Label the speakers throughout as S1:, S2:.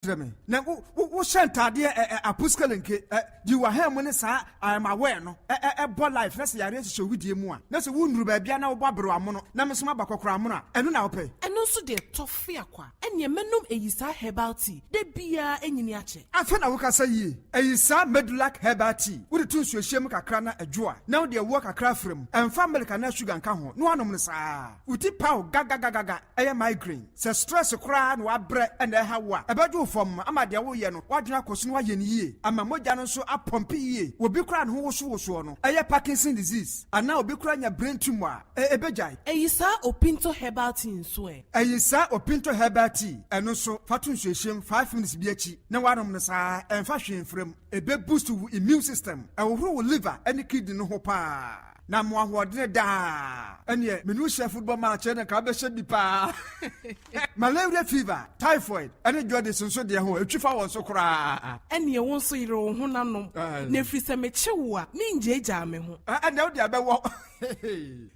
S1: na wo shantade apuskelenke di wa ha mu ne sa I am aware no bo life na se yare se widie mu a na se wo nuru ba bia na wo bobere amono na me so mabakokora amono a eno na wo pe
S2: eno so de tofe akwa ene menum eyisa herbal tea de bia enyini ache
S1: afa na wo kasa yi eyisa medulac herbal tea wo de tunsu ehiem kakra na adwoa na wo de wo kakra frem emfa milk na sugar nka ho no anom ne sa uti paw gaga eye migraine se stress kra na wa bre ena ha wo a ebedu fom ama de wo ye no wadwena koso no aye ne yie ama mogya no so apompe yie obi kra no wo so no eye Parkinson disease ana obi kra nya brain tumor ebejai
S2: eyisa opinto herbal tea nso
S1: eyisa opinto herbal tea eno so fatun hwehwem 5 minutes bi achi na wanom no saa emfa hwemfrem ebe boost wo immune system ehoro wo liver any kidney no ho pa na mo ahodene da ene menu chef football match na ka be hye bi pa malaria fever typhoid ene jode sonso de ho etwifa won so kora
S2: ene won so yire wo ho nanom na frisa mechewo a minjeja me ho
S1: ene wo de abewo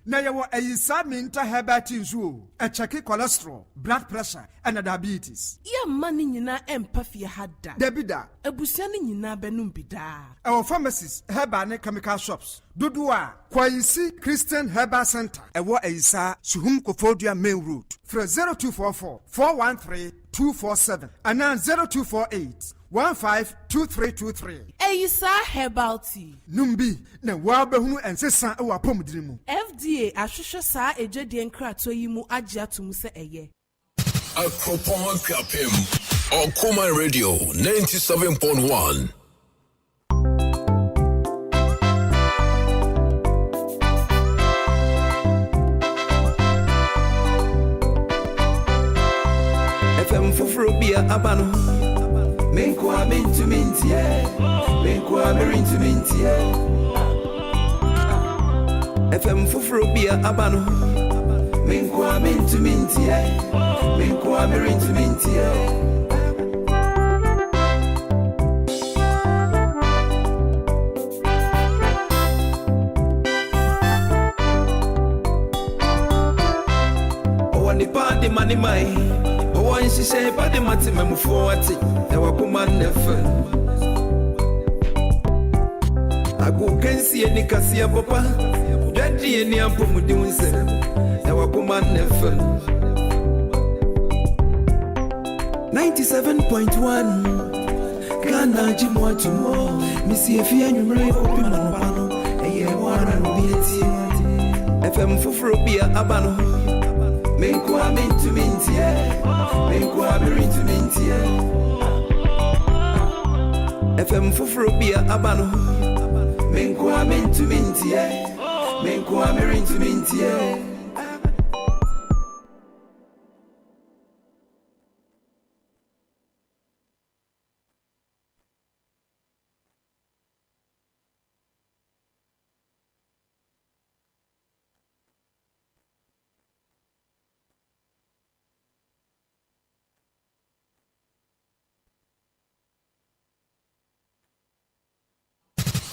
S1: na yewo eyisa minta herbal tea nso e check cholesterol blood pressure and diabetes
S2: ya mani nyina empafie hada
S1: debida
S2: abusia ni nyina benum bida
S1: our pharmacies herbal and chemical shops dodo a Kwayisi Christian Herbal Center ewo eyisa Suhum Kofodua Main Road for 0244 413 247 and 0248 152323
S2: eyisa herbal tea
S1: numbi na wa behunu ensesa ewa pomdiri mu
S2: FDA ahwehwe saa ejadie nkrato yi mu agye atum se eye
S3: Akropon Kapim on Kuma Radio 97.1.
S4: FM Fufrobia Abano Menkwa Mintu Mintie Menkwa Mirintu Mintie FM Fufrobia Abano Menkwa Mintu Mintie Menkwa Mirintu Mintie Party money mai one she say party mati memu forwati e wakuma nefe agu kensi eni kasia papa daddy eni ampomudi unse e wakuma nefe 97.1 Ghana jimwa tumo misi efi anwumre opi manopano eye wana no bieti FM Fufrobia Abano Menkwa Mintu Mintie Menkwa Mirintu Mintie FM Fufrobia Abano Menkwa Mintu Mintie Menkwa Mirintu Mintie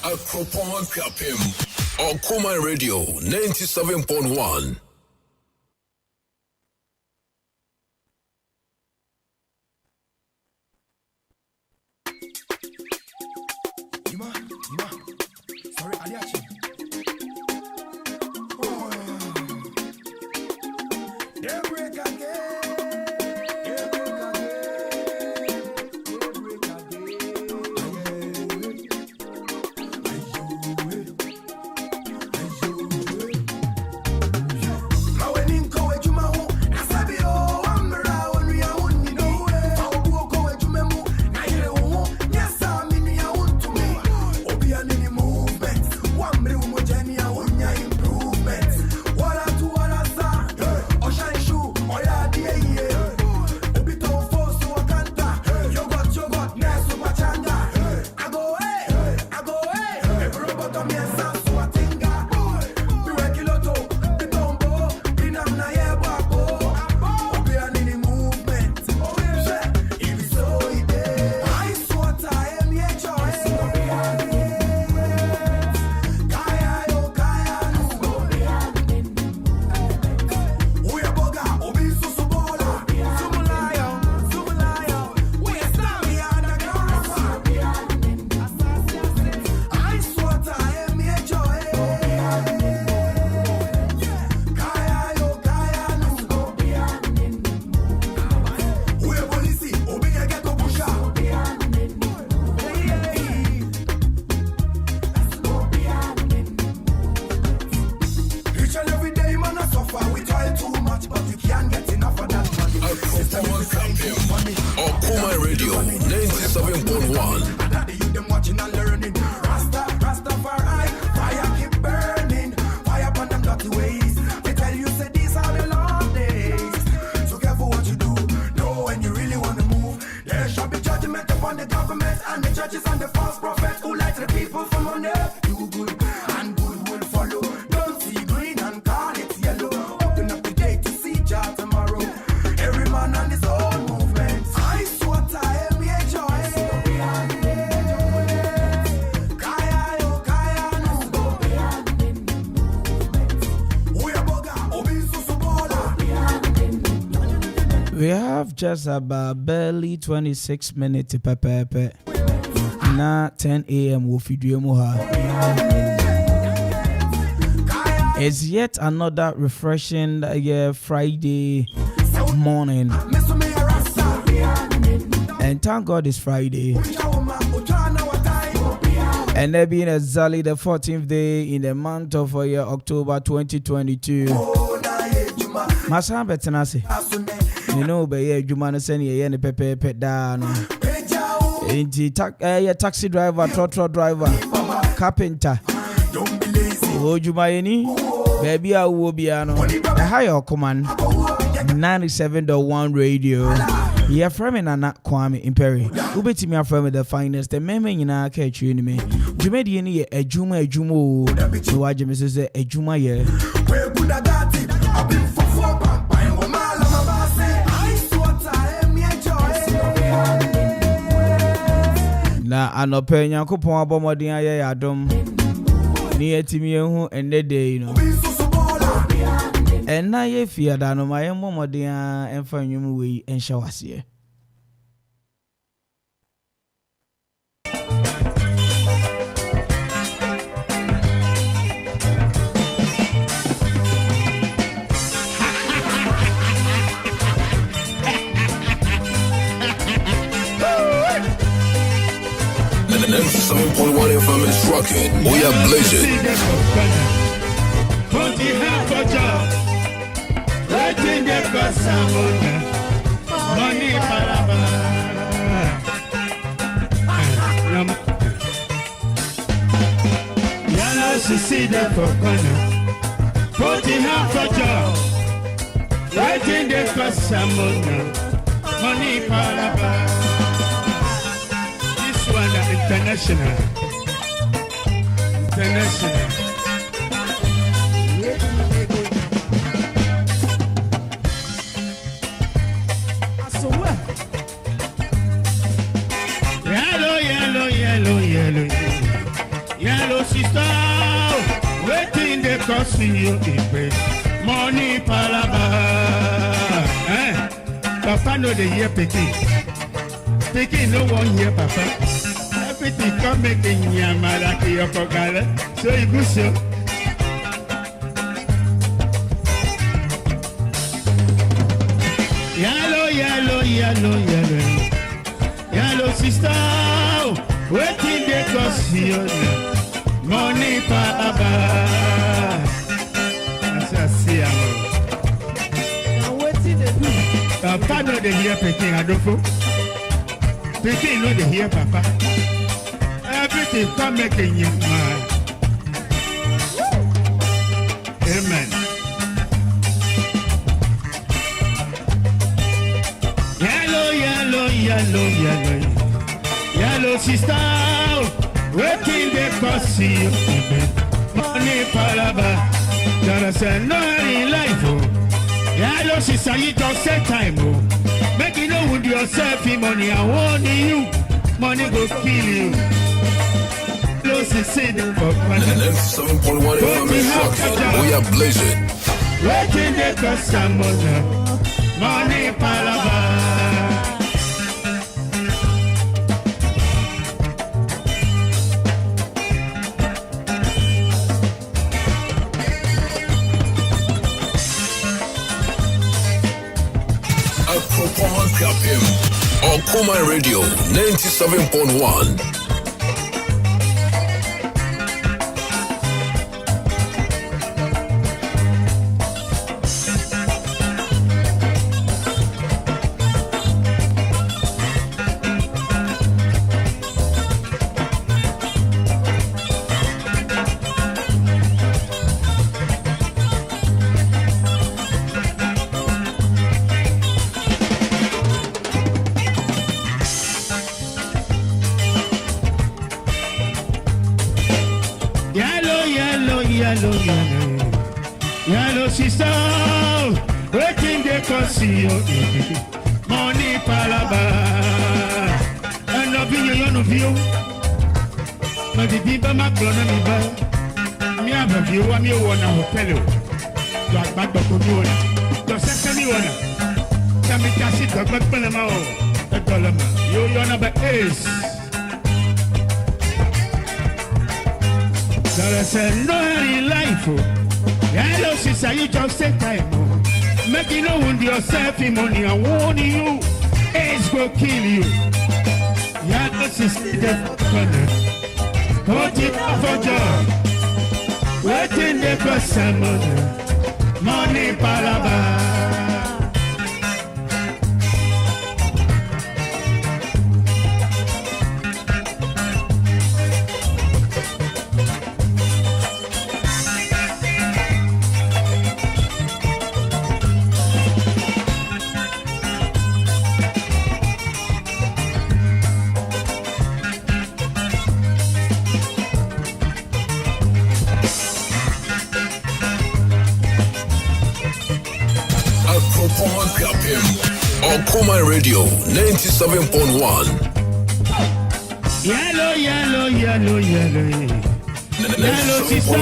S3: Akropon Kapim on Kuma Radio 97.1.
S5: Sorry, Aliachi. Daybreak again.
S3: Radio 97.1.
S5: Daddy, you them watching and learning. Rastafari, fire keep burning. Fire upon them dirty ways. They tell you say these are the Lord days. So careful what you do. Know when you really want to move. There shall be judgment upon the government and the churches and the false prophets who light the people from on earth. Do good and good will follow. Don't see green and call it yellow. Open up the gate to see Jah tomorrow. Every man on his own movement. I swear I am your choice. Kaya yo kaya no. Oya boga obi susubola.
S6: We have just about barely 26 minutes pepe. Na 10 a.m. wo fidue mu ha. It's yet another refreshing Friday morning. And thank God it's Friday. And there being exactly the 14th day in the month of October 2022. Masan betenase. You know, be Juma no send ye ne pepe down. Taxi driver, trotro driver, carpenter. Oh, Juma yeni. Baby, I will be ano. The higher command 97.1 radio. Yeah, from me Nana Kwame Imperi. Ubeti me from the finest. The meme nyina catch you me. Juma di ni e juma. So waje me say e juma ye. Na anope Nyankopon abomodin aye adom. Ni etimi ehu ende day no. And na ye fear that no my momodin emfa nwum we enhye wase.
S3: The 97.1 FM is rocking. We are blazing.
S7: Waiting there for someone, money palava. Yellow, she see them for corner. 40 half a job. Waiting there for someone, money palava. This one international. Yellow sister, waiting the cost you money palaba. Papa no the year Peking no one year papa. Everything come making yamaraki yokogale. So you go so. Yellow sister, waiting the cost you money palaba. As I see, I'm waiting the Papa no the hear Peking adofo. Peking no the hear papa. Everything come making you mad. Amen. Yellow sister, waiting the cost you money palaba. There say no in life. Yellow sister, you don't set time. Make you know with yourself money. I want you. Money go kill you. Yellow sister, for
S3: 97.1 FM is rocking. We are blazing.
S7: waiting the cost money palaba.
S3: Okuma Radio 97.1.
S7: yellow, yellow. Yellow sister, waiting they can see you. Money palaba. And of you. But the people my brother me buy. Me have a view, I'm your one hotel. Like back up on you. The second you wanna. Come and cash it, back Panama. A dollar man. Your number is. There is no life. Yellow sister, you just take time. Make you know when yourself in money. I warn you, age will kill you. Yellow sister, put it up for job. Waiting there for someone. Money palaba.
S3: Okuma Radio 97.1.
S7: Yellow. Yellow sister,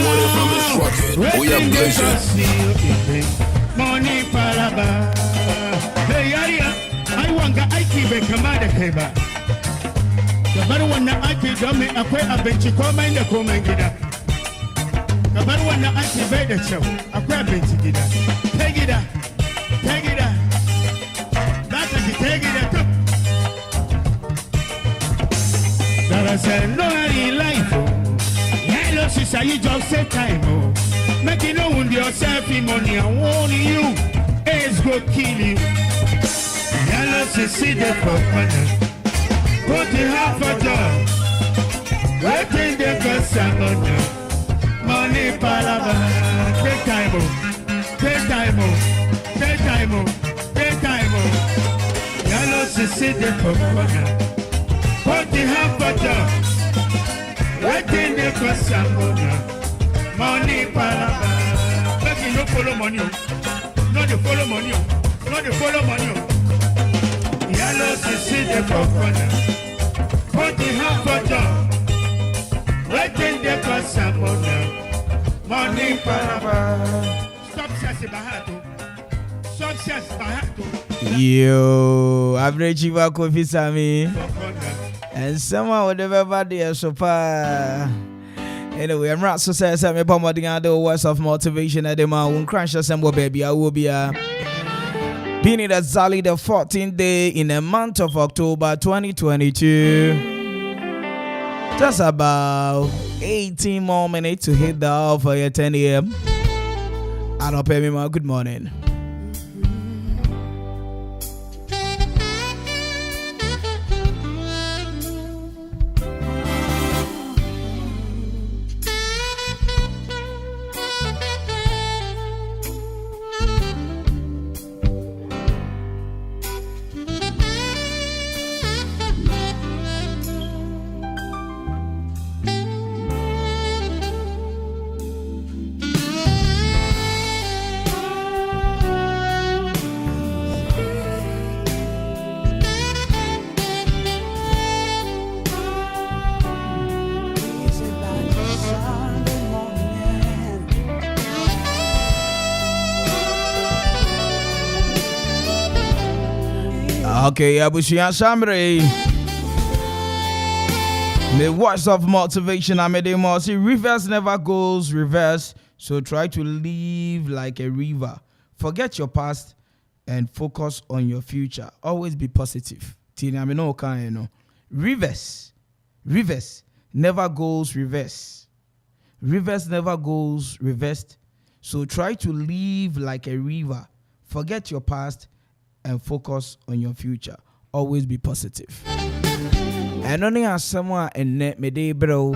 S3: We are blessed.
S7: Money palaba. Hey, I want I keep a command keba. The better one that I keep dummy, a quay a bench, come in the commander. The better one that I keep the show, a quay bench. Take it up. Take it up. There is no life. Yellow sister, you just take time. Make you know when yourself in money. I warn you, age go kill you. Yellow sister, the for put it half a job. Waiting there for someone. Money palava. Take time. Yellow sister, the for put it half a job. Waiting there for someone. Money palava. Make you no follow money. Not the follow money. Yellow sister, the for put it half a job. Waiting there for someone. Money palava. Stop sassy bahato. Success bahato.
S6: Yo, average Iva Kofi Sami. And someone would ever be so far. Anyway, I'm not so sad. I'm promoting other words of motivation at the mountain crash assemble, baby. I will be being it exactly the 14th day in the month of October 2022. Just about 18 more minutes to hit the hour for your 10 a.m. I don't pay me more. Good morning. Okay, Abushia Shambre. The words of motivation, Amede see, reverse never goes reverse, so try to live like a river. Forget your past and focus on your future. Always be positive. Reverse never goes reverse. Reverse never goes reversed, so try to live like a river. Forget your past and focus on your future. Always be positive. And only as someone and net me day bro.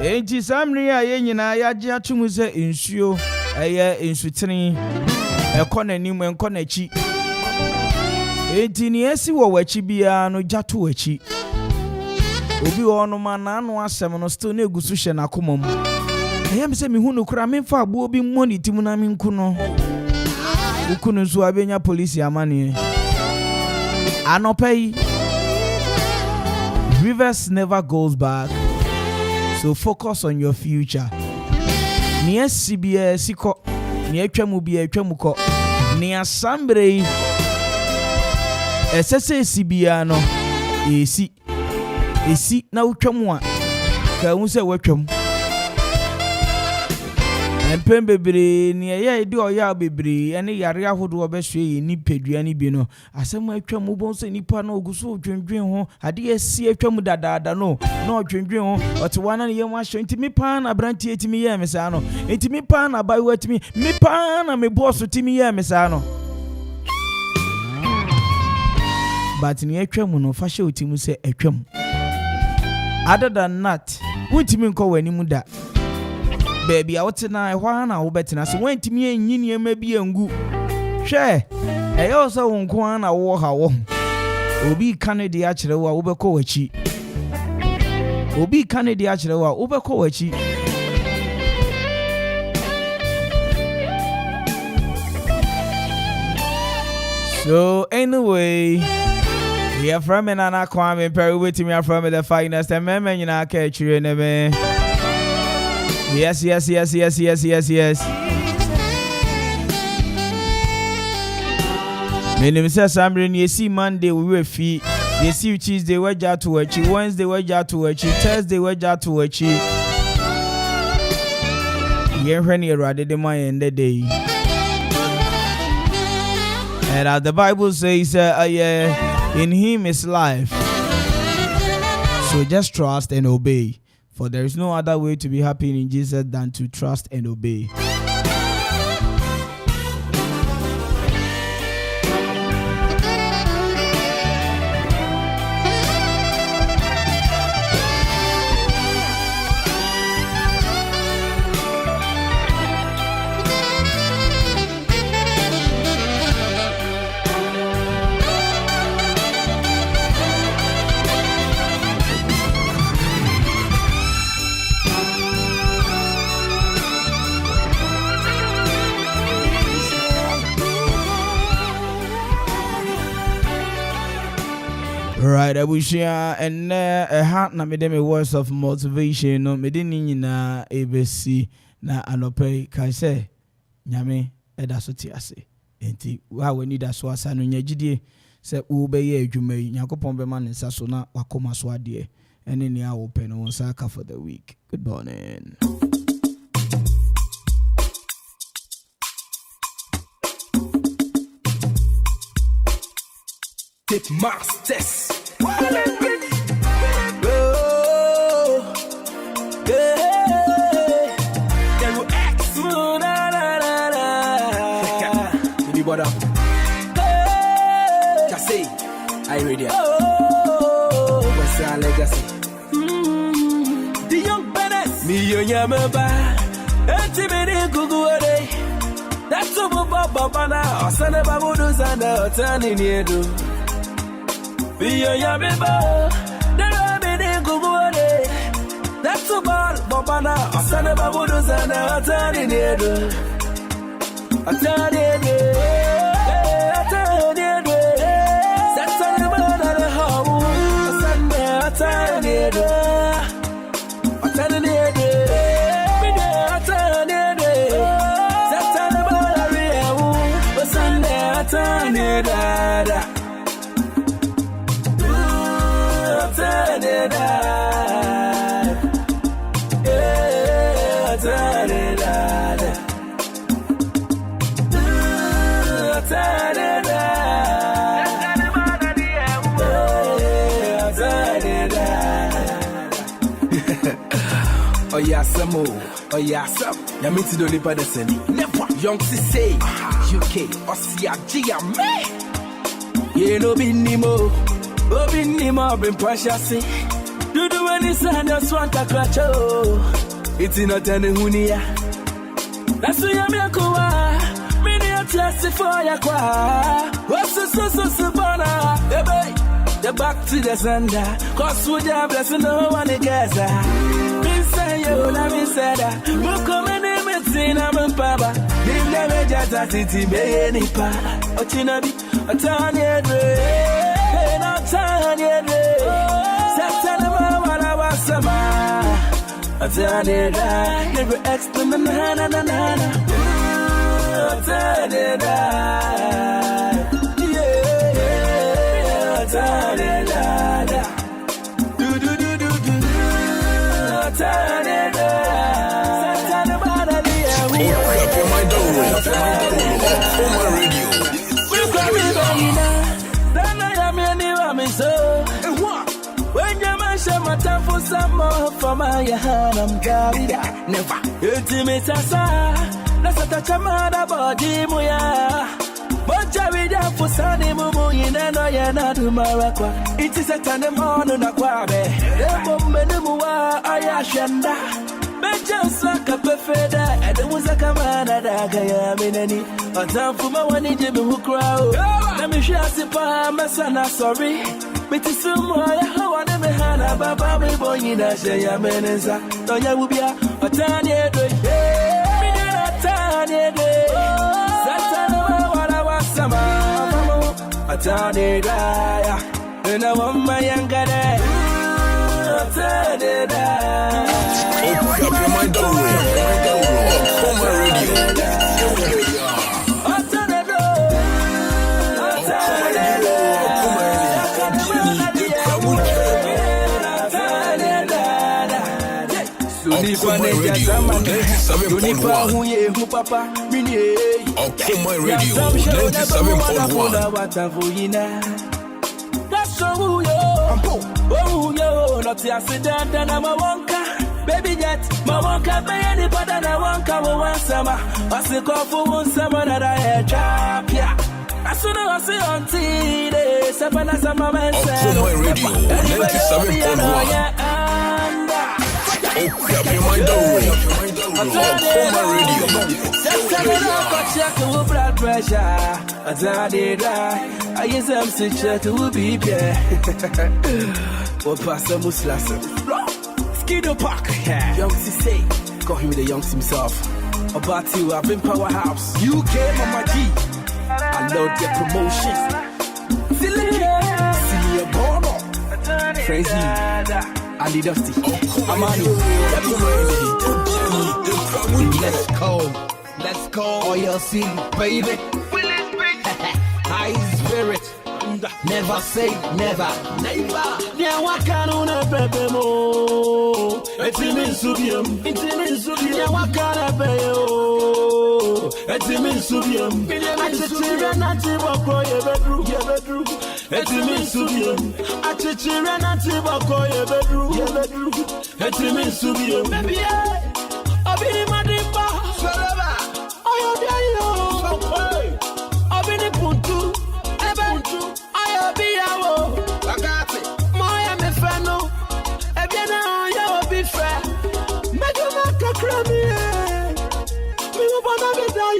S6: Enti samri aye nyina ya gye atumu se insuo eye insutini ekona nimu enkona chi. Enti ni esi wo wachi bia no jato wachi. Obi ono mana no asem no still na egusu hye na komam. Ayam se me hu no kura me fa abo obi mmoni timu na me nku no. Ukunu so abenya police amane. Anopai. Rivers never goes back. So focus on your future. Ni SCBA siko, ni etwamu bi etwamu ko. Ni asambre. SSA CBA no. Esi na utwamu a. Ka unse watwamu. Empem bebre ni eye edi oya bebre ene yare ahodo obehwe ni pedua ni bi no asem atwamu bon se nipa na oguso dwendwen ho ade esi atwamu dadaada no na odwendwen ho otewana ne yem ahwe ntimi pa na brantie timi ye mesa no ntimi pa na bayiwa timi mi pa na me boss timi ye mesa no but ni atwamu no fa hye otimu se atwamu other than that untimi nko wani mu da baby out na ehwa na wo betina so wantimi enyini ema bi engu hwe eyo so wonko na wo ha wo obi kanedi a kire wo beko wachi obi kanedi a kire wo beko wachi so anyway we are from Nana Kwame Perry with me from the finest and men nyina ka kire ne me. Yes. Menim say Sambre ni esi Monday we we fi. Esi Tuesday we ja to wachi, Wednesday we ja to wachi, Thursday we ja to wachi. Yen hwe ni Erade de man ende day. And as the Bible says in him is life. So just trust and obey. For there is no other way to be happy in Jesus than to trust and obey. Right, I wish you and a heart na me dem words of motivation no me din nyina ABC na anope kai say nyame eda so ti ase enti wa we need aso asa no nyagidie say wo be ye adwuma yi yakopon be man nsa so na wakoma so ade ene ne a wo pe no nsa ka for the week. Good morning.
S4: Tip Masters. What up? Just say, I ready. What's our legacy? The young Bennett. Me yamaba. Antimony Google. That's a Baba now. Sana Babudu Sana, turning near do. Be a yamaba. Never Google. That's a Baba now. Sana Babudu Sana, turning near do. I turn it, I turn it, that's on the man at the home. Sunday, I turn it, I turn it, I turn it, that's on the man at the home. Sunday, I turn it, I turn it, I turn it. Oh yeah, some more. Oh yeah, some. Ya mean to do lipa the same. Never. Young to say UK Osia Gia me. You know be Nemo. Obi Nemo been precious. Do any sign just want to clutch. It's not any hunia. That's why I'm a koa. Many a testify for ya kwa. What's so bona? Ebe. Say back to the sender. Cause we are blessing no one together. Me say you, let me say that. Look come in the I'm a papa. They never just a city, be any pa. Ochinabi, a tiny day. Not tiny day. September, what I was sama. A tiny day. Never extra na na na na na. A tiny day. Some more for my hand, I'm carried. Never. Ultimate Sasa, that's a touch of mother body, Moya. But Javid for Sunny Mumu in an Oyana to Maraqua. It is a Sunday morning, Aquabe. The woman, Ayashanda. But just like a buffet, and there was a commander that I am in any. A time for my one in who crowd. Let me share my son, sorry. But it's so more, how I never had a baba boy in a share menesa. Toya will be a tiny day. A tiny day. Satana, what I was summer. A tiny day. And I want my younger day. A tiny day.
S3: Open up your mind, don't worry. On my radio. On my radio, 97.1.
S4: That's so oh yo, not the accident and I'm a wonka. Baby jet, my wonka pay anybody and I wonka one summer. I say call for one summer that I had job, yeah. As soon as I see on TV, seven as a man said.
S3: On my radio, 97.1. Open up your mind, don't worry. On my radio.
S4: Check the blood pressure. I did I use them to check the be there. What Pastor Muslasa? Skido Park. Young say, call him the youngs himself. About you, I've been Powerhouse. UK Mama G. I love their promotions. See a Bono. Crazy. Andy Dusty. Amani. Let's go. Oh, you'll see, baby. High spirit. Never say never. Never. Yeah, what can on a baby mo? It's him in Subium. Yeah, what can I pay you? It's him in Subium. I just hear not to walk for your bedroom. It's him in Subium. I just hear not to walk for your bedroom. It's him in Subium. Baby, I'll be in my dimba. I'll be in Puntu. I'll be out. I got it. My MFNO. Ebiana, you'll be fair. Make a mark a crummy. We will want to be there.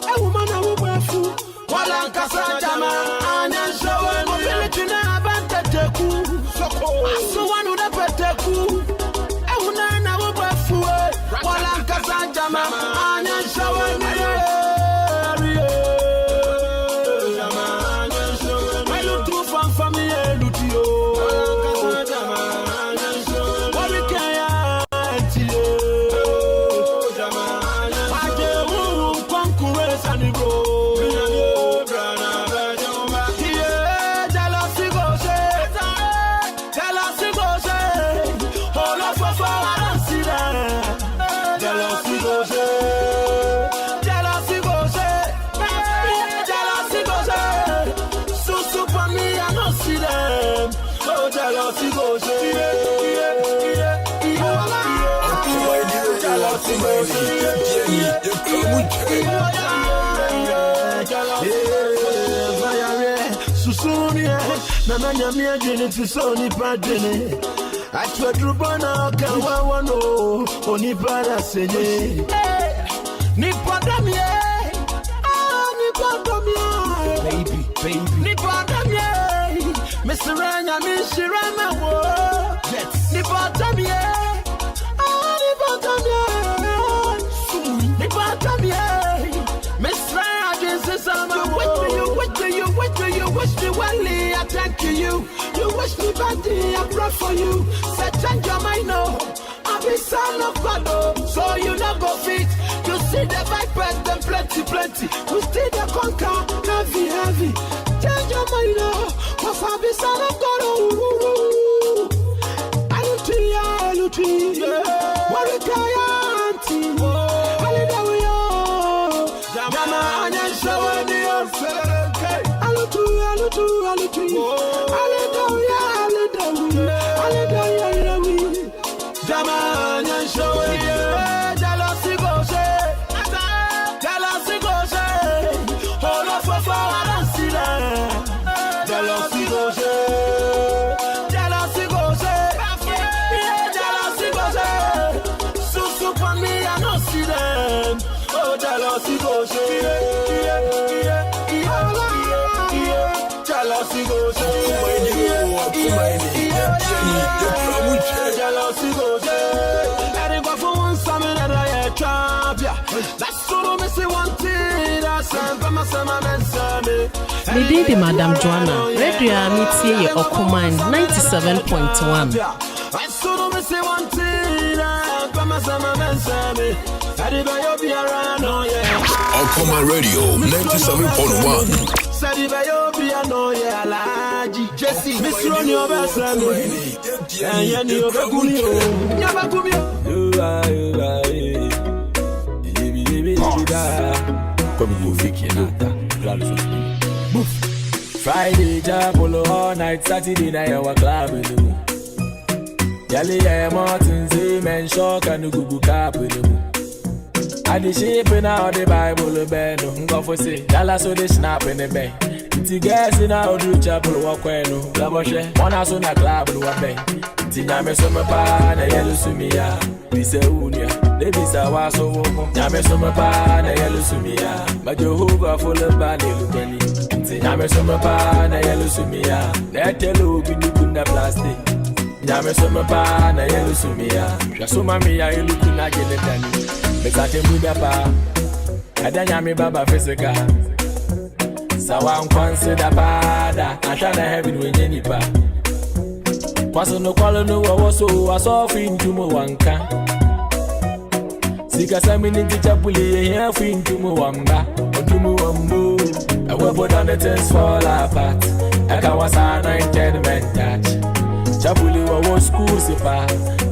S4: A woman, I will wear food. While I'm Cassandra, and I'm showing mobility now. Bantaku. So one would have put a cool. A woman, I will wear food. While I'm Cassandra, and I'm showing me. Nana nyamia jini tisoni padene Achwa drubana kawa wano Onipara senye Nipadamye Nipadamye Baby Nipadamye Mami Shirama wo. Ni bottom yeah. Ah, ni bottom yeah. Ni bottom yeah. Miss Ryan says I'm a you wish me well, I thank you. You wish me badly, I pray for you. Say change your mind now. I be son of God, so you not go fit. You see the vipers, them plenty. We still the conquer, heavy. Change your mind now, cause I be son of God. Aluti, Warikayanti, Hallelujah, Jama Anya Shawani, Alutu, Hallelujah, Jama Anya Shawani, Jealousy goes, hold up for I don't see that. Jealousy goes. Oh, jealousy goes, jealousy goes, jealousy goes. Let it go for one summer that I trap ya. That's all me say one thing. That's
S2: Me did the Madam Joanna. Radio meets here Okuman 97.1.
S4: That's all me say one thing.
S3: Okuma Radio 97.1.
S4: Jesse, Miss Ronnie Friday, Japolo all night, Saturday night, our club. Yali Martin say men shock and Google cap with him. I the shape in out the Bible bed, go for say, Dallas so they snap in the bay. It's gas in out do chapel walk when no Laboshe, one house on a club with one bay. Tinyame summer pan, a yellow sumia, Lisa Unia, they be sawa so Yame summer pan, a yellow sumia, but Jehovah full of body Lubeni. Tinyame summer pan, a yellow sumia, let tell you be the plastic. Yame summer pan, a yellow sumia, Yasuma mia, you look in a genetan. Besate Budapa, Adanyami Baba Physica. Sawan consider bada, I shall have it with any pa. Paso no colonel was so was off into Mowanka. Sika Samini Chapuli, here for into Moamba, or to Moambo. I will put on the things fall apart. I can was an entertainment touch. Chapuli was school sipa.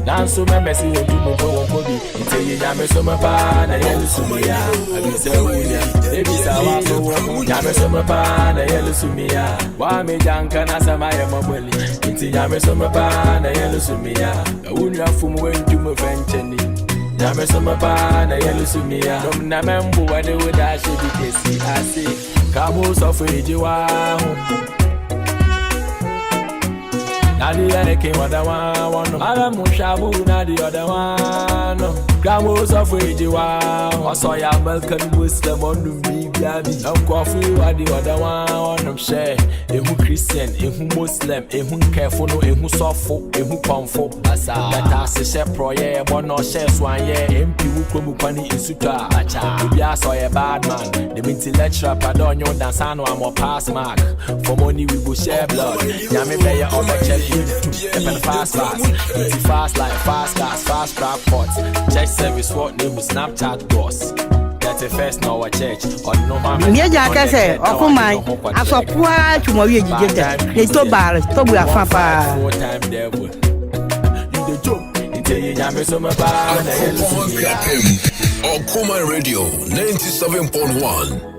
S4: Nanso me messy and do mo kobi. Ite yame so me pa na yelu sumia. Abi se wuya, ebi sa wa so wo. Yame so me pa na yelu sumia. Wa me janka na sama ye mobeli. Ite yame so me pa na yelu sumia. Awunya fum wentu mo fencheni. Yame so me pa na yelu sumia. Dom na membu wa de woda she bi kesi ase. Kabo so feji wa ho. Nadi ene ke wadawa wano Ala mushabu nadi wadawa Gramos of Wajiwa Osoya American Muslim on the Bibi Coffee wadi wadawa wano Share Ehu Christian, ehu Muslim, ehu careful, ehu sofo, ehu comfort Asa Gata se she proye, bono she swanye MP wukomu kwani isuta Ubi aso ye bad man The minty lecturer padonyo dansano amo pass mark For money we go share blood Nyame beye obe check you fast, easy fast like fast cars, fast trap pots. Check service what name with Snapchat boss. 31st now a church or no man.
S8: Near Jackass, Okuma, I saw quite to my get they told bar, to be a papa.
S4: 4-time devil. You the joke, until you jam so much.
S3: Okuma Radio 97.1.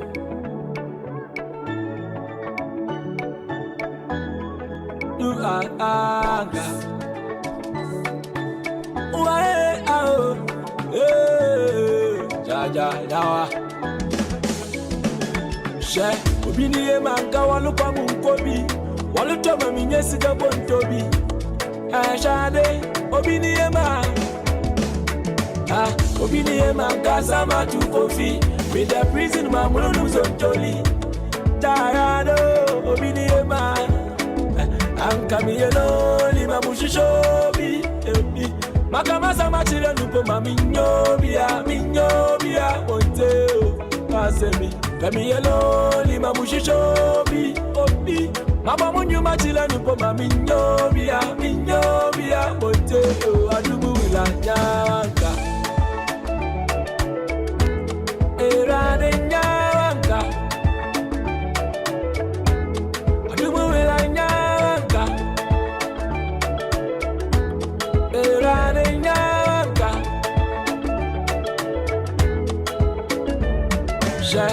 S4: She obini e manka walu kwa munkobi walu toma minyesi ka bontobi ashade obini e man obini e manka sama tu kofi with the prison mamulu zontoli tarado obini e man Camilo, Lima Mushishobi, Makamasa Machila Nupo, Minyobia, Monteo, Pasemi, Camilo, Lima Mushishobi, Mabamunyu Machila Nupo, Minyobia, Monteo, Adubula, Yanka, Erade Yanka, Adubula Yanka, Erade Yanka, She,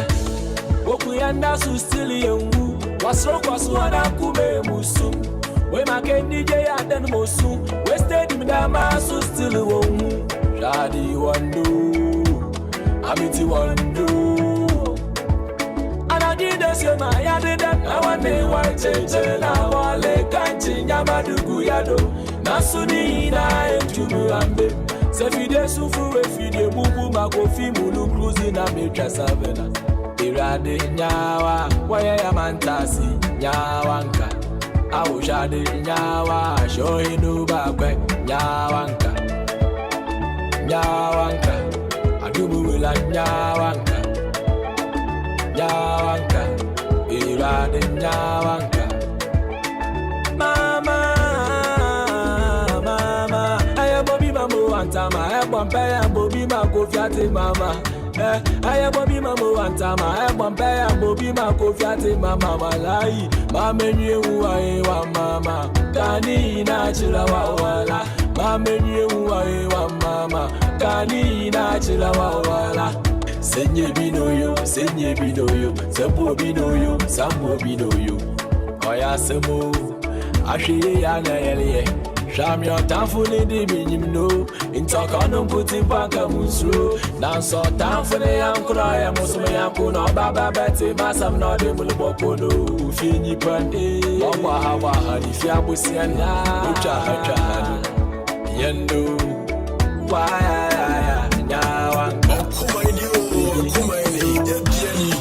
S4: Okuyanda Sustili Yangu. Wasro kwaswana kume musu we make DJ adan musu we steady mdama su still wonhu Shadi wando Amiti wando Anadida sema ya dida na wane wacheche na wale kanchi nyamadugu yado Nasuni na enjumu ambe Sefide sufu we fide bubu makofi mulu cruising na mecha savena Irade nyawa, waya ya mantasi nyawanka. Awushade nyawa, shoinu bakwe nyawanka. Nyawanka, adubuwila nyawanka. Nyawanka, irade nyawanka. Mama, aya bobi mamu antama, aya bompe ya bobi makofiate mama. Aya bobi mamu antama, bompe ya bobi makofiate mama malai. Mamenye uwa mama, kani na chila wala. Mamenye uwa mama, kani na chila wala. Senye binoyo, sebo binoyo, sambo binoyo. Oya semo, ashiye ya na yeliye. Sham your tamfuni di minimno, in talk on putting back a musro. Now so tamfuni and cry, Muslim Yakuno, Baba Betty, Massam not the Mulbokono, Fini Pandi, Wawa, if Yabusiana, Ucha, Yendo, why now?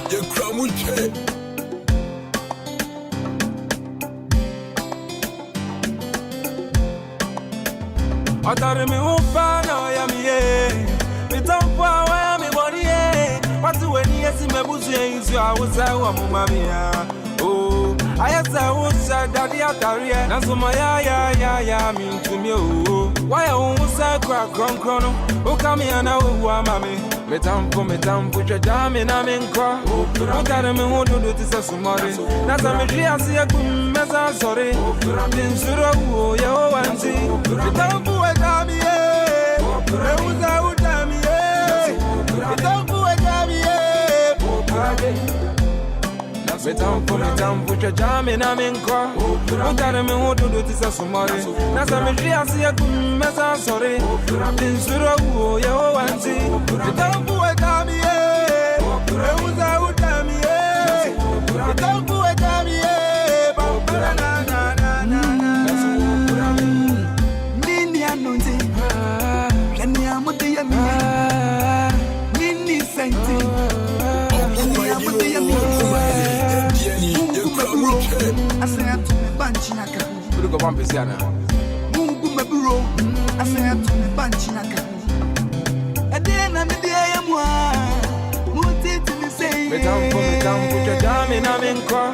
S4: The Kramuche.
S9: Otari mi upana ya miye Mitampa wa ya mi body Watu weni yesi mebuzu ya inzu awuza wa mumamia Oh, ayasa usa dadi atariye Nasuma ya mintumye oh Waya ungusa kwa krono Ukami ana uwa mami Mitampu chajami na minkwa Utari mi hududu tisa sumari Nasa mijia siya kumeza sori Tinsuro uo ya owanzi Mitampu wetami Reuza utami Mitampu wetami Mitampu chajami na minkwa Utari mi hududu tisa sumari Nasa mijia siya kumeza sori Tinsuro uo ya owanzi Mitampu wetami Reuza utami Mitampu wetami Pampara na Nini anonzi Jani amuti ya miya Nini senti Jani amuti ya miya Mungu meburo Asaya tume banchi naka Budugo wampesi yana Mungu meburo Asaya tume banchi naka Adena midia ya mwa Mutiti nisei Mitampu chajami na minkwa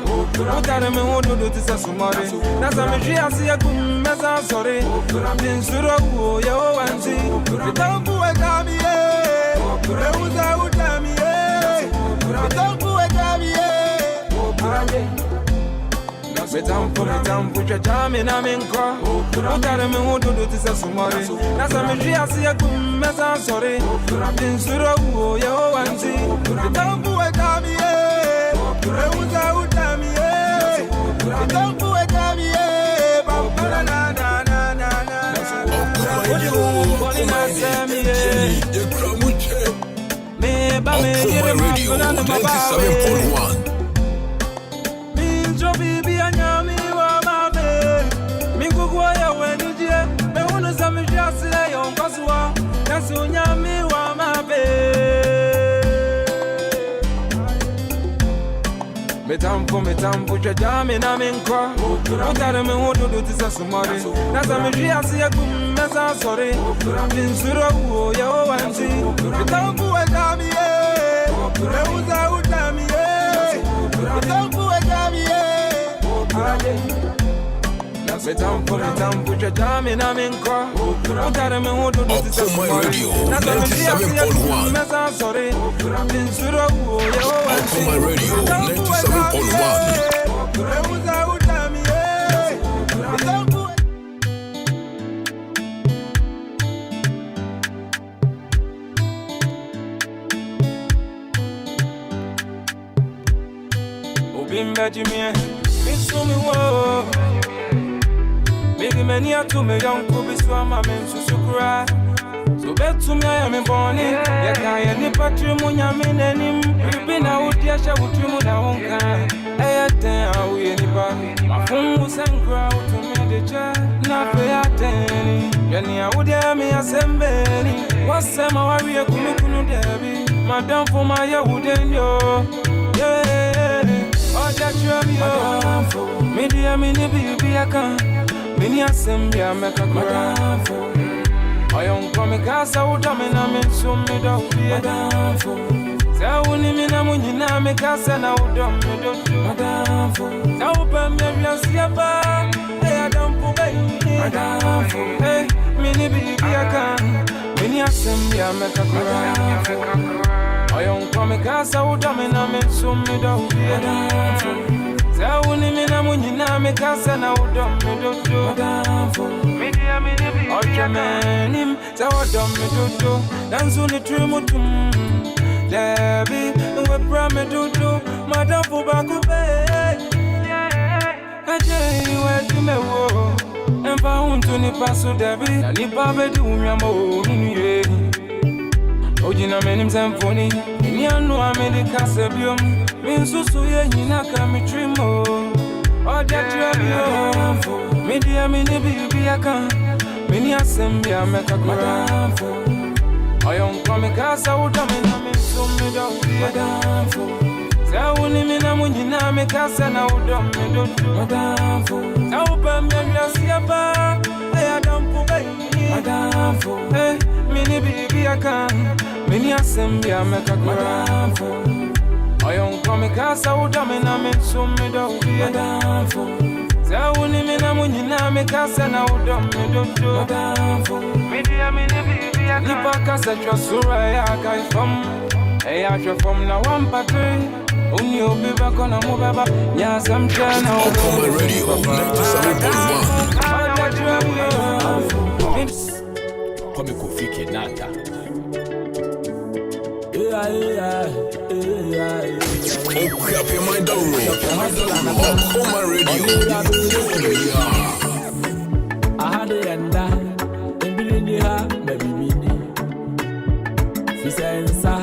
S9: Utari mi hududu tisa sumari Nasa mijia siya kumeza sori Tinsuro uo ya owanzi Mitampu wetami Reuza utami Mitampu wetami Mitampu chajami na minkwa Utari mi hududu tisa sumari Nasa mijia siya kumeza sori Tinsuro uo ya owanzi Mitampu wetami Reuza utami Mitampu wetami Pampara na Boni masemi Me ba me yere mafuna na mabawe Minjo bibi anyami wa mabe Mingugwa ya wenujie Me unu zamijia sile yonkoswa Nasi unyami wa mabe Metampo, Jami, Naminko. What are me who do this as somebody? That's a mystery. I see a good mess. Sorry, in Suro, yo, and see. Metampo, and Jami, Metampo, Jami, Naminko. What are me who do this as somebody? That's a mystery. I see a good mess. Sorry, in Suro, yo, and see.
S3: My radio, 97.1.
S9: Bimba Jimmy, Miss Sumi Wo. Maybe many are to me, young Kobe Swama, men Susukura. So bet to me, I am born in. Yet I am the patrimonia, men and him. You've been out there, shall we do now? I tell we anybody. My phone was and crowd to me the child. Not pay attention. Yanni, I would hear me assembly. What's some of our Kunu Debbie? Madame for my Yahudan yo. Yeah. Oh, that's your media, mini be a can. Many assembly, I make a graph. I don't come a casa, I mean, so me don't be a damn fool. So, when you mean, I'm in a make us and I would dump me, don't do a damn fool. Now, open me, you'll see a bar. Hey, I don't put a damn fool. Hey, mini be a can. Many assembly, I make a graph. I don't come a casa, I mean, so me don't be a damn fool. So, when you mean, I'm in a make us and I would dump me, don't do a damn fool. Oh, yeah, man, him, so I don't me do. Dance on the trimutum. Debbie, we promise to do. Madame for Baku Bay. I tell you where to me, and found to the Paso Debbie. And if I do me, I'm oh, you know, men symphony. And you know, I made the Casabium. Means so, yeah, you know, come me trimo. Oh, that you media, mini be a can. Many assembly, I make a graph. I don't come a casa, I would have been so me don't be a damn fool. So, when you mean I'm winning, I make us and I would have been a damn fool. I open me and see a bar. Hey, I don't put a damn fool. Hey, many baby, I can. Many assembly, I make a graph. I don't come a casa, I would have been so me don't be a damn fool. So, when you mean I'm winning, I make us and I would have been a damn fool. Media, Nipa kasa chosura ya kai from. Hey, I from now one patri. Only obi back on a mobile. Yes, I'm trying to
S3: open my radio. 97.1.
S4: Come Kofi Nata.
S3: Oh, clap your mind down, open my radio.
S4: I had it and that. Maybe mini. Fisensa,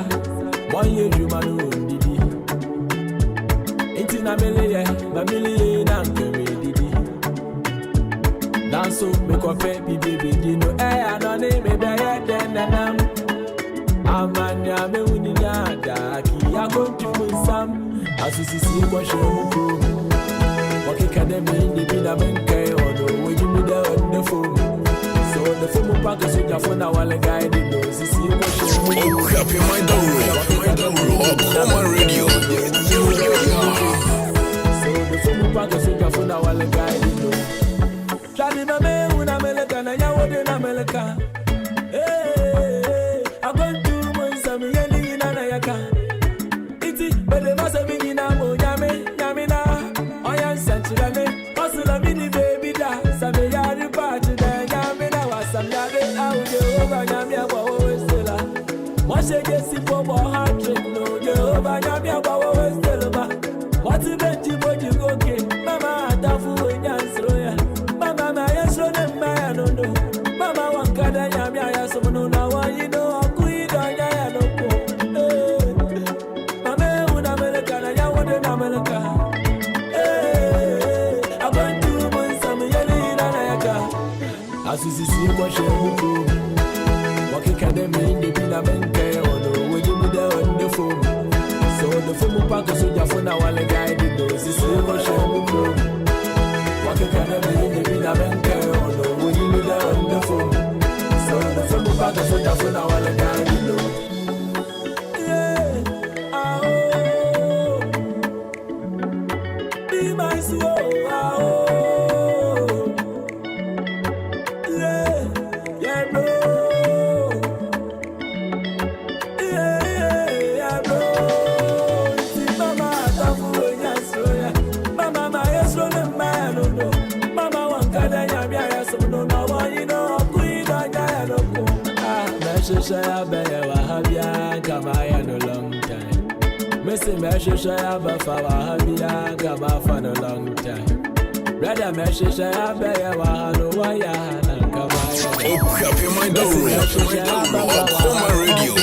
S4: 1 year you man didi. Intina million and didi. Dance make a baby dino. I don't name it better than them. Amanya me winina, I go to some. As you see, what you do. What can they mean? The Binabanke or the way you meet on the phone. The film pack is with your phone, I want to guide you. Oh,
S3: clap your mind down, open my radio.
S4: So the film pack is with your phone, I want to guide you. Charlie, my man, when I'm American, I know in America. Hey, I'm going to some yelling in Anayaka. It's it, but they must have been in Amo, Yamina. I am Sanchilame, Hustle, mini baby, that's a yard party. What's a guess for heart trick? No, Jehovah, Yamia, Bawa, Stelma. What's the bench you go okay? Mama, Tafu, and Yansroya. Mama, I saw them, I don't know. Mama, one can I Yamia, someone now, you know, I'm good. I don't know. Mama, when America, I want an America. Hey, I'm going to win some yelling in Anayaka. As you see, what you do. Can they mean the Binabanke or the way you do on the phone? So the phone pack is with your phone, I want to guide you. can be in a bank, or when you need on the phone. So the phone about the phone, that's when I want to go. Shaya Baya Wahabia, Kamaya no long time. Missy Mesha Shaya Bafa Wahabia, Kama for no long time. Brother Mesha Shaya Baya Wahano Wayana, Kamaya.
S3: Oh, up your mind, on my radio.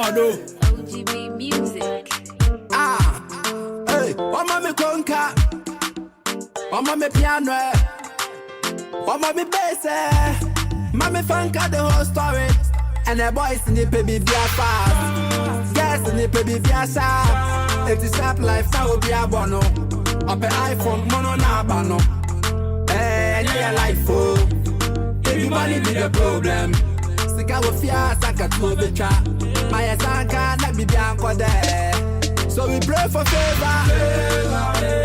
S10: OGB music.
S4: Hey, Mama conca, Mama piano, Mama bass, Mama funka the whole story. And the boys in the baby be a fast, girls in the baby be a sharp. If it's up life, that will be a bono. Up an iPhone, mono na bano. Hey, yeah, life, oh. Everybody be the problem. Sika wo fear, saka to be trap. My sanka, let me be anchored there. So we pray for favor,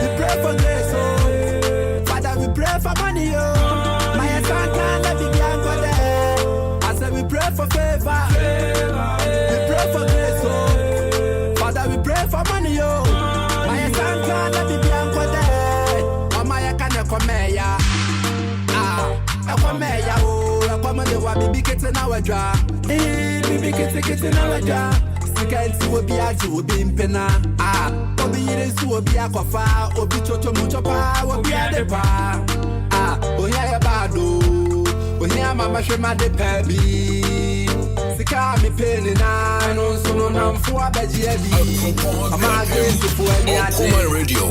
S4: we pray for grace, oh. Father, we pray for money, oh. My sanka, let me be anchored there. I said we pray for favor, we pray for grace, oh. Father, we pray for money, oh. My sanka, let me be anchored there. Mama, ya can't come here, I come here, oh. The wa bibi kete na wadra bibi kete na wadra sika nti obi aji obi mpena obi yire su obi akofa obi chocho muchopa obi adepa onya ya bado onya mama hwema de pabi sika mi peni na no so no na mfo abaji abi ama genti fo ani ade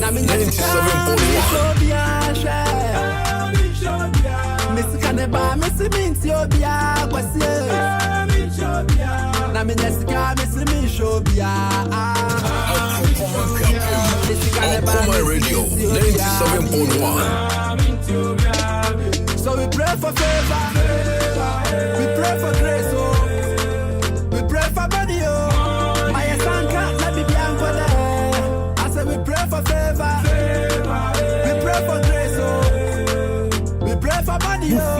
S4: na mi 97.1 Miss Caneba, Miss Minty Obia, Quasia, Nami Jessica, Miss Mishobia.
S3: My radio, 97.1.
S4: So we pray for favor, we pray for grace, oh. We pray for money, oh. My son can't let me be anchored there. I said we pray for favor, we pray for grace, oh. Pray for money,
S11: yeah.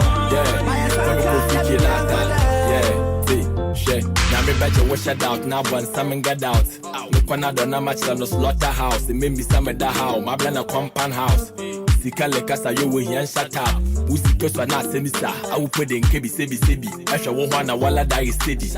S4: My
S11: now me bet you wash it out. Now one salmon get out. Look when I don't know much on the slaughterhouse. It made me some of the house. My brand a compound house. Sika lekasa yo we yan shut up. Usi keswa na semisa. I will put in kebi sebi. Esha wo hwana wala die steady.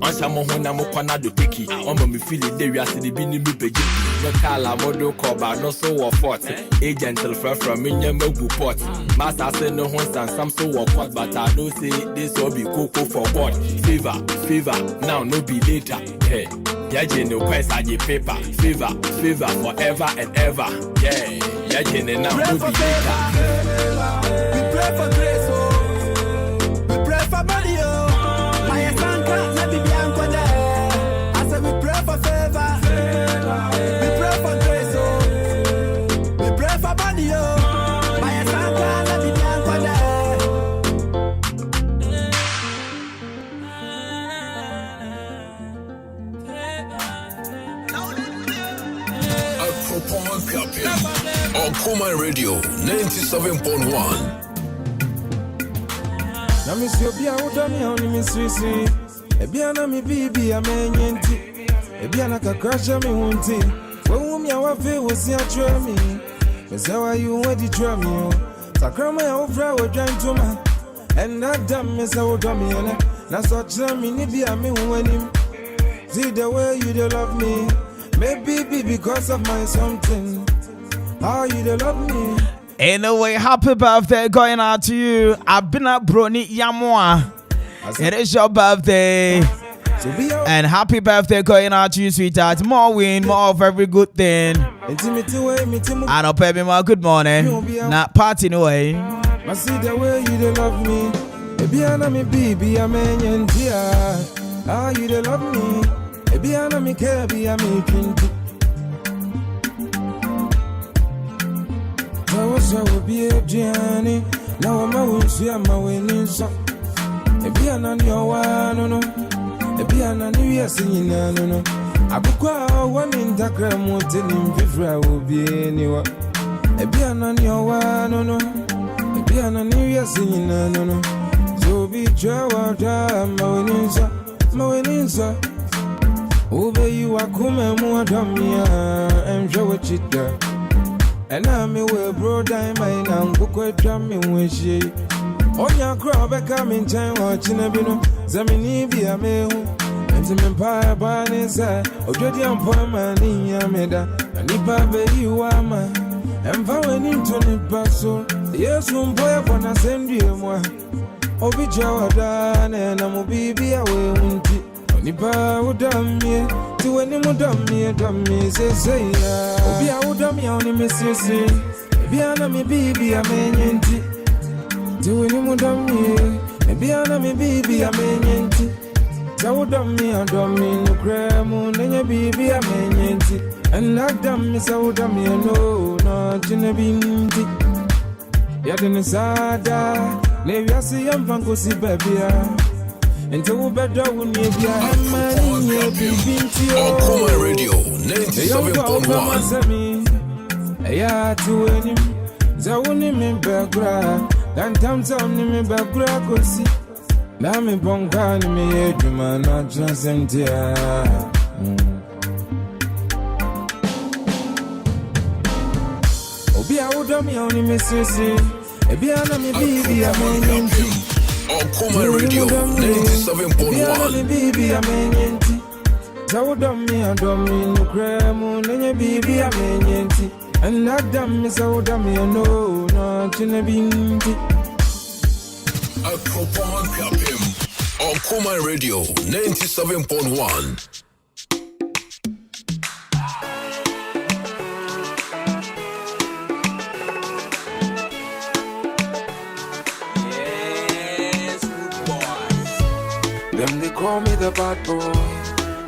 S11: Ansha mo hona mo kwana do teki. Omo me feel it there we see the bini mi peji. No kala modo koba no so wo fort. Agent telfer from me nyama gu port. Master say no hon stand some so wo court, but I do say this will be cocoa for God. Fever, now no be later. Hey, yaje no quest aje paper. Fever forever and ever. Yeah, yaje now no be later.
S4: We pray for grace, oh. We pray for money, oh. My son can't let me be anchored there. I said we pray for favor. We pray for grace, oh. We pray for money, oh. My son can't let me be anchored there.
S3: On my radio, 97.1.
S9: Na miss you be out on me on Miss Swissy. Ebiana mi bibi amenyenti. Ebiana ka crash me wunti. When me wa fe wo si atwa mi. Mesawa you what the try me. Sakrama ya ofra wo dwan to ma. And that damn is how dummy, and that's what me be a me winning. See the way you dey love me, maybe be because of my something. How you dey love me?
S6: Anyway, happy birthday going out to you. I've been a Brony Yamwa. It is your birthday. And happy birthday going out to you, sweetheart. More win, more of every good thing. And up everyone, good morning. Not party no way.
S9: I see the way you dey love me. Baby, I know me baby, I'm in dear. How you dey love me? Baby, I know me care, be I'm in I was a be a journey. Now I'm a wincy, I'm a winning song. Maybe I'm on your one, no. Maybe I'm on you, singing, no. I book one in the gram, wanting him before I will be anywhere. Maybe I'm on your one, no. Maybe I'm on you, singing, no. So be true, I'm a winning song, my winning song. Over you are coming more than me, I'm sure what you do. And I'm a bro, I'm a book with drumming with she. On your crowd, I come in time watching a bino, Zamini be a male. And some empire barnes, or Jody and Poeman in Yameda, and if I be you are my. And found into the basso, yes, one boy upon a send you one. Obi Jawadan, and I'm be away. Nipa udamie, tiweni mudamie, say ya. Obi a udamie oni mesese, ebi ana mi bibi amenyenti. Tiweni mudamie, ebi ana mi bibi amenyenti. Sa udamie adamie nukremu, nenye bibi amenyenti. And adamie sa udamie no chine binti. Yadene sada, nevyasi yamfankusi babia. Until we better when you be a man, you be on
S3: Common Radio 97.1.
S9: Yeah, to him, Zawuni me background, then times on me background, could see. Now me bongan me a man, not just empty. Obi out of me only missus, a biana me baby, I'm on
S3: on Common Radio 97.1.
S9: Baby, I'm in Zawdami and Domin, Cremu, Nene baby, I'm in and that damn is Zawdami, no, not in a binti.
S3: A Common Capim on Common Radio 97.1.
S9: Them they call me the bad boy.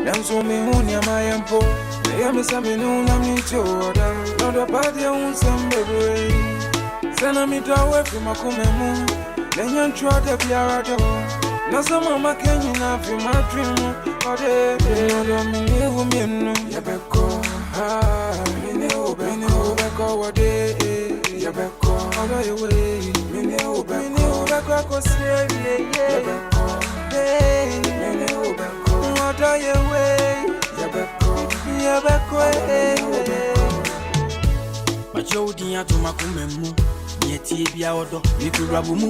S9: Them so me hunya my empo. They am some me no na me choda. No the bad you want some baby. Send me to away from my kumemu. Then you try to be a radio. No some mama can you not feel my dream. But they don't me live me no. Yabeko ha. Me no beko what they. Yabeko how you way. Me no beko ko say yeah. What are you way?
S12: But you didn't to my kumemu. Yet, be out of Mikurabumu.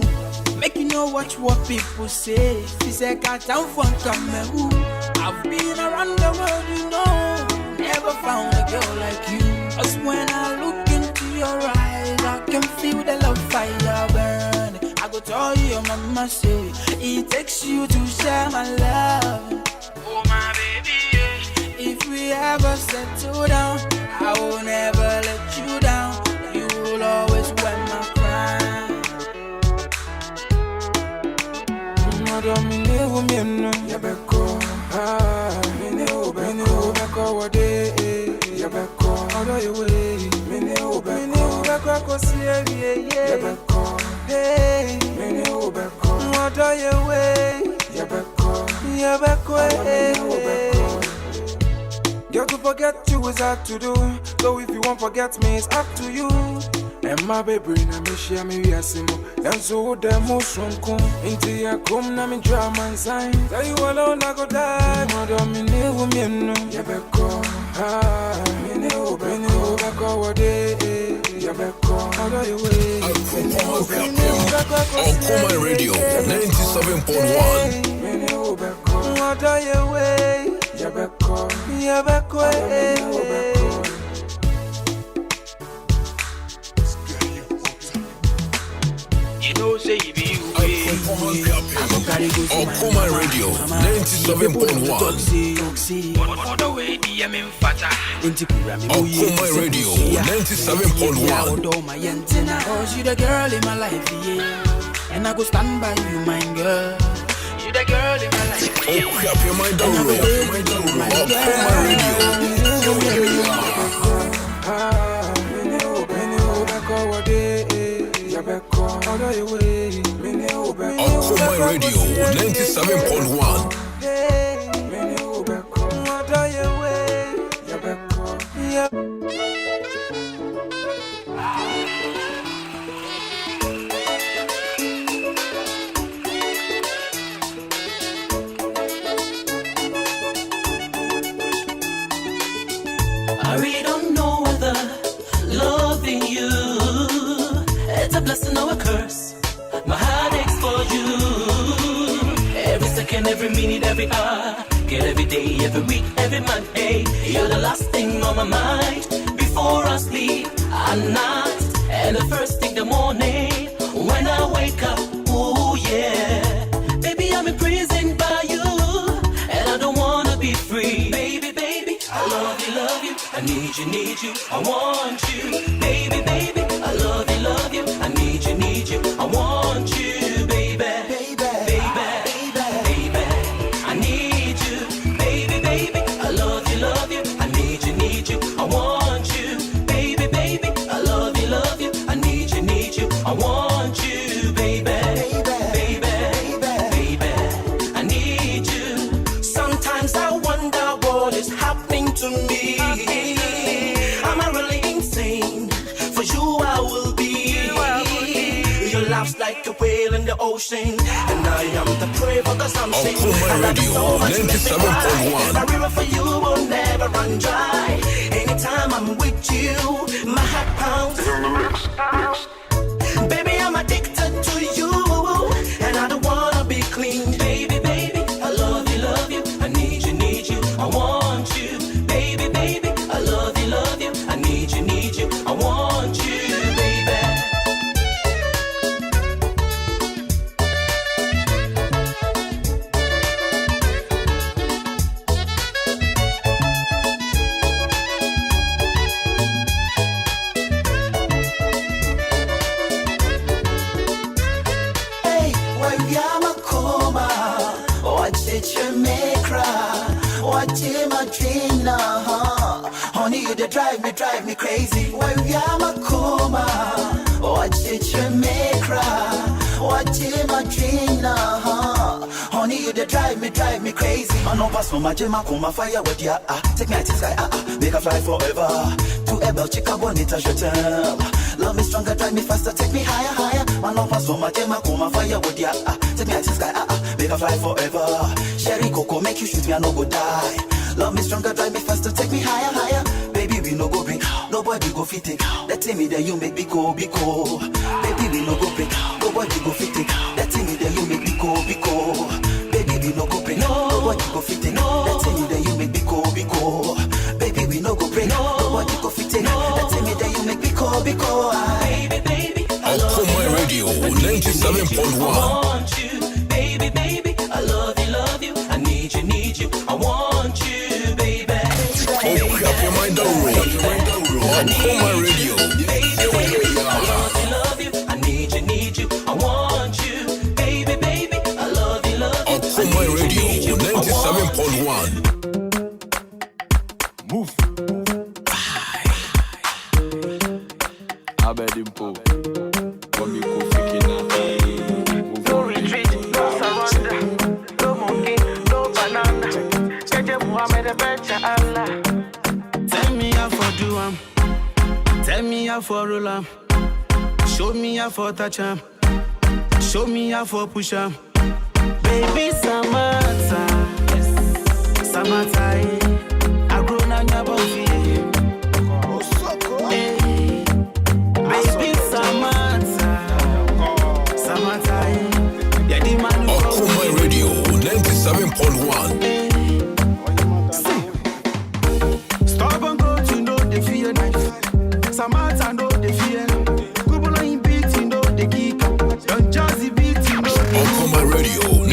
S12: Make you know what people say. If it's a cat out from Cameroon, I've been around the world, you know. Never found a girl like you. Cause when I look into your eyes, I can feel the love fire burn. I go tell you, mama say, it takes you to share my love. Oh my baby, yeah. If we ever settle down, I will never let you down. You will always wear my crown.
S9: Madam, me never me Yabeko, ah, me never what day, Yabeko, how do you way? Me never go see Yabeko, hey, me never what do you way? Yabeko, girl, to forget you is hard to do. So if you won't forget me, it's up to you. And my baby, na me share me yasimo. And so the motion come into your come na me drama and sign. So you alone I go die. Mother me never me no. Yabeko, ah, me never beko what day. Yabeko,
S3: Okuma Radio 97.1.
S12: You know, say you be
S3: Okuma Radio 97.1.
S12: Okuma
S3: Radio 97.1.
S12: You the girl in my life, yeah. And I go stand by you, my girl. You the girl in my life, yeah.
S3: Okuma Radio 97.1.
S13: I really don't know whether loving you it's a blessing or a curse. My heart aches for you. Every second, every minute, every hour. Get every day, every week, every month. Hey, you're the last thing on my mind before I sleep at night. And the first thing in the morning when I wake up. Oh yeah, baby, I'm imprisoned by you, and I don't wanna be free. Baby, baby, I love you, I need you, I want you. Baby, baby, I love you, I need you, I want you. Baby, baby, baby, baby, I need you. Baby, baby, I love you, I need you, I want you. Baby, baby, I love you, I need you, I want you. Baby, baby, baby, I need you. Sometimes I wonder what is happening to me. Am I really insane? For you I will be. Your laugh's like a whale in the ocean, and I am the prey for the something. I love you so much, make me cry. A river for you will never run dry. Anytime I'm with you, my heart pounds. Baby, I'm addicted to you, and I don't wanna be clean. Baby, baby, I love you, I need you, I want you. Baby, baby, I love you, I need you, I want you, baby. Hey, when you're a coma, watch it you make cry. Watch it my dream now, honey, you they drive me crazy. When you're a coma, watch it you make cry. Watch it my dream now, honey, you they drive me crazy. I know pass for my gym, I come fire with ya. Take me to the sky, make a fly forever. To a bell chica bonita, je t'aime. Love me stronger, drive me faster, take me higher. I know pass for my gym, I come fire with ya. Take me to the sky, make a fly forever. Sherry Coco, make you shoot me, I no go die. Love me stronger, drive me faster, take me higher. Baby, we no go break, nobody go fit it. Let me that you make me go. Baby, we no go break, nobody go fit it. Let me that you make me go. Baby, we no go break, nobody go fit it. Let me that you make me go. Baby, we no go break, nobody go fit it. Let me that you make me go. Baby, baby, I love
S3: Okuma Radio 97.1.
S13: I want you. Baby, baby, I love you, I need you, I want you, baby.
S3: Okuma Radio.
S13: I love you, I need you, I want you, baby, baby, I love you,
S3: Okuma Radio 97.1.
S11: Move. Abedimpo.
S14: No retreat, no surrender, no monkey, no banana. Jeje Muhammad Ebecha Allah.
S12: Tell me how for do tell me how for roll show me how for touch show me how for push baby Samantha, I grown on your body. Baby Samantha.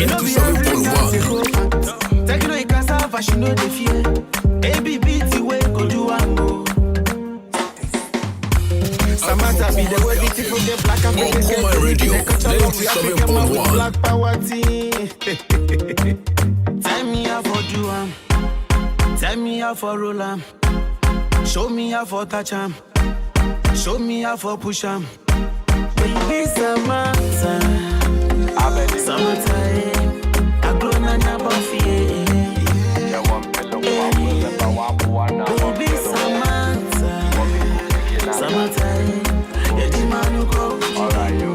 S3: 97.1.
S12: Take no cassava, she know the fear. ABBT way go do ambo. Samantha be the way beautiful the black and
S3: On Kuma Radio 97.1.
S12: Black power team. Tell me how for do am. Tell me how for roll am. Show me how for touch am. Show me how for push am. Baby Samantha, Samantha, I grow na na buffy. Baby Samantha, Samantha, yeah the man who go.
S11: Alright yo.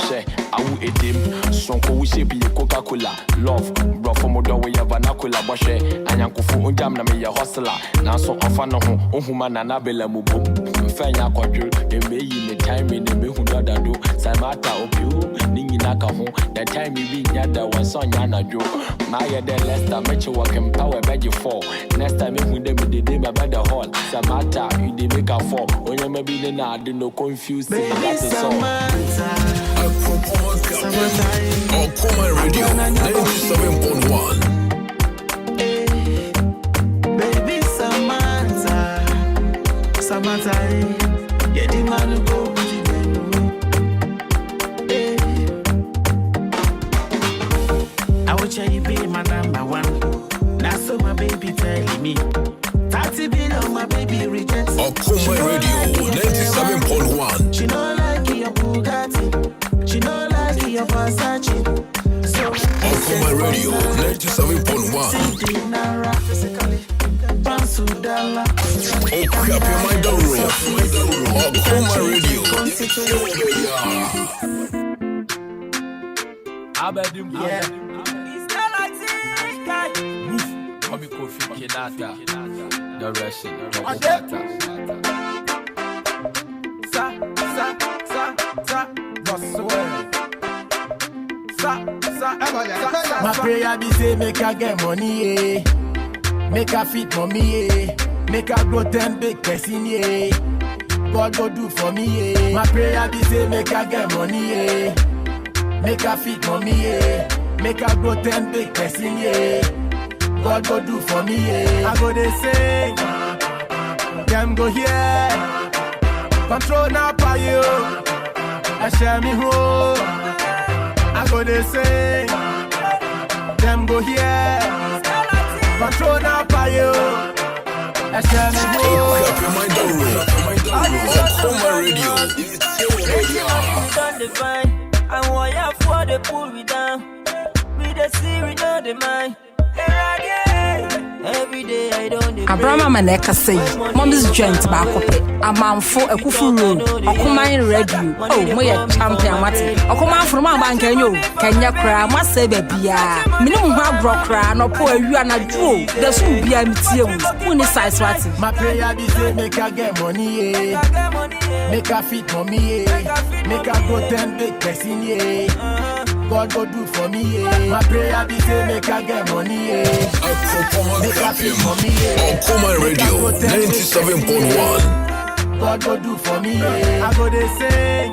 S11: Say, I will eat him. Sonko we say be Coca-Cola. Love, bro for more we have vernacular. But she, anyankufu unjam na me a hustler. Now so often no man na bela mubu. Fanya kwadru, they may in the time in the me who do. Samata opiu, ningi naka ho. The time we be nyada one son yana jo. Maya de Lester, make you walk in power bed you fall. Next time who dem the day my bed the hall. Samata, you dey make a fall. When you maybe then I do no confuse. That's the song.
S3: On Kuma Radio 97.1.
S12: Baby Samantha, Samantha, yeah the man who go with you. I will tell you be my number one. Now so my baby telling me 30 below my baby rejects.
S3: On Kuma Radio 97.1.
S12: She don't like your Bugatti. She don't like your Versace. So
S3: On Kuma Radio 97.1. Oh, crap, your mind don't roll. On Kuma Radio.
S11: Yeah. Move. Come Kofi Kinata. Direction.
S12: My prayer be say make her get money, yeah. Make her fit mommy, yeah. Make her grow 10 big person, yeah. God go do for me, yeah. My prayer be say make her get money, yeah. Make her fit mommy, yeah. Make her grow 10 big person, yeah. God go do for me, yeah. I go they say, them go here. Control now by you. I share me home. I go they say, them go here. Control now by you. I share me home.
S15: I want you for the pull me down. We the see we know the mind. Every day I don't.
S8: Abraham Maneka say, Mom's joint back up. A man for a kufu room. A command radio. Oh, my champion, what? A command from my bank and you. Can you cry? Must say, baby, yeah. Minimum have rock cry, no poor you and a Jew. There's who be a material. Who is size what?
S12: My prayer be say, make her get money, yeah. Make her fit for me, yeah. Make her go 10 big person, yeah. God go do for me, yeah. My prayer be say, make her get money, yeah. Make her fit for me, yeah.
S3: On Kuma Radio 97.1.
S12: God go do for me, yeah. I go they say,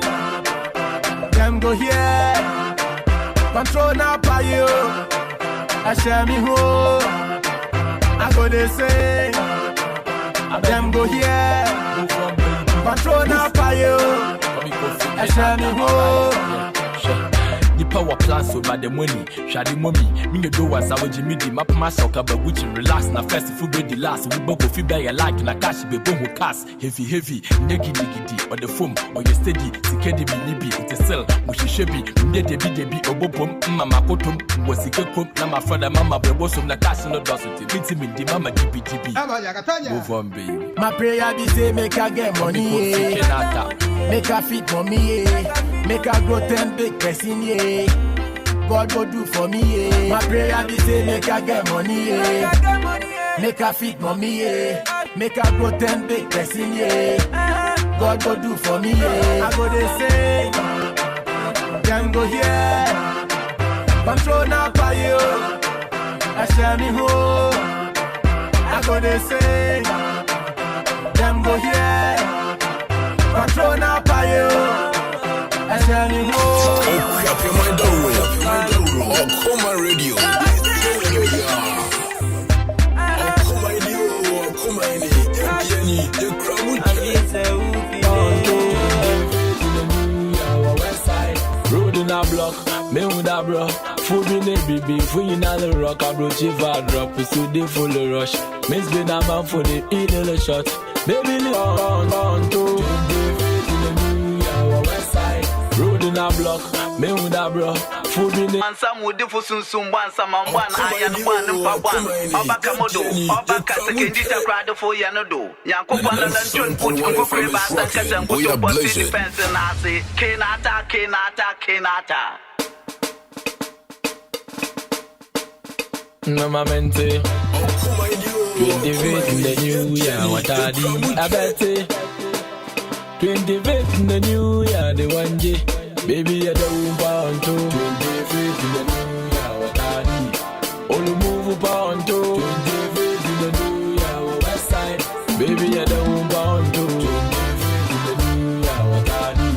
S12: them go here. Control now by you. I share me home. I go they say, them go here. Control now by you. I share me home.
S11: Power plans over the money, shady mommy. Me do was our Jimmy, map my soccer, but which relax na first food be the last. We both feel better like na cash be boom cast. Heavy, neggy or the foam, or you steady, Sikedi be it is sell, which is shabby, debi, or bopum, Mama Kotum, was the cook, my father, Mama, Brebosum, the cash no dosity, beats him in the Mama DPTB. Move on, baby.
S12: My prayer be say, make her get money, yeah. Make her fit for me, yeah. Make her grow 10 big person, yeah. God go do for me, yeah. My prayer be say, make her get money, yeah. Make her fit for me, yeah. Make her grow 10 big person, yeah. God go do for me, yeah. I go they say, them go here. Control now by you. I share me home. I go they say, them go here. Control now by you. I share me home.
S11: a block, me with a bro. Food in the baby, food in the rock, I brought you for a drop, so they full of rush. Miss been a man for the little shot. Baby, live on to the west side. Road in a block, me with a bro. Food in the
S16: and some would differ soon, one, some one, iron one, Obakamodo, Obaka, second digital crowd for Yanado. Yanko, and Tune put Uncle Cribas and Kazan put your body defense and I say, Kenata.
S11: Mama mente 28 in the new year, what are the abete? 28 in the new year, the one day. Baby, I don't want to 28 in the new year, what are the all move on to 28 in the new year, west side. Baby, I don't want to 28 in the new year, what are the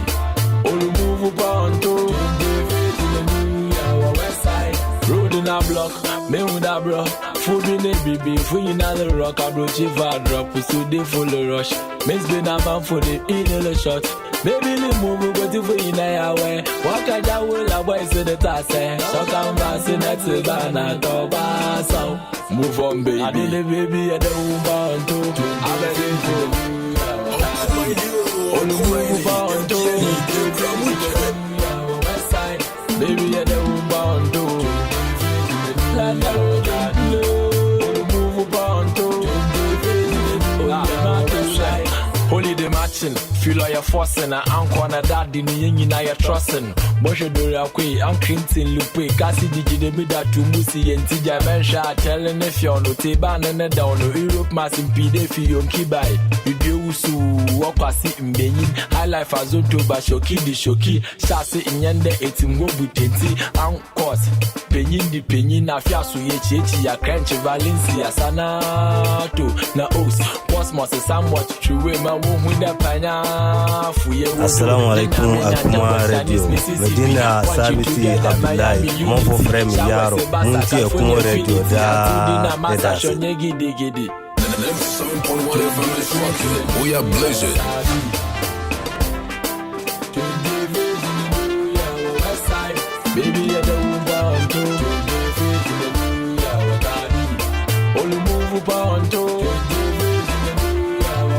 S11: all move on to 28 in the new year, west side. Road in a block. Me with a bro, food in the baby, food in the rock, I brought you for a drop, so they full of rush. Miss been a man for the little shot. Baby, the move, go to for in a way. Walk a jaw, a boy, so the task, so come back, so next to Bana, Toba, so move on, baby. I did the baby, I don't want to. I'm ready to. On the move on to. West side, baby, I don't want to. Holy the matching, feel like you're forcing. I'm gonna that in the now you're trusting. Moshe Dorakwe, I'm Clinton Lupe, Cassie did the mida to Musi and Tija Mensha, telling if you're no Teban and down, Europe massing PD for your Kibai. You do so, walk a sit in Benin, high life as Oto Bashoki, the Shoki, Shasi in Yende, eating Wobutenti, and course. Penin di penin na fiasu ye chechi ya crench Valencia Sanato na os Cosmos somewhat true ma wo hu da panya fuye wo.
S17: Assalamu alaikum Akuma Radio Medina Sabiti Abdullahi mon beau frère Yaro Munti Akuma Radio da da
S3: 7.1 FM is rocking. We are blazing.
S11: Baby, I don't want to. Only move on to.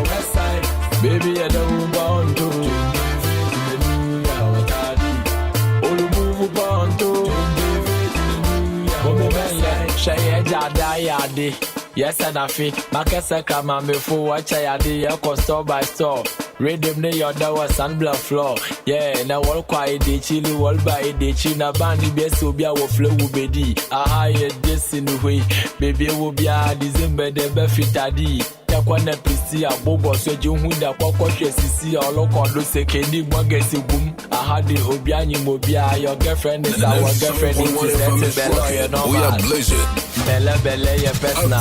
S11: West side. Baby, I don't want to. Only move on to. Shaya Jada. Yes, and I think Makasa come on before watch I did store by store. Rhythm ne your door sunblock floor. Yeah, now all quiet de chili wall by de china bandy be so be our flow bedi. Aha, yeah, this in the way. Baby will be a December the befitadi. Yakwana PC a bobo so you who da kwakwa sisi a local do se kendi mwagesi boom. Aha, the Obiani Mobia, your girlfriend is our girlfriend.
S3: We are blazing.
S11: Bella, your personal.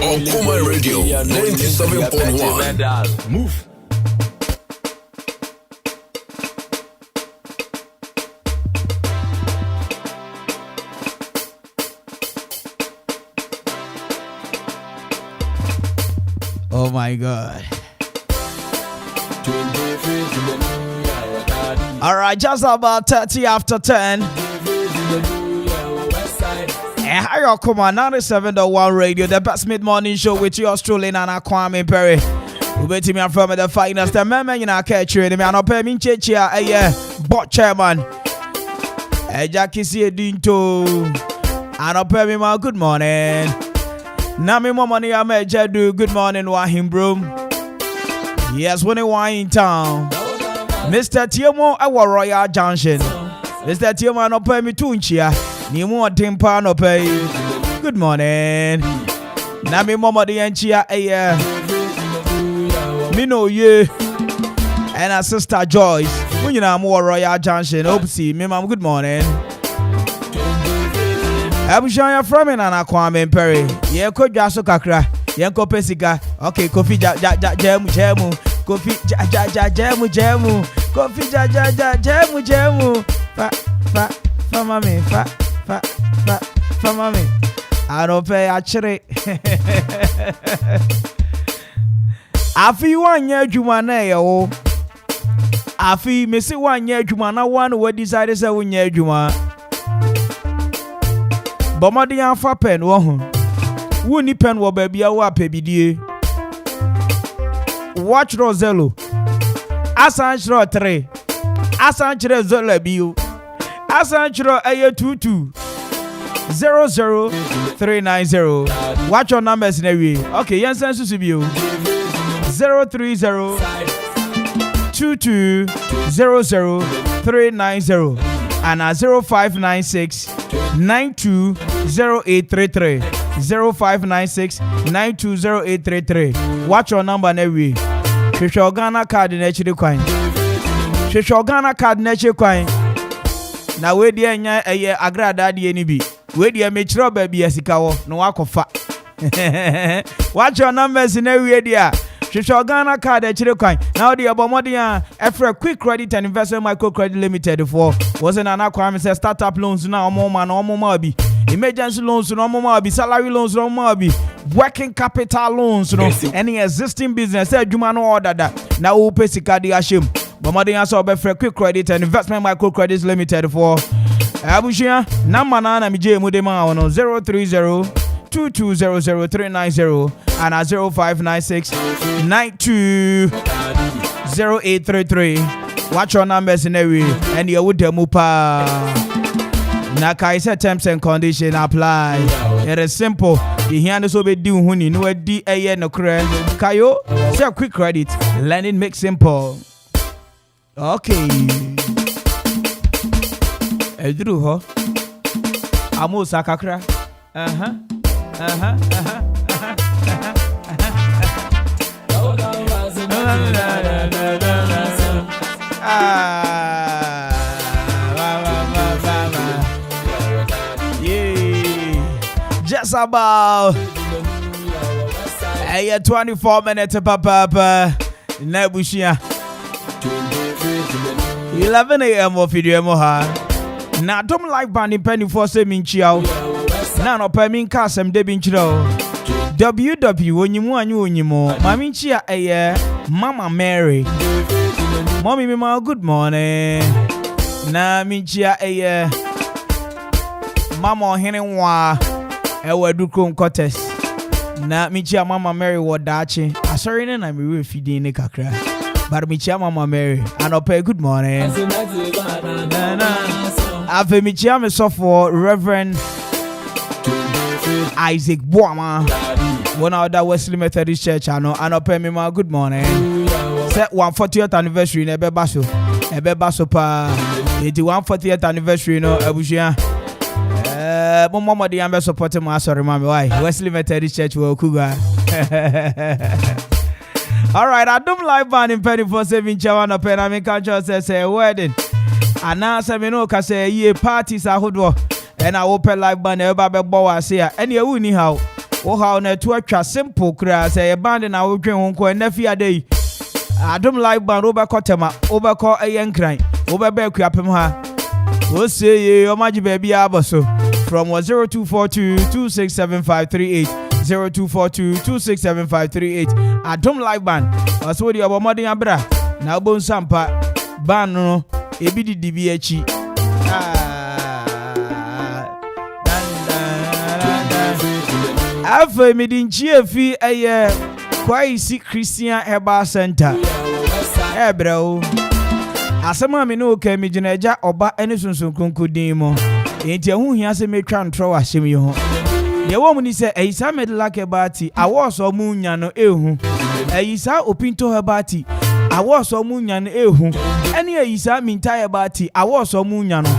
S3: On Kuma Radio 97.1.
S11: Move.
S6: Oh my God. All right, just about 30 after 10. And hi, y'all, come on, 97.1 Radio, the best mid-morning show with yours truly, Nana Kwame Perry. We bet me from the finest, the man, you know, catch you, and I'm not paying Chechia, bot chairman. Jackie see Dinto. And I'll pay me my good morning. Nami more money, I may do good morning, Wahim Broom. Yes, when you are in town. Mr. Tiomo, our Royal Junction. Mr. Tiomo, no pay me tunchia. Nimu Timpa no pay. Good morning. Nami Momo the Enchia Mino ye and our sister Joyce. When you know more Royal Junction. Hope see me, ma'am. Good morning. I'm sure you're from in Nana Kwame Perry. Yeah, could just kakra. Yanko Pesica. Okay, coffee jamu. Coffee jamu. Coffee jamu. Fa mami. Fa mami. I don't pay actually. I feel 1 year Jumane. Afi me say one year adwuma na one we decided say one year adwuma. Bomadi anfa pen wo ho. Wo ni pen wo ba bia wo apebidie. Watch Rosello. Asanchro 3. Asanchro Zola bio. Asanchro aye 22 00390. Watch your numbers in a way. Okay, Yansan Susibio 030 22 00390 and 0596 920833 0596 920833. Watch your number in a way. Shishogana card in H. Coin. Shishogana card in H. Coin. Now, where the anya a agrada DNB. Where the amateur baby as no wakofa. Watch your numbers in every area. Shishogana card at Coin. Now the Abomodia after a quick credit and investment microcredit limited for wasn't an acquirement startup loans now more man or more mobi. Emergency loans no more mobi, salary loans no more mobi, working capital loans no any existing business Jumano order that now who pay Sikadi Ashim. Bomodia saw for a quick credit and investment microcredits limited for Abushia Namana Mije Mudema on 030 22000390 and 0596 920833. Watch your numbers in every and you would mupa. Naka is terms and conditions apply. It is simple. The hand is over do huni no di a no credit. Kayo, say quick credit. Learning make simple. Okay. Edru ho. Amo sakakra. Just about 24 minutes papa Nebushia 11 a.m. of video moha. Now don't like banding penny for saying chiao. Now no permin casem debin chiro. WW when you mo Mami chia a Mama Mary. Mommy me good morning. Na minchia a Mama Henwa Ewa Dukum Cotes. Na minchia Mama Mary wadachi. Asori na mi feeding ne kakra. But minchia Mama Mary and pay good morning. Ave minchia me so for Reverend Isaac Boama. One of the Wesley Methodist Church and pay me my good morning. Set 140th anniversary in Ebebaso. Ebebaso pa. 140th anniversary no Abuja. Mama the ambe supporting my sorry mommy why Wesley Methodist Church will kuga. All right, I don't like band in penny for 7 chawan of pen. I mean culture says a wedding. And now say no ka say ye parties are hoodwo. And I open live band everybody bow say any uni how. Oh how na to a simple cry say a band and I will drink unko and nefi day. I don't like band over Kotema, over call a young crying, over bear crap him ha. We'll say ye o maji baby abaso from 0242 267538 0242 267538. I don't like band. I saw the Obamadi Abra. Now bon sampa ban no ebi di DBH. Afa me din chiefi eye Kwaisi Christian Herbal Center. Bro. Asema me no ke me ginaja oba ene sunsun kunkudin mo. Enti ehu hia se me twa ntro wa hyem yi ho. Ye wo mu ni se Eisa Medlake Herbati awo so mu nya no ehu. Eisa Opinto Herbati awo so mu nya no ehu. Ene Eisa Minta Herbati awo so mu nya no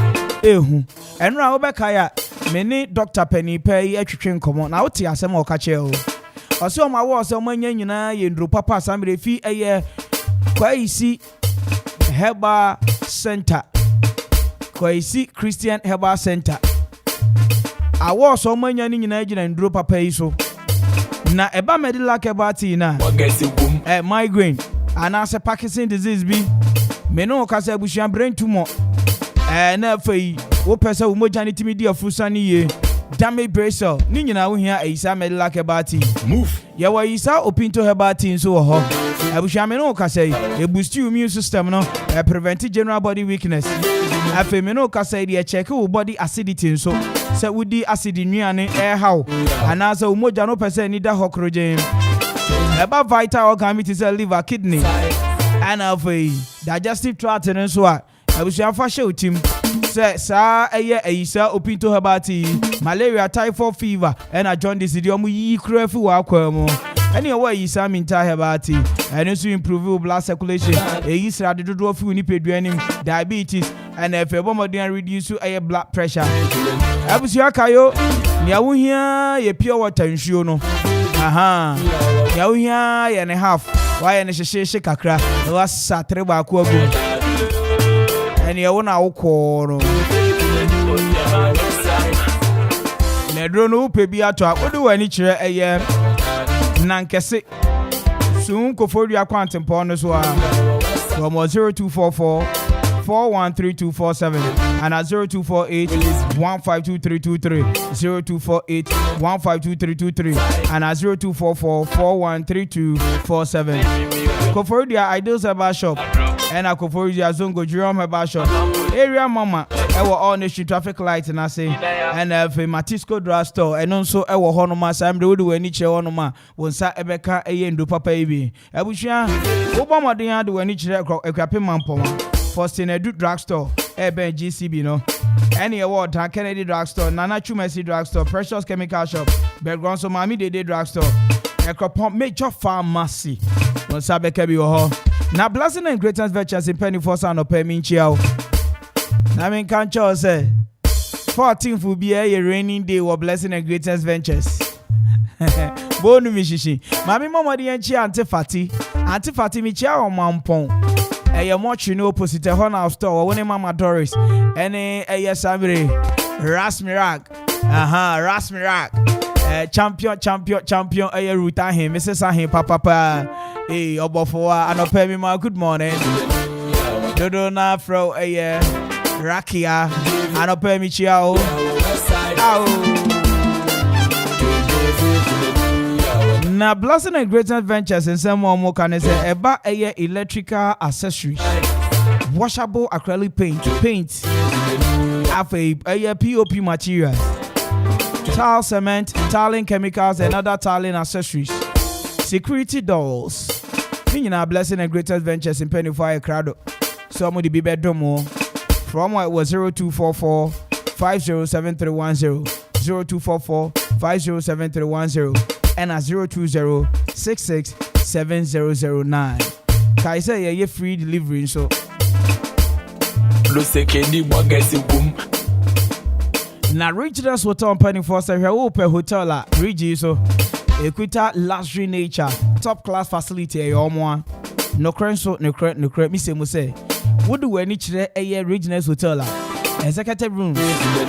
S6: ehu. Enra wo beka ya me ni Dr. Penny Pay atwetwe nkomo na wo ti asema o ka che o. Ose o ma wo so manya nyina ye ndro papa samre fi eye Kwaisi Herbal Center. Kwaisi Christian Herbal Center. Awo so manya ni nyina gina ndro papa yi so. Na eba Medlake Herbati na. Migraine. Anase Parkinson disease bi. Me no ka se bushia brain tumor. Na fei wo pesa wo moja ni timi di afusa ni ye. Damage bracer ni nyina wo hia Eisa Medlake Herbati. Move. Ye wa Eisa Opinto Herbati nso wo ho. Abusha me no ka say e boost your immune system no, prevent general body weakness. Afi me no ka say dey check your body acidity so. Say we di acid nnuane how. Anasa umoja no person need hokrogen. Eba vital organ it is liver, kidney. And afi digestive tract and so a. Abusha fa show team. Say sa isa opinto herbati malaria typhoid fever and a jaundice di omu yi kura fi wa kwamo. Any way isa minta herbati and also improve blood circulation. Sra de dodo fi ni peduanim diabetes and if e bomodin reduce air blood pressure. Abusua kayo nia wo hia ye pure water nsuo no. Aha. Nia wo hia ye ne half. Wa ye ne hyehye kakra. Wa satre ba ko agu. And you want to call Nedro pebi ato akodo wani kire eye nankese soon kofodu akwante mpo so a from 0244 413247 and at 0248 152323 0248 152323 and at 0244 413247 kofodu ideal Saba shop and Akoforia Zongo Jerome Hebasho area mama ewo all nation traffic light na say and Matisco drugstore and also ewo honoma sam de wodu ani che honoma wonsa ebeka eye ndo papa ibi abusua obomoden ade wani kire ekwape mampoma first in edu drugstore ebe GCB no any award Kennedy drugstore Nana Chumesi drugstore Precious Chemical shop background so mami de drugstore ekropom major pharmacy wonsa beka bi wo na blessing and greatest ventures in Penny Force and Opemi Chiao. Na me can cho say 14th will be a raining day or blessing and greatest ventures. Bonu mishishi. Mami mama di enchi antifati mi chia o mampon. Eye much no opposite Honor store when Mama Doris. Any eye Samire Rasmirak. Aha, Rasmirak. Champion eye ruta him Mrs. Ahim papa. Hey, Obofoa, and pay me my good morning. Dodo na fro Rakia, and pay me chiao. Na blessing and great adventures in some more can say about electrical accessories, washable acrylic paint, a POP materials, tile cement, tiling chemicals, and other tiling accessories. Security doors. Nina blessing and greatest ventures in Penny Fire Crowd. Some of the bedroom from what was 0244 507310 0244 507310 and a 020 66 7009. Kaisa ye free delivery so. Na Regional Hotel Penny Force here open hotel la Regi so. Equita luxury nature, top class facility yomo. No crane so no crane me say. What do we need to a Regional Hotel? Executive rooms,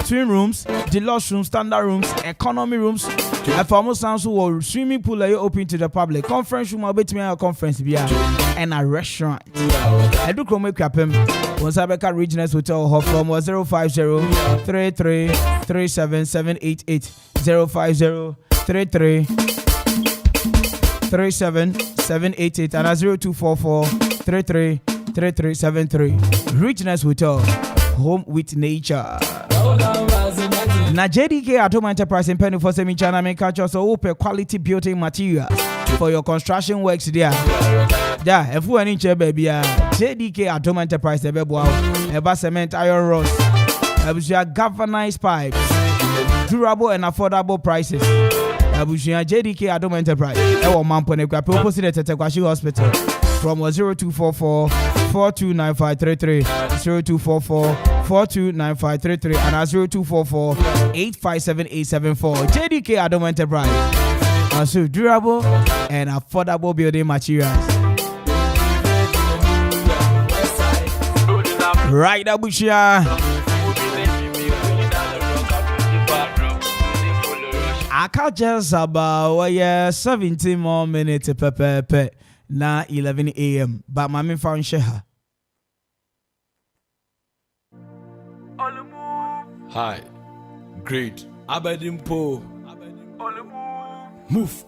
S6: twin rooms, deluxe rooms, standard rooms, economy rooms. And for almost sounds swimming pool are open to the public. Conference room about me a conference beer and a restaurant. I do come make him. Once I become Regional Hotel hop from 050 33 37 788 050 33 37 788 and 0244 33 3373. Richness Hotel, home with nature. Na JDK at Home Enterprise in Penny for Semi China make culture so open quality building materials for your construction works there. Yeah, if we any baby, JDK at Home Enterprise the bebo eba cement iron rods, abusia galvanized pipes, durable and affordable prices. Abusia JDK at Home Enterprise. Ewo mampone kwa opposite the Tetekwashi Hospital from 0244 429533 0244 429533 and 0244 857874. JDK at Home Enterprise. Also durable and affordable building materials. Right, Abusia. I can't just about 17 more minutes pepe na 11 a.m. But my main found Sheha.
S11: Hi, great. Abedimpo. Move.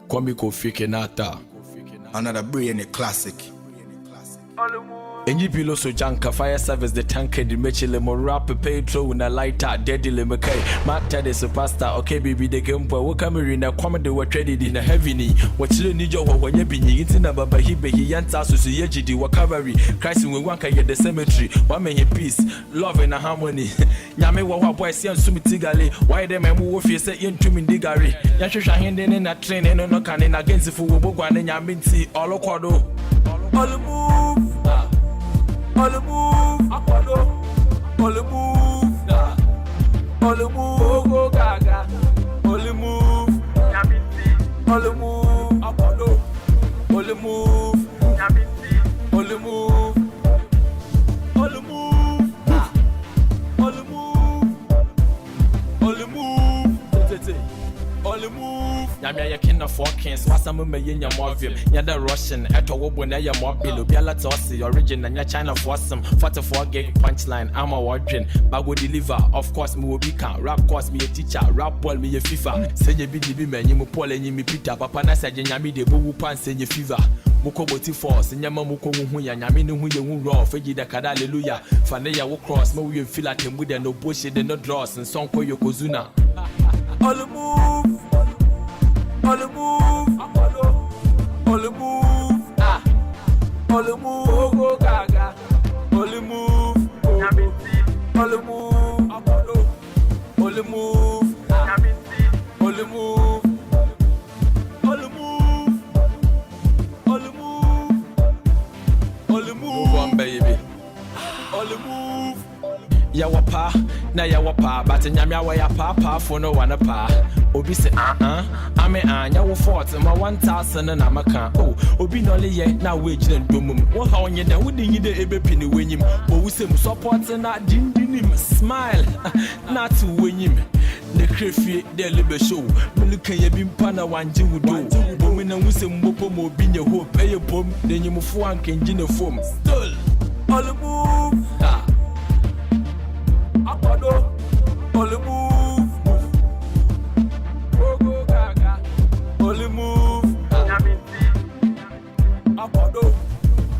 S11: Kwame Kofi Kenata.
S5: another brilliant classic.
S11: Enyi pilo so janka fire service the tanker di mechile mo rap petro na lighter deadly le mekai matter the superstar okay baby the game boy wo camera na comedy wo trade di na heavy ni wo chile ni jo wo nya binyi nti na baba hibe hi yanta so so ye gidi wo cavalry Christ we wanka ye the cemetery wa menye peace love and harmony nyame wo wa boy se ansumi tigale why them emu wo fie se yentumi ndigare ya hwehwa hende ne na train no no kan na against fu wo bogwa ne nyame nti olokodo all move all the move, all the move, all the move, go gaga, all the move, all the move, all the move, all the move, all the move, all the move, all the move, all the move. Yamia ya king of Watkins, Wasamu Mayanya Movium, Yada Russian, Eto Wobunaya Mobile, Biala Tossi, origin and ya China for some 44 gig punchline. I'm a watching, but will deliver. Of course, me will be can rap course me a teacher, rap ball me a FIFA. Say you be the man, you mo Paul and you me Peter, Papa Nasa Yami de Boo Pan say you fever. Muko Boti Force, and Yamamuko Huya, Yamino who you raw, Fiji da Kada, hallelujah. Fanaya will cross, no we feel like him with no bullshit and no draws, and song for your Kozuna. All the move. All the move, all the move, all the move, go gaga, all the move, all the move, all the move, all the move, all the move, all the move, all the move, one baby, all the move. Yawapa, na yawapa, but nyamya wa ya papa for no one pa. Obi say ame anya wo fort ma 1000 na maka. Oh, obi no le ye na wage den domum. Wo ha onye da wudi yi de ebepi ni wenyim. Wo wu say mu support na dindinim smile. Na to wenyim. Ne krefie de lebe show. Muluka ye bimpa na wanje wudo. Bo me na wu say mbopo mo obi nye hope. Eye bom de nyimfo ankenji ne fom. Still all the move. All the move, go gaga. All the move,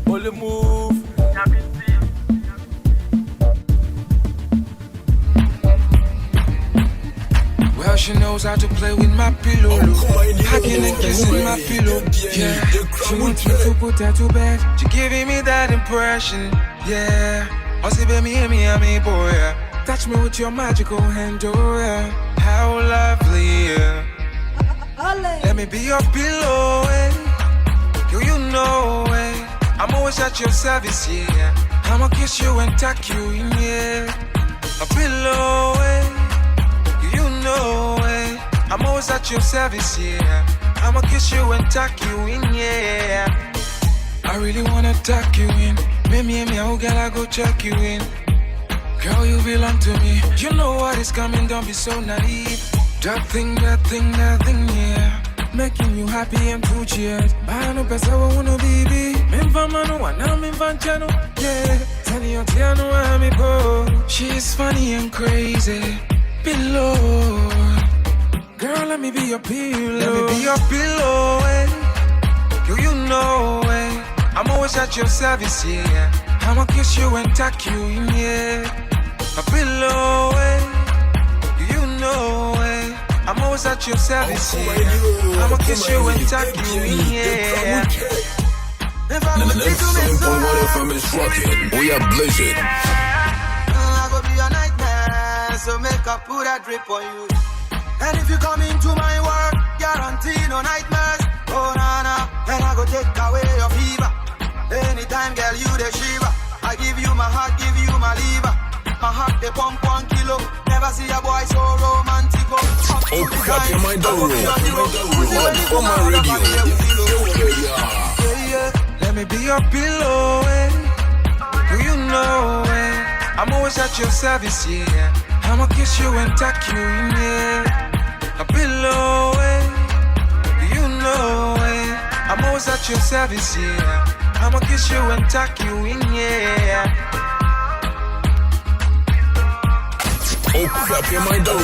S11: all the move.
S18: Well, she knows how to play with my pillow. Hugging and kissing my pillow. Yeah, she wants me to put her to bed. She giving me that impression. Yeah, I say, baby, me, boy. Yeah. Touch me with your magical hand, oh yeah. How lovely, yeah. Let me be your pillow, eh. You know, eh. I'm always at your service, yeah. I'ma kiss you and tuck you in, yeah. A pillow, eh. You know, eh. I'm always at your service, yeah. I'ma kiss you and tuck you in, yeah. I really wanna tuck you in. Maybe oh girl, I go check you in. Girl, you belong to me. You know what is coming, don't be so naive. That thing, yeah. Making you happy and too cheered. I know best I wanna be. Mimfamano, I'm Mimfanchano. Yeah, tell you, I'm a she's funny and crazy. Pillow. Girl, let me be your pillow. Let me be your pillow, eh. You know, eh. I'm always at your service, yeah. I'ma kiss you and tuck you in, yeah. A pillow, eh. You know, eh. I'm always at your service, yeah. I'ma kiss you and tuck you in, yeah. If I'm gonna take
S3: FM is rocking. We are blazing.
S18: I go be your nightmare, so make I put a drip on you. And if you come into my work, guarantee no nightmares. Oh, na, and I go take away your fever. Anytime, girl, you the shiver. I give you my heart, give you my liver. My heart, they pump 1 kilo. Never see a boy so romantic.
S3: Open up your mind, on my radio.
S18: Yeah. Let me be your pillow, eh. You know, eh. I'm always at your service, yeah. I'ma kiss you and tuck you in, yeah. A pillow, eh. You know, eh. I'm always at your service, yeah. I'ma kiss you and tuck you in, yeah.
S3: Open up your mind, on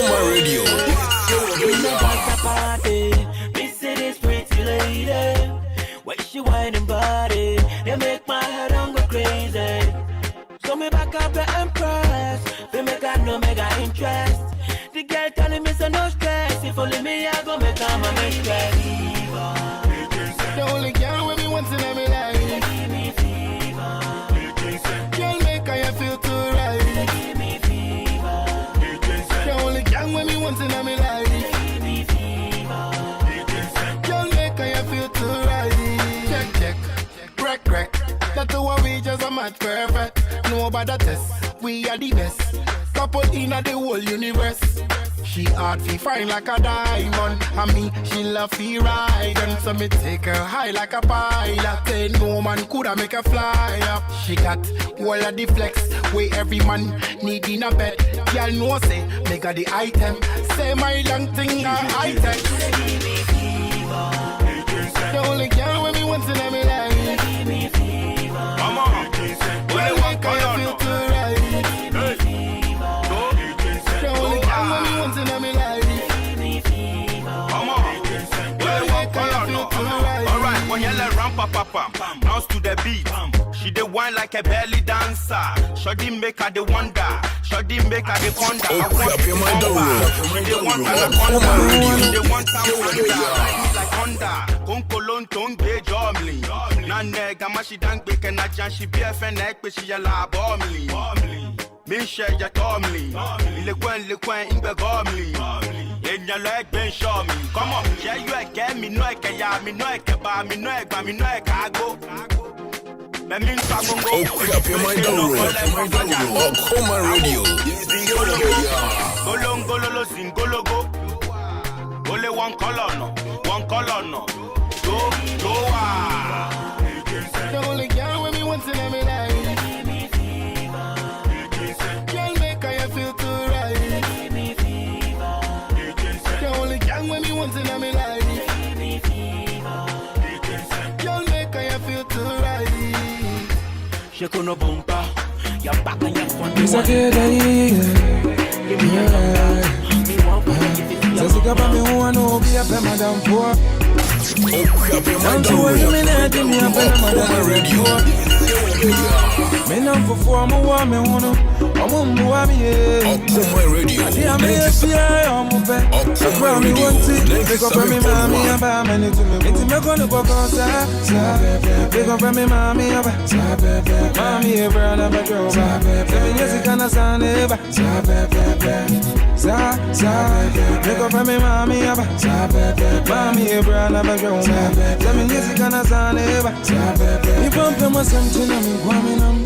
S3: my radio.
S15: Me say this pretty lady, she whining body, they make my head on go crazy. So me back up the empress, they make her no mega interest. The girl telling me so no stress, if only me I go make her my mistress.
S19: The only girl with me once in my life.
S15: Give me fever.
S19: Girl make her feel too right.
S15: Give me fever.
S19: The only girl with me once in my life.
S15: Give me fever.
S19: Girl make her feel too right. Check, crack. That's the one we just a match perfect. No about test, we are the best. Couple in the whole universe. She hard fi fine like a diamond. And me, she love fi ride. And so me take her high like a pilot. Say no man coulda make her fly up. She got all of the flex. Where every man need in a bed. Girl know say, me got the item. Say my long thing a high-tech. The only girl when me once in my life.
S15: Give me fever.
S19: Come on. Girl make her feel too right. The only girl when me once in my life.
S15: Give me fever.
S19: Come on. Girl make her feel too right.
S20: Alright, when you let run pam, bounce to the beat. She the wine like a belly dancer. Shoddy make her the wonder. Shoddy make her the ponder.
S3: Oh crap, your mind don't roll.
S20: She the one time she the one time like Honda. Konkolon tongue jomli. Nane gama she dang bake and a jan she be a fennec but she a la bomli. Min share ya tomli. Le coin imbe gomli. In your leg ben show me. Come on, share you again, me no eke ya, me no eke ba, me no eke ba, me no eke ago.
S3: Oh crap, your mind don't roll. Oh, Coma Radio.
S20: Golongolo singologo. Only one color no. Go
S19: The only girl when me once in my life.
S15: Give me fever.
S19: Girl make her feel too right.
S15: Give me fever.
S19: The only girl when me once in my life.
S15: Give me fever.
S19: Girl make her feel too right.
S15: She kono bumper, your back and your front.
S18: It's okay,
S15: Give me your number. Me want to give it to you.
S18: Sasika pa me who I know be a pe madam for.
S3: Oh crap, your mind don't roll.
S18: Me a pe madam
S3: Radio.
S18: Me nam for four mo wa me wono. Omo mwa me ye.
S3: Oh Coma Radio.
S18: Adi a me fia omo pe. Akwa me want it. Pick up me mami aba mani to me. Iti me kono boko sa. Pick up me mami aba. Mami e brana ba jo. Seven years kana sa neba. Sa. Pick up me mami aba. Mami e brana ba jo. Seven years kana sa neba. Mi pompe mo something na mi kwaminam.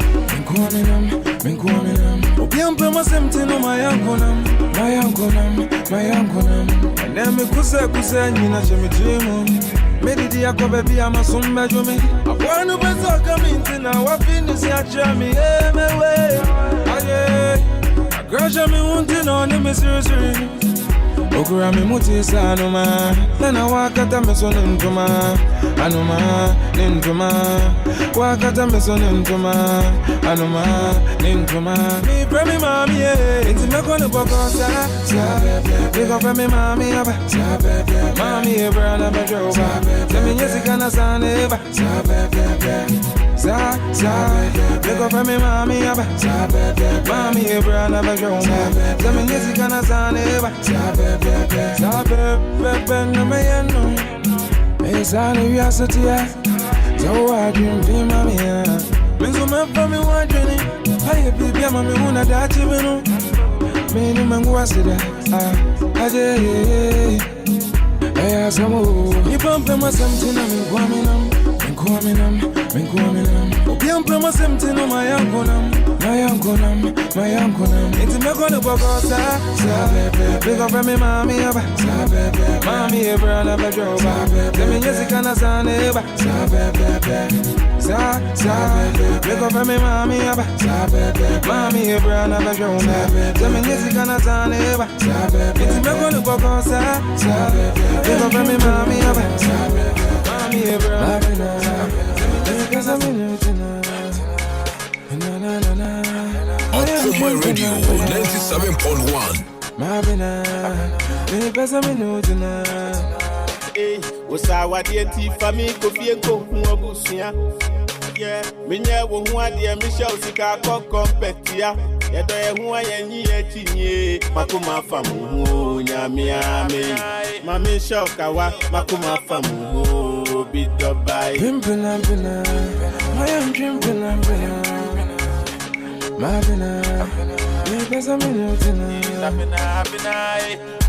S18: Obiampe mo something no my uncle nam. And then me kusa nyina chemi dream. Me didi akobe bi amasumba jome. Akwanu bezo coming na wa finish ya chami me way. Aye. Agraja me unti no ni me seriously. Okura me muti sa anuma. Nana wakata me so ntuma. Anuma nintuma. Wakata me so ntuma. Anuma nintuma. Me premi mami iti me kono boko sa. Pick up me mami aba. Mami e brana ba jo. Semi nyesi kana sa neba. Sa. Pick up me mami aba. Mami e brana ba jo. Semi nyesi kana sa neba. Sa pepe no me yeno. Esani wiasetia. Zawa dream fi mami ya. Minzo me fa mi wajeni. Haye bibi mami una dachi binu. Mini mangu asida. Aje. Eya samo. Ipampe ma something na mi kwaminam. Obiampe ma something no my uncle nam. Iti me kono boko sa. Pick up me mami aba. Mami e brana ba jo. Semi nyesi kana sa neba. Sa. Pick up me mami aba. Mami e brana ba jo. Semi nyesi kana sa neba. Iti me kono boko sa. Pick up me mami aba. Mami e brana. Because I'm in it tonight.
S3: Coma Radio 97.1.
S18: My banana, me pesa me no tonight.
S21: Usawa dear tea for me, coffee and coke, Mogusia. Yeah, Minya won't dear Michelle Sika competia. Yet I who I am yet in ye, Makuma Famu, Yamiami, Mammy Shokawa, Makuma Famu, be the by
S18: Pimpin', I am drimpin', Mabina,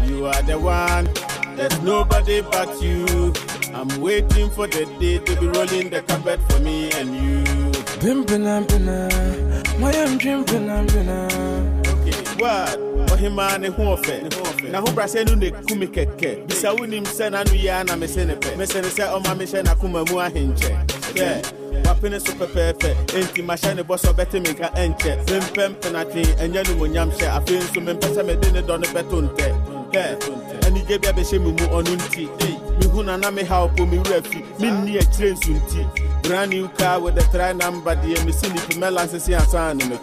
S21: you are the one, there's nobody but you. I'm waiting for the day to be rolling the carpet for me and you.
S18: Pimpin', I am drimpin',
S21: okay, what? Ohimane huofe na ho brase no ne kumi keke bisa wonim se na no ya na mesene se o ma meshe na kuma mu ahenche yeah wapene so pepepe enti masha ne boso bete minka enche pempem penatwe enya no monyam hye afen so mempese me de ne do ne betonte yeah ani je bia be hye mu onu nti mi huna na me help me refi mi ni a kire nsunti brand new car with the try number the me see the melance see asan me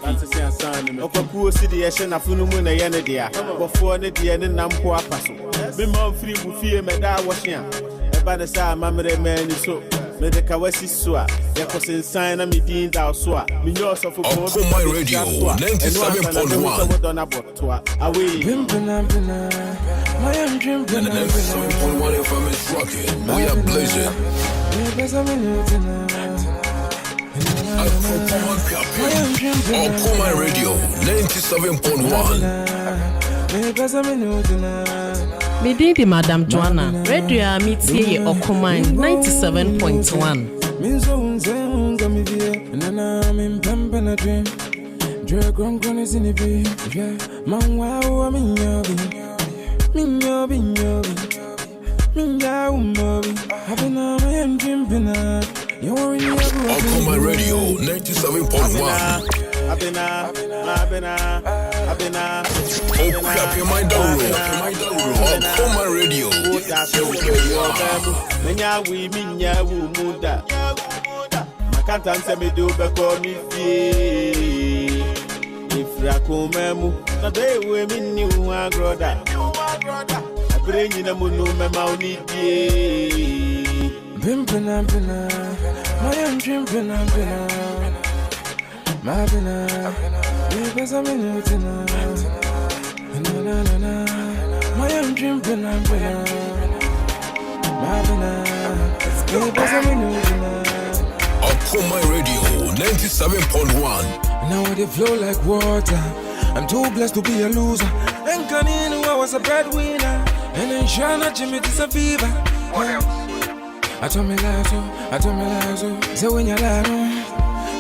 S21: okuo si de hye na funu mu na ye ne dia bofo ne de ne nampo apaso me man free bu fie me da wo hye a e ba de sa mamre mani so me de kawasi so a ye ko sensan na me din da so a me nyo so fo ko
S3: my radio 97.1
S21: away
S18: Pimpin', my am drimpin',
S3: 97.1 FM is rocking. We are blazing. Okuma Radio 97.1.
S2: Medindi Madam Joanna, Radio Amiti ye Okuma 97.1.
S18: Minzo unze mi vie, nana min pempena dream. Dre gronkron is in the be, yeah. Man wow minyobi, minyobi. I've been on my end drimping. You worry
S3: Okuma Radio 97.1.
S21: I've been
S3: Clap your mind down. Okuma Radio.
S21: Menya we minya wu muda. Makantam se me do be call me fie. Ifra kumemu na dey we minni wu agroda. Bring in a munu me mauni die.
S18: Pimpin', my am drimpin', Mabina, because I'm in it na. My am drimpin', Mabina, because I'm in it na.
S3: Okuma Radio 97.1.
S18: Now they flow like water. I'm too blessed to be a loser. And Kaninu, I was a breadwinner. And then Shana Jimmy is a fever. I told me lies, so when you're lying,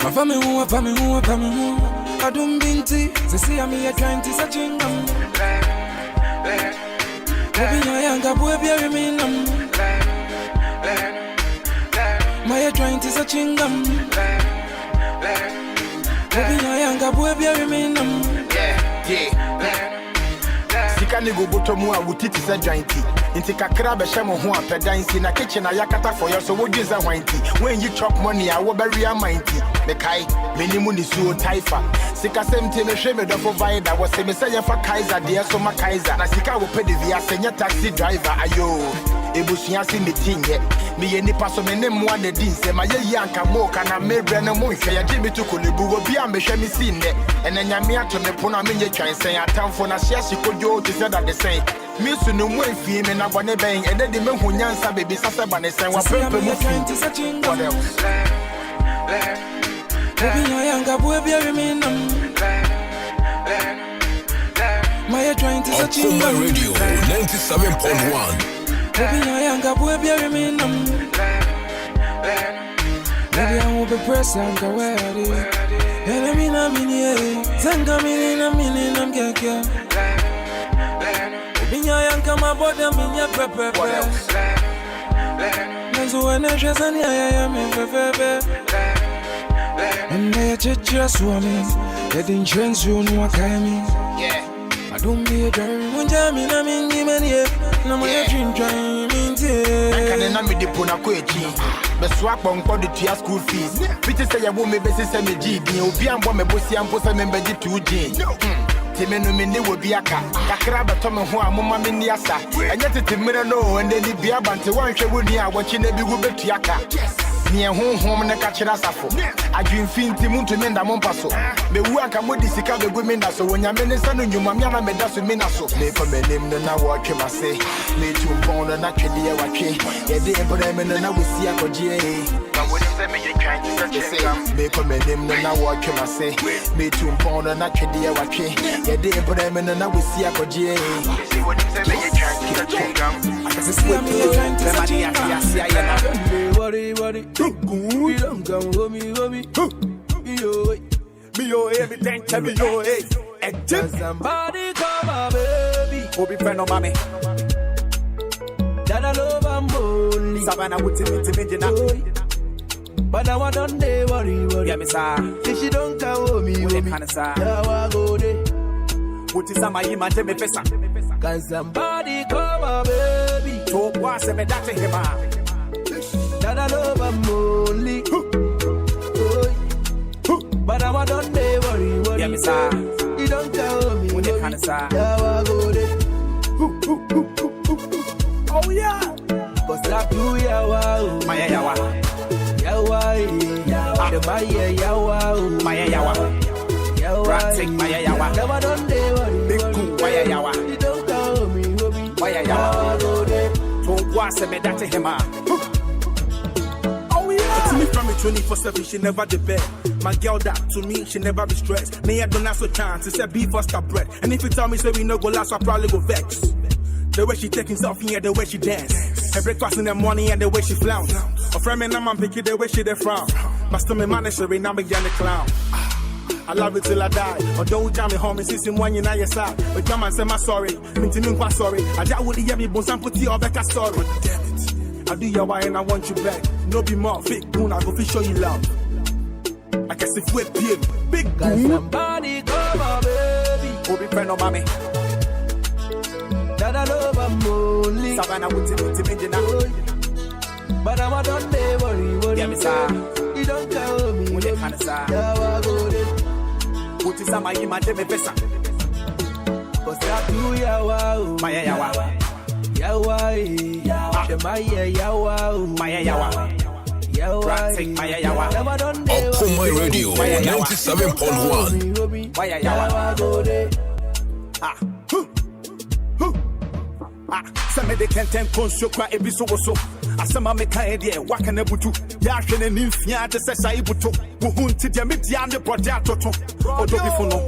S18: my family who, I don't mean to see me a trying to such a baby, my younger boy, bury me. My trying to such a baby, my younger boy, bury me.
S22: Sika ni go botomu a wutiti se jointi inti kakra be hye mo ho apedansi na kitchen ayakata for you so wodwe za hwanti when you chop money a wo bury amanti me kai menimu ni suo taifa sika semte me hwe me dofo vida wo se me se ye fa kaiser de so ma kaiser na sika wo pedi via senya taxi driver ayo ebusuya si metinye me ye nipa so me ne mo na din se ma ye yanka mo kana mebre na mo hwe ya jimi to kolebu wo bia me hwe me si nne enenya me ato me po na me nye twansen atamfo na hye sikojo to say that the same me so no mo afie me na bone ben e de me hu nyansa bebi sase ba ne sen wa pepe mo fi what else
S18: baby your younger boy bury me my trying to search
S3: Okuma Radio 97.1.
S18: baby your younger boy bury me baby I will be present and ready and I mean Zanga mini nam keke Binya yanka mabode minya pepe Nenzo eneshe sani ya mi pepe Ende ya chichira swami Yedi nchenzu nuwa kaimi I don't be a girl Munja mina mingi menye Na mwenye chincha minti
S22: Kane na mi dipo na kwechi Beswak bon kwa di tuya school fees Piti se ya wo me besi se me jidi Obi ambo me bosi ampo se me mbeji 2G Timenu mini will be a cat. Yakraba Tom and Hua, Mamma Miniasa. And yet the mirror no, and then the beer bante one she would near watching the big bit yaka. Near home and a catch in Asafo. I dream fin Timun to Menda Mompaso. The work I'm with the Sika women so when you're minister and you mamma made us with Minaso. May for me name the now watch him I say. Me too born and actually a watching. Yeah, they put them in and I will see a GA. Me for me name the now watch him I say. Me too born and actually a watching. Yeah, they put them in and I will see a GA.
S4: Worry. We don't come home, yo, everything tell me yo, hey. And somebody call my baby.
S1: Obi friend of mommy.
S4: That I love I'm only.
S1: Savannah with me.
S4: But now I don't worry.
S1: Yeah, miss her.
S4: If she don't come home,
S1: now
S4: I go there.
S1: What is my image me pesa?
S4: Can somebody call my baby?
S1: To was me that him.
S4: That I love I'm only. But now I don't worry.
S1: Yeah, miss her.
S4: You don't tell me.
S1: When you can say.
S4: Now I go there.
S1: Oh yeah.
S4: Cause that you yawa.
S1: My yawa.
S4: Yawa. The Maya yawa.
S1: My yawa.
S4: Yawa.
S1: Take my yawa.
S4: Now I don't worry.
S1: Big cool. My yawa.
S4: You don't tell me.
S1: My yawa. To was me that him.
S21: To me from me 24/7, she never the bed. My girl that to me, she never be stressed. Me I don't have so chance, it's a beef for stop bread. And if you tell me say we no go last, I probably go vex. The way she taking selfie and the way she dance. Her breakfast in the morning and the way she flounce. A friend and I'm picky the way she dey frown. But still me manager, now me the clown. I love it till I die. Although we jam me home and see him one in your side. But jam and say my sorry. Mintin quite sorry. I just would hear me bones and put you all back a story. Damn it. I do your why and I want you back. No be more fake goon, I go fi show you love. I guess if we big goon.
S4: Somebody call my baby.
S1: Obi friend of mommy.
S4: That I love I'm only.
S1: Savannah with me.
S4: But now I don't worry.
S1: Yeah, miss her.
S4: You don't tell me.
S1: When you can say.
S4: Now I go there.
S1: What is my image me pesa?
S4: Cause that you yawa.
S1: My yawa.
S4: Yawa, the Maya yawa,
S1: Maya yawa,
S4: yawa,
S1: take Maya yawa.
S3: Okuma Radio 97.1.
S1: Maya yawa. Some of the content conscious cry every so. Asama me ka ede wa kana butu ya hwene ni mfia de sesa ibutu wo hunti de media ne body atoto odo bi fono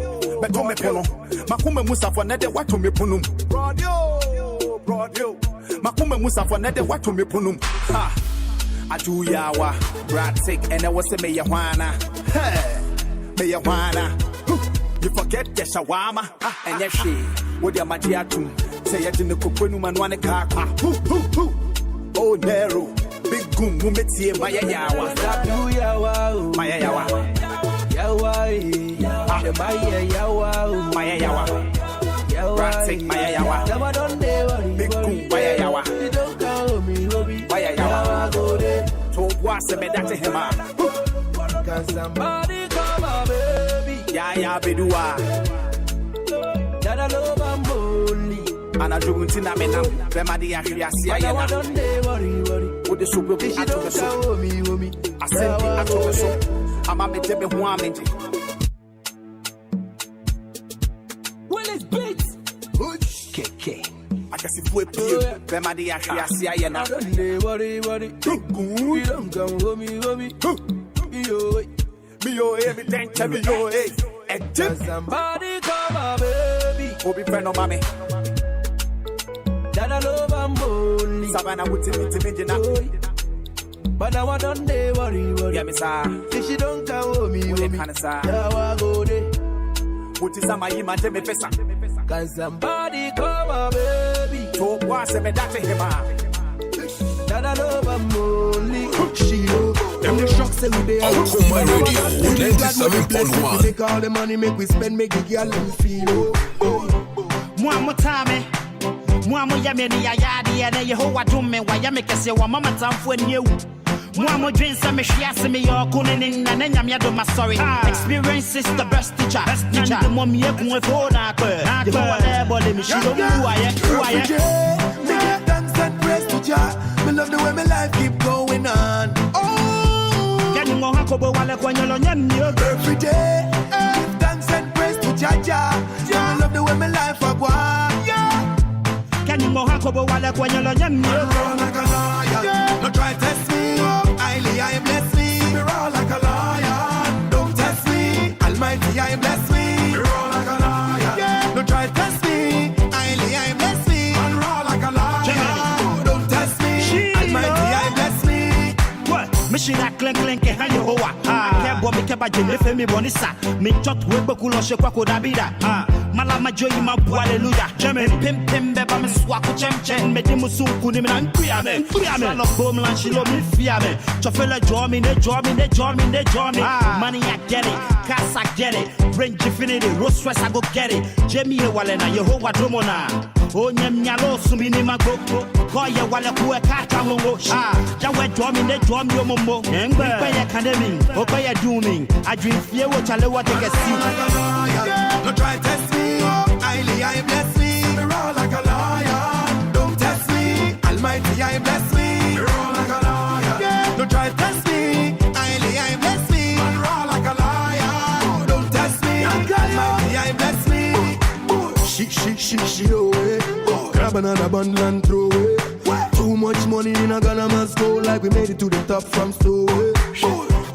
S1: beto me pono makuma musafo na de wato me ponum brodio makuma musafo na de wato me ponum ha adu yawa brad take and I was say me yahwana me yahwana you forget the shawama and yeshi wo de magia tum say ya de ne kokonu manwane ka oh Nero, big goon, mumetie Maya yawa. Maya yawa.
S4: Yawa, the Maya yawa.
S1: Maya yawa. Take Maya yawa. Big goon, Maya yawa. Maya yawa. Told was a medate him.
S4: Can somebody call my baby?
S1: Ya bedua.
S4: That I love I'm only.
S1: And I do it in a menam, Remedy Asia.
S4: I don't worry.
S1: With the super fish, I told me. I said, I told her so. I'm a bit of a woman.
S4: Well, it's beats.
S1: KK. I guess if we pay, Remedy Asia.
S4: I don't worry. We don't come home.
S21: Me, everything, tell me, yo, hey.
S4: Can somebody call my baby?
S1: Obi friend of mommy.
S4: That I love I'm only.
S1: Savannah with me.
S4: But now I don't worry.
S1: Yeah, miss her.
S4: If she don't come home, now I go there.
S1: What is my image me pesa?
S4: Can somebody call my baby?
S1: To was me that him.
S4: That I love I'm only.
S5: She know. Them the shock say we dey.
S3: Okuma Radio 97.1.
S5: Make all the money make we spend, make the girl and feel.
S7: One more time. Mwamu ya meni ya yadi ya na Yehowa dume wa ya mekese wa mama tamfu enyewu Mwamo dreams me share me your kunin na nyam ya do my sorry. Experience is the best teacher. The mom ye kun for na ko. The whole there body me show who I am.
S5: Me give thanks and praise to Jah. Me love the way my life keep going on. Oh,
S7: can you go hakobo wale kwa nyolo nyam yo
S5: every day. Give thanks and praise to Jah. Me love the way my life a go on. Yeah.
S7: Can you go hakobo wale kwa nyolo nyam yo
S5: like a liar. No try test me. Highly I bless me. Me roll like a lion. Don't test me. Almighty I bless me. Me roll like a lion. No try test me. Highly I bless me. Man roll like a lion. Don't test me. Almighty I bless me.
S7: What? Me she that clink ke ha yo wa. Ke bo me ke ba je me fe me bonisa. Me chot we gboku lo se kwa ko da bi da. Malama joyi ma bu hallelujah. Jeme pim pim be ba me swa ko chem me di musunku ni me na nkuya me. Lo bom lan shi lo me fia me. Chofele draw me. Money I get it, cash I get it. Range infinity, road stress I go get it. Jamie wale na Yehovah dromona. O nyem nyalo sumi ni mago. Ko ye wale ku e kata mongo. Ja we draw me yo mombo. Ngbe ye kanemi, o ko ye do me. I dream fear wo chale what take a see.
S5: No try test me. Highly I bless me. Me roll like a lion. Don't test me. Almighty I bless me. Me roll like a lion. No try test me. Highly I bless me. Man roll like a lion. Don't test me. Almighty I bless me. She away. Grab another bundle and throw it. Too much money in a Ghana must go. Like we made it to the top from store.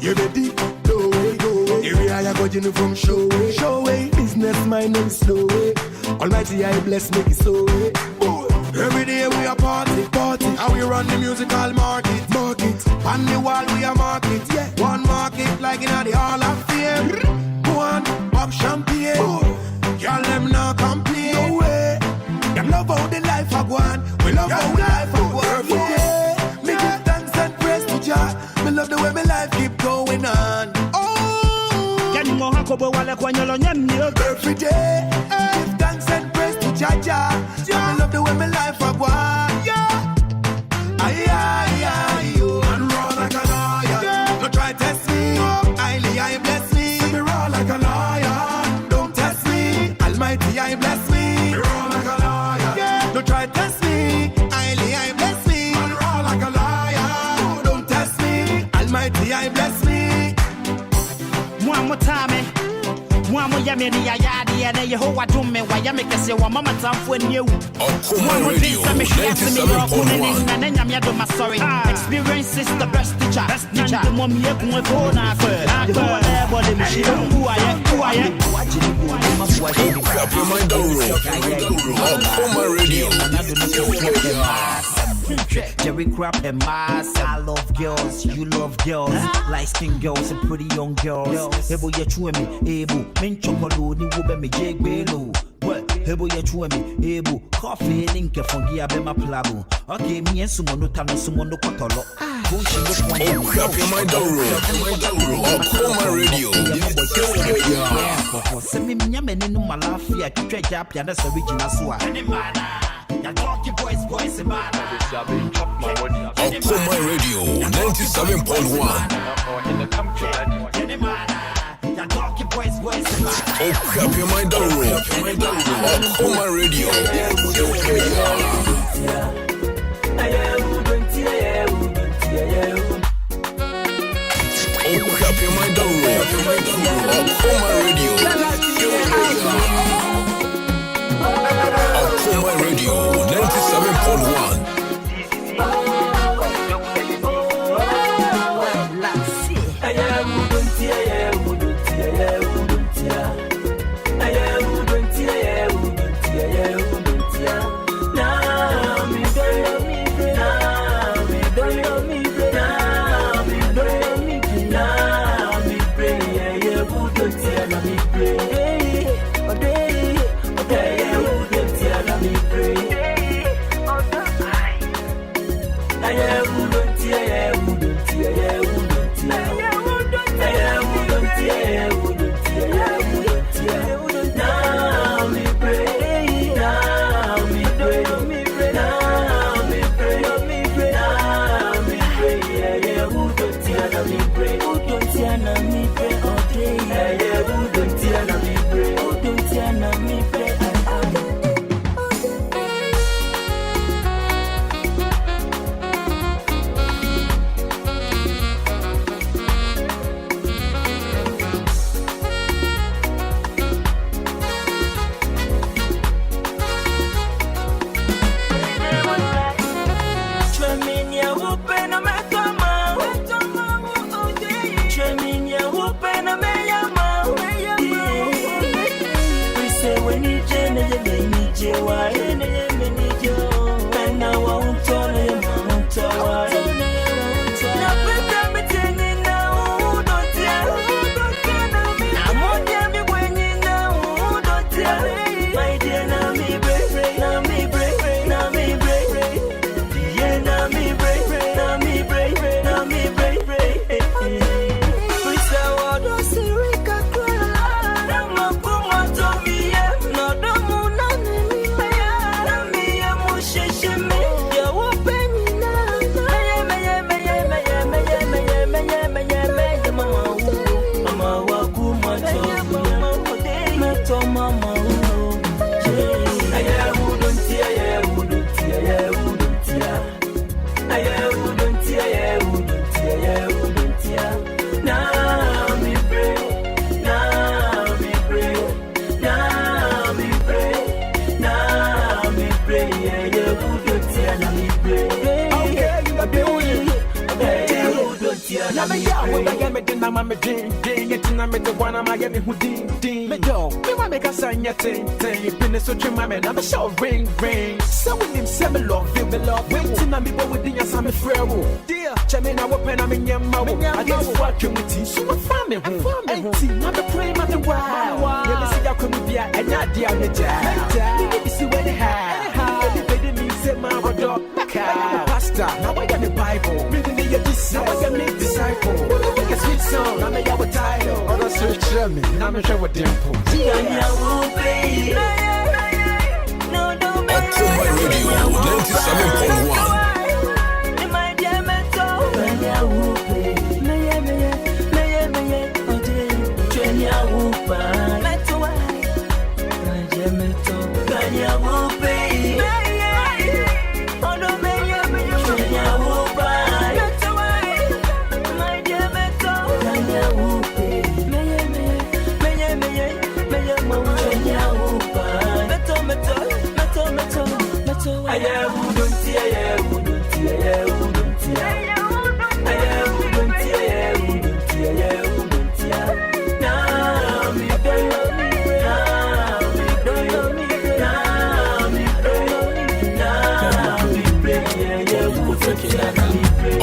S5: You ready? Go away. Area I got you from show away. Business mind and slow way. Almighty I bless make it so way. Every day we are party. How we run the musical market. On the wall we are market. Yeah. One market like in the Hall of Fame. One pop champagne. Y'all them not complain. No way. Them love how the life I go on. We love how the life I go on. Every day me give thanks and praise to Jah. Me love the way my life keep going on. Every day, give thanks and praise to Jah. I love the way my life a go on. Yeah. Yo. And roll like a lion. No try test me. Highly I bless me. Me roll like a lion. Don't test me. Almighty I bless me. Me roll like a lion. No try test me. Highly I bless me. Man roll like a lion. Don't test me. Almighty I bless me.
S7: One more time. Mwamo ya me ni ya yadi ya ne Yehovah do me wa ya me kese wa mama tamfo ani ewu. Mwamo dreams me share me your kunin na nyam ya do my sorry. Experience is the best teacher. The mom ye kun for na ko. The whole there body me she who I am.
S3: Grab your mind down. Okoma Radio.
S9: Jerry Crap and Mars. I love girls, you love girls. Light skin girls and pretty young girls. Ebo ye chue me, ebo. Men chokolo ni wube me jegbelo. What? Ebo ye chue me, ebo. Coffee ninke fongi abe ma plabo. Okay, me and sumono tano sumono kotolo.
S3: Grab your mind down. Okoma Radio.
S9: Send me nyame ninu malafia. Kitwe japia na sa original soa. Ya talkie voice
S3: Okoma Radio 97.1. Oh, grab your mind down. Okoma Radio. Oh, grab your mind down. Okoma Radio. Okoma Radio 97.1.
S15: Hey, when you change the manager, why in the manager? And now I won't tell you, won't tell you.
S4: I'm a ding, it's not the one I'm a who ding. Me yo, me want make a sign your thing. Been a such a man, I'm a show ring. So with him, semi love, feel the love. Waiting on me, but with the answer, me frail. Dear, Chamin, I open, I'm in your mouth. I guess what you with you, so I'm family home. Empty, not the prey, not the wild. You see, I come with you, and not the other jazz. You see where they have. Everybody needs a man, or dog. Pastor, now I got the Bible. Reading your disciple, now I can make disciple. Sweet song, I'm a yawa title. On a search me, I'm a show with dimple.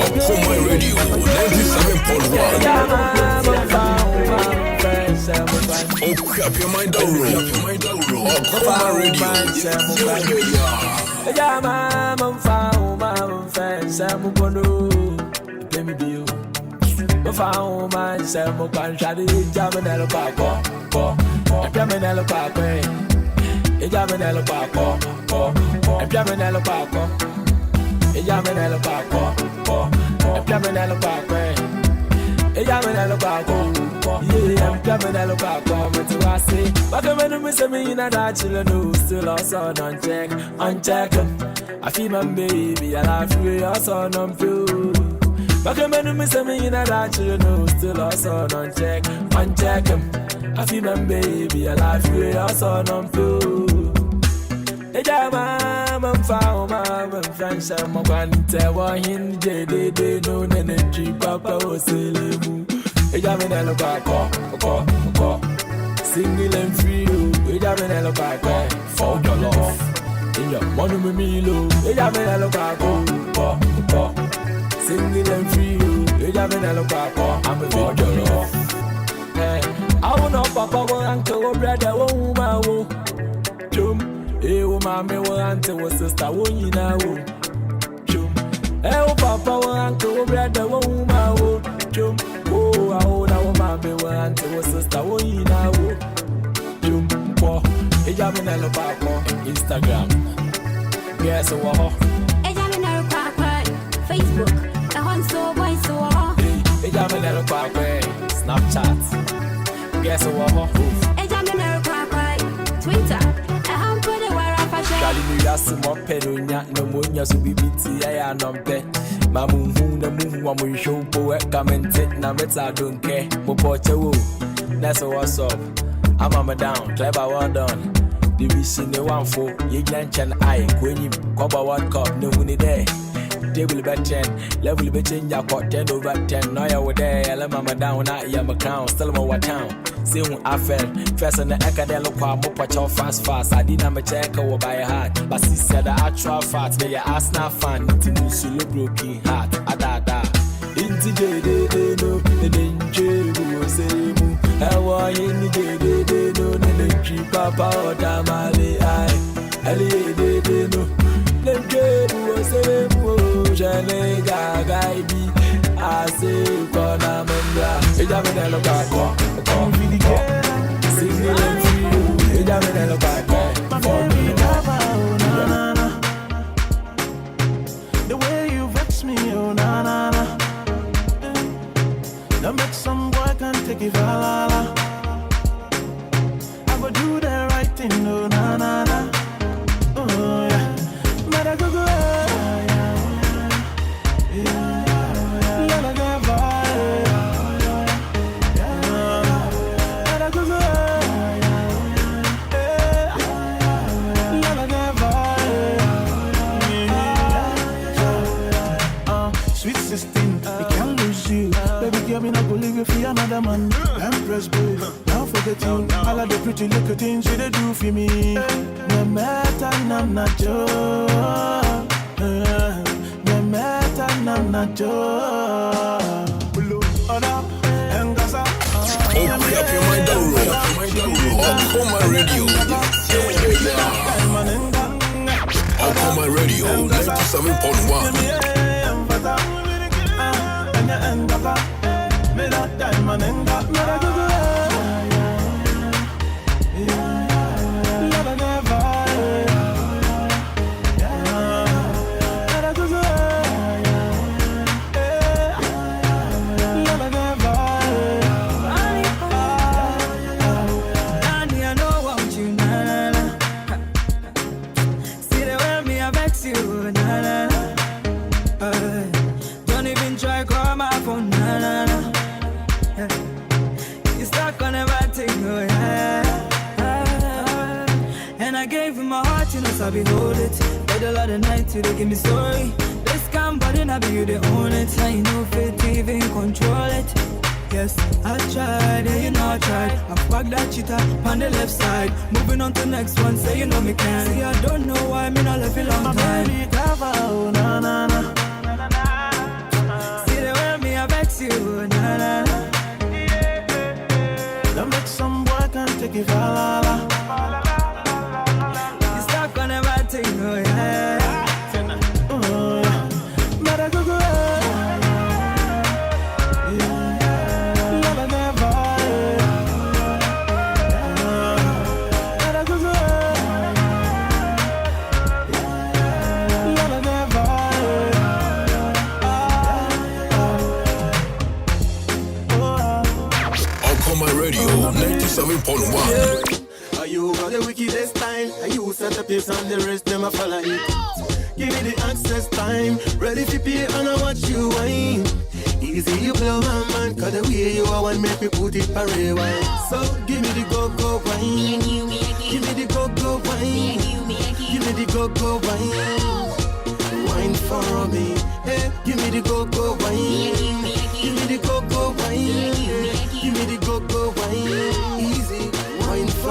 S3: Okuma Radio 97.1. Okuma Radio 97.1. Oh, clap your mind down, Okuma Radio.
S4: Still also uncheck. I feel my baby, and I feel your son on food. But I'm going to miss me in a lot, you know, still also uncheck. I feel my baby, and I feel your son on food. I'm found my friends, I'm a one tower in JD, no energy, Papa was selling. Ejamina back, single and free. Ejamina back, for your love. In your money, me low. Ejamina back, single and free. Ejamina back, I'm a for your love. I will not papa, uncle, brother, woman, Jum. Oh, mammy, uncle, sister, won't you know? Jum. Oh, papa, uncle, brother, woman, Jum. Oh, I hold our mammy, uncle, sister, won't you know? Jum. Ejamina Papa, Instagram. Yes,
S10: Ejamina Papa, Facebook. The Honso Boy, so
S4: Ejamina Papa, Snapchat. Yes,
S10: Ejamina Papa, Twitter.
S4: More perunya, no munya, so be BT, I am not pet. Mamu, the moon, one will show poet, come and take, now I don't care. Mopocho, that's what's up. I'm a down, clever, well done. Division the 1 for ye and I, when you cover World Cup, no money there.
S11: Table be 10, level be change. I got 10 over 10. Now you there, I let mama down. Now you my crown, still my what town. See who I fell. First on the academic look what more patch fast. I didn't have a check over by a heart. But she said the actual facts, may your ass not fan. To lose you broken heart. Ada. Inti jede no, the danger will say mu. How are you in the jede no, the tree papa or damale I. Ali de no, the jade will say mu. Jale gaga I say kona mendra. Eja me no kakwa, come with the girl. Sing the love, eja me no kakwa. For me, na na. The way you vex me, oh na na na. Don't make some boy can take it, la la. I go do the right thing, oh na na na. Oh yeah, but I go go. Me not go leave you for another man. Empress boy, don't forget you. All of the pretty little things you do for me. No matter none not joy. No matter none not joy.
S3: Open up your mind down. Okoma Radio. Okoma Radio 97.1.
S5: Me that diamond and got me that go. Love never.
S12: Danny, I know want you, na na. See the way me I vex you, na na. Don't even try call my phone, na na na. You stuck on everything, oh yeah. And I gave him my heart, you know, so I behold it. But a lot of nights you they give me story. This calm body, now be you they own it. I know fit even control it. Yes, I tried, yeah, you know I tried. I fucked that cheater on the left side. Moving on to the next one, say you know me can. See, I don't know why me not left a long time.
S5: Baby, cover, oh na na na.
S12: See the way me I vex you, na na na.
S5: Don't make some boy can take it, la la.
S12: You stuck on everything, oh yeah.
S5: Oh yeah, but I go go. Love never. But I go go. Love never.
S3: Okoma Radio 97.1.
S5: Are you got the wickedest time? Are you set the pace and the rest them a follow it? Give me the access time. Ready to pay and I watch you wine. Easy you blow my mind. Cause the way you are one make me put it for rewind. So give me the go-go wine. Give me the go-go wine. Give me the go-go wine. Wine for me. Hey, give me the go-go wine. Give me the go-go wine. Give me the go-go wine. Easy.
S10: I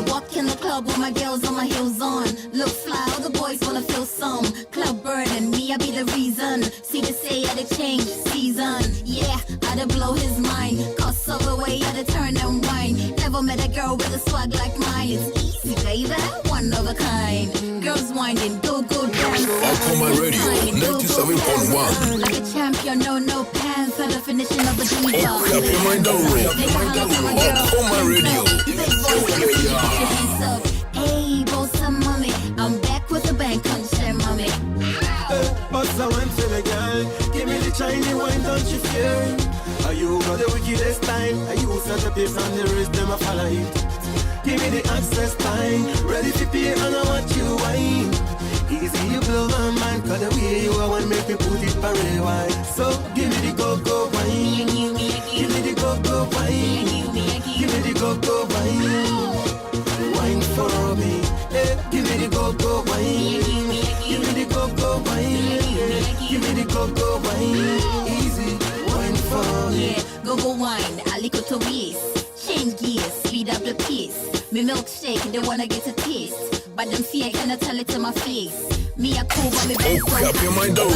S10: walk in the club with my girls on my heels on. Look fly, all the boys wanna feel some. Club burning, me I be the reason. See the say I the change season. Yeah, I da blow his mind. Cost of the way I da turn and wine. Never met a girl with a swag like mine. It's easy, baby, one of a kind. Girls winding, go dance.
S3: Okoma Radio 97.1.
S10: Like a champion, no pants. The definition of a diva.
S3: Open up your mind down. Okoma Radio.
S10: Hey, bossa mommy, I'm back with a bang, come share mommy.
S5: Bossa went to the girl, give me the Chinese wine, don't you fear? Are you got the wickedest time? Are you set the pace and the rest them a follow it? Give me the access time, ready to pay and I want you wine. Easy you blow my mind, cause the way you are one make me put it for rewind. So give me the go-go wine. Give me the go-go wine. Give me the go-go wine. Wine for me. Hey, give me the go-go wine. Give me the go-go wine. Give
S10: to waste. Change gears, speed up the pace. Me milkshake, they wanna get a taste. But them fear cannot tell it to my face. Me a cool, but me best friend.
S3: Up your mind down,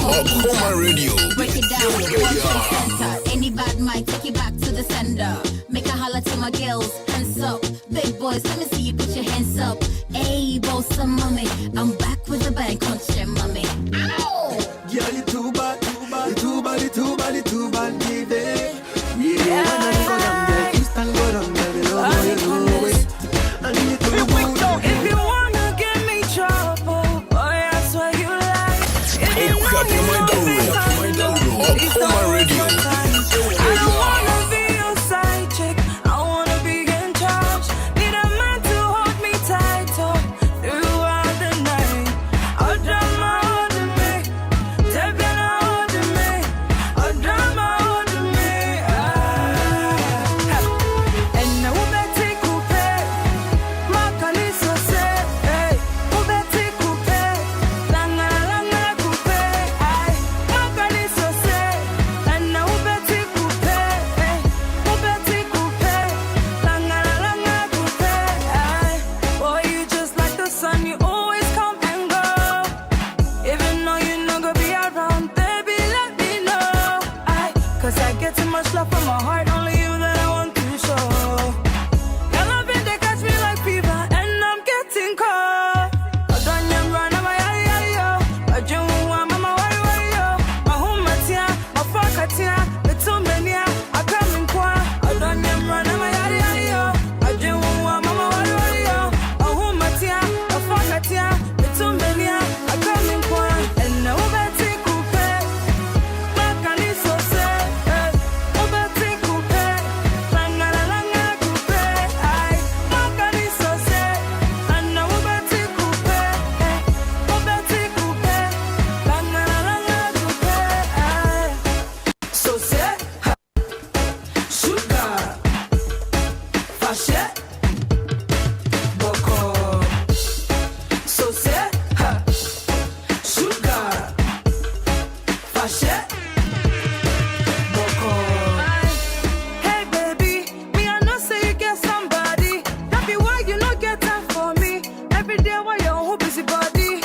S3: Okoma Radio.
S10: Break it down, one center. Any bad mind, take it back to the sender. Make a holler to my girls, hands up. Big boys, let me see you put your hands up. Hey, boss, some mommy. I'm back with a bang, crunch your mommy. Ow!
S4: Yeah, you too bad, you too bad, you too bad, you too bad, baby. Yeah, when I go down there, you stand go down there, you know it. And you too good.
S13: If you wanna give me trouble, boy, I swear you lie. If you know you know me,
S3: Okoma Radio.
S13: I don't wanna be your side chick. I wanna be in charge. Need a man to hold me tight up throughout the night. I'll drama holding me, Debian holding me, I'll drama holding me. And now we better take coupe. Makali so say, hey, we better take coupe. Langa langa coupe. Ay, Makali so say, and now we better take coupe. Hey, we better take coupe. Langa langa coupe. Ay, boy, you just like the sun, you always come and go. Even though you no go be around, baby, let me know. Cause I get too much love from my heart, only you that I want to show. Your loving, they catch me like fever, and I'm getting cold. I don't yam run, I'm a yo. I do want mama, why yo. My home, my tia, my fuck, a tia, the too many, I come in qua. I don't yam run, I'm a yo. I do want mama, why yo. My home, my tia, my fuck, a tia, the too many, I come in qua. And now better take coupe. Makali so say, hey, better take coupe. Langa langa coupe. Ay, Makali so say, and now better take coupe. Hey, better take coupe. Langa langa coupe. Ay, so say, sugar, fashe, boko. So say, sugar, fashe, boko. Hey baby, me I know say you get somebody. That be why you no get time for me. Every day while you're whole busy body.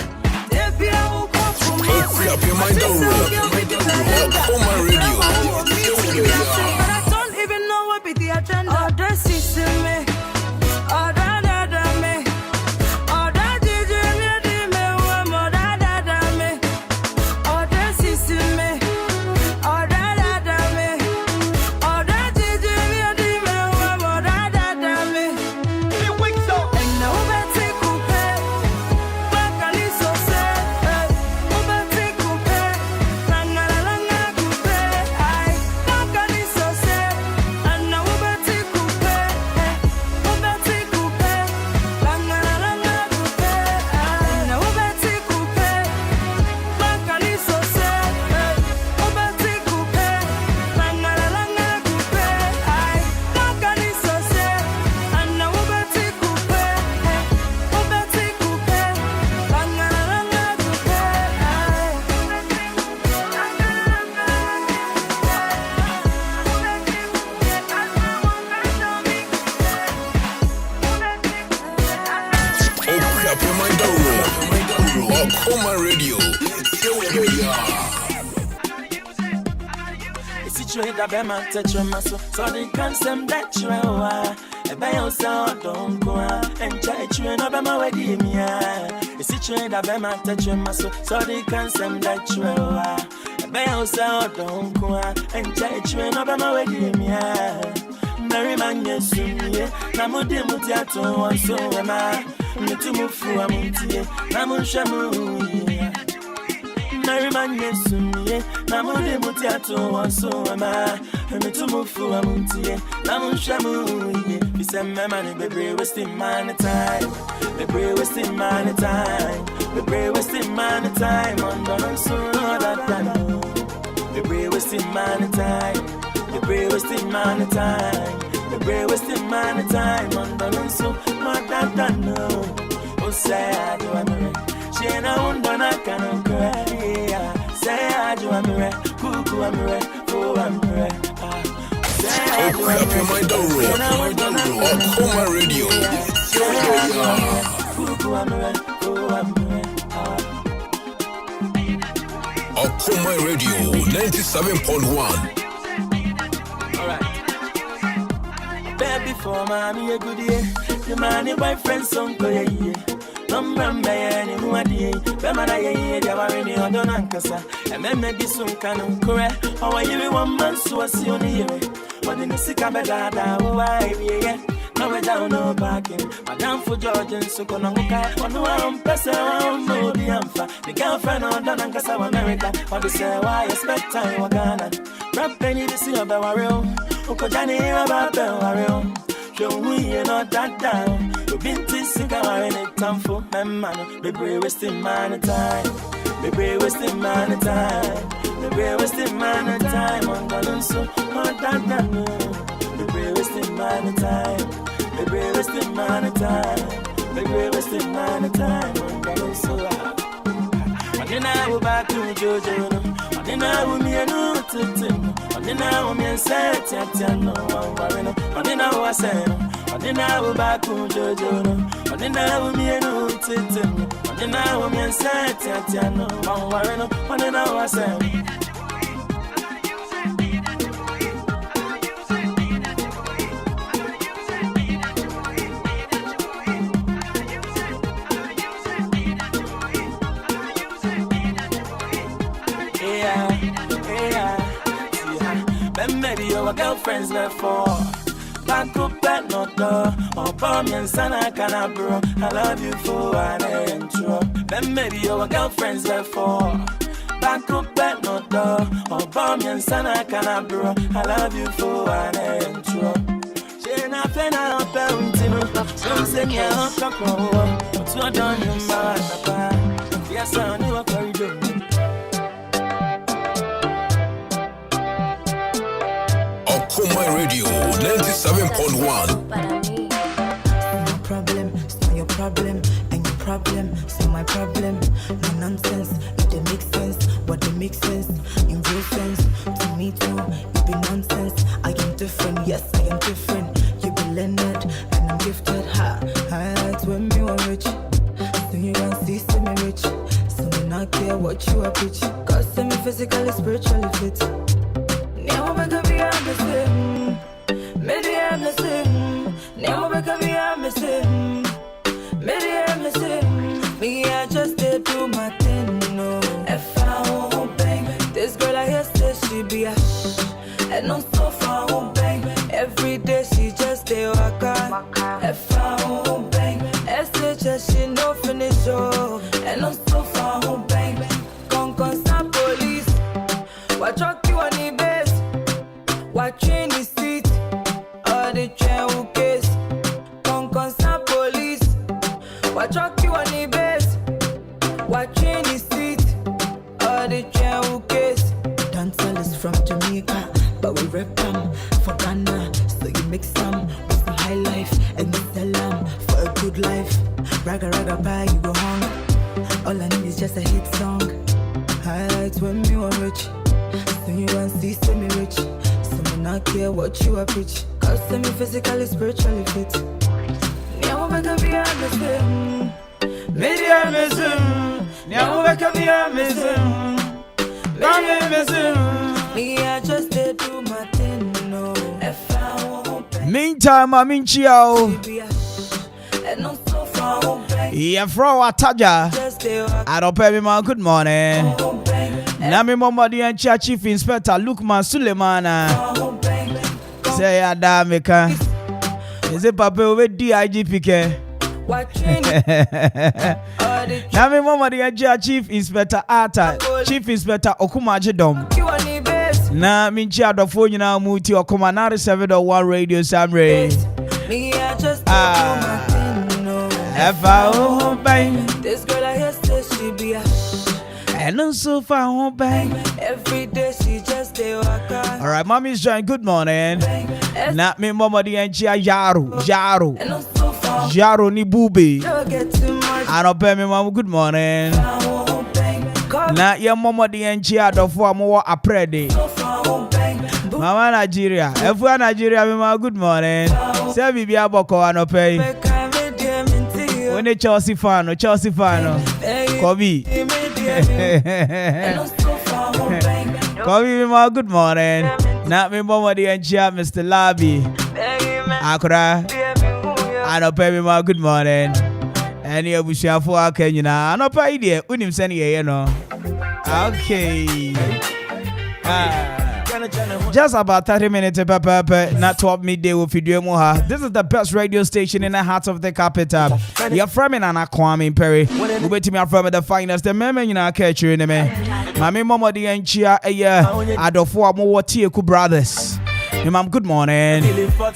S13: They be a whole call for me.
S3: Up your mind down, Okoma Radio.
S13: But I don't even know what be the agenda. Oh, that's me. Oh, da me. Oh, da me. Oh, da me. Oh, that's me. Oh, da me. Oh, da me. And now better take coupe. Makali so say, hey, better take coupe. Langa langa coupe. Ay, Makali so say, and now better take coupe. Hey, better take coupe. Langa langa coupe. Ay, now better take coupe. Makali so say, hey, better take coupe. Langa langa coupe. Ay, Makali so say, and now better take coupe. Hey, better take coupe. Langa langa
S3: Up your mind down, Okoma Radio.
S12: Situate a bema touch your muscle, so they can send that you are. A bayo sound don't go and chat you and Obama wedding. Situate a bema touch your muscle, so they can send that you are. A bayo sound don't go and chat you and Obama wedding. Mary man, yes, Namudi Mutiato, one so am I. Mitumu Amuntie, Namushamu. Mary man, yes, Namudi Mutiato, one so am I. Mitumu Amuntie, Namushamu. He said, my money, baby, wasting my time. Baby, wasting my time. Baby, wasting my time. On the so that I know. Baby, wasting my time. Baby, wasting my time. Baby, wasting my time. On the so much that I know. Oh, say I do I'm she ain't a woman I can't cry. Say I do I'm cuckoo I'm oh I'm
S3: Okuma Radio. Okuma Radio 97.1.
S15: Baby for mommy a good year. The man your boyfriend son ko ye. Number any who adi. Bemana ye ya wari ni odon ankasa. Ememe di sun kanu kore. How you one man so asi oni ye. What in the sick abeda why ye. Now we down no parking. Madam for George and Sukonamuka. On one person, no the amfa. The girlfriend on Donankasa America. What they say, why expect time or Ghana? Rap penny to see about our own. Ukojani about our own. Show we not that down. We've been to cigar in it time for my man. Baby, wasting man time. Baby, wasting man time. Baby, wasting man time. On the so not that down. Baby, wasting man time. Baby, wasting man time. Baby, wasting man time. I'm so happy. And then I go back to Jojo. And then I will be a new to and then I will be a set. No one. And then I was saying. And then I will back to Jojo. And then I will be a new to and then I will be a set. No one. And then I was saying. Maybe your girlfriends left for back up at no door or bomb and sana can bro. I love you for an intro. Then maybe your girlfriends left for back up at no door or bomb and sana can bro. I love you for an intro. She na pena up and so sing ya up to done you my yes I knew what you do.
S3: Okuma Radio 97.1.
S8: My problem, it's not your problem, and your problem, it's my problem. No nonsense, it don't make sense. What they make sense, in real sense, to me too, it be nonsense. I am different, yes, I am different. You be learned, and I'm gifted. Highlights when me were rich, so you can see me rich. So me not care what you are preach, cause me physically, spiritually fit. Now I'm gonna be the same. Maybe I'm the same. Now I'm gonna be the same. Maybe I'm the same. Me, I just did do my thing. No, if I won't bang, this girl I hear says she be a and no so far won't bang. Every day she just stay waka. If I won't bang, SHS she no finish oh. And no so far won't bang. Con some police. What truck you on the base? Watching the seat, all the train case. Con some police. What truck you on the base? Watching the seat, all the train case. Dancehall is from Jamaica, but we rap them for Ghana. So you mix some with some high life and you sell them for a good life. Raga raga bye, you go home. All I need is just a hit song. Highlights when me were rich. So you want to see me rich. Not care what you are preach, cause me physically, spiritually fit. Now I'm gonna be the same. Maybe I'm missing. Now I'm gonna be missing. I'm missing. Me, I just did do my thing. No, if I won't.
S6: Meantime, I'm in Chiao.
S8: And no so far won't bang.
S6: Yeah, from Ataja. I don't pay me, man. Good morning. Nami Momadi and Chief Inspector Lukman Sulemana. Say Adamika. Is it Papa with DIGPK? Nami Momadi and Chief Inspector Ata. Chief Inspector Okuma Jedom. Na minchi adofo nyina muti Okuma 97.1 Radio Samre.
S8: This girl I hear says she be a
S6: and also far bang.
S8: Every day she just stay waka.
S6: All right, mommy's joined. Good morning. Not me, mama, the enchia Jaro ni booby. I don't pay me, mama. Good morning. Not your mama, the enchia the form more a predy. Mama Nigeria. Everyone Nigeria, Mama, good morning. Say Bibi Aboko Anope. When a Chelsea fan, Kobe. Kobe, Mama, good morning. Not me, Mama, the NGA, Mr. Labi. Akura. Anope, Mama, good morning. Any of you shall for Kenya. Anope, idea. Unim send you know. Okay. Just about 30 minutes not 12 midday with video Moha. This is the best radio station in the heart of the capital. You're from in Kwame Perry. We wait me from the finest. The meme in our catch you in me. Mami Momo the Enchia a year. Adofo Mowatieku brothers. Ma'am, good morning.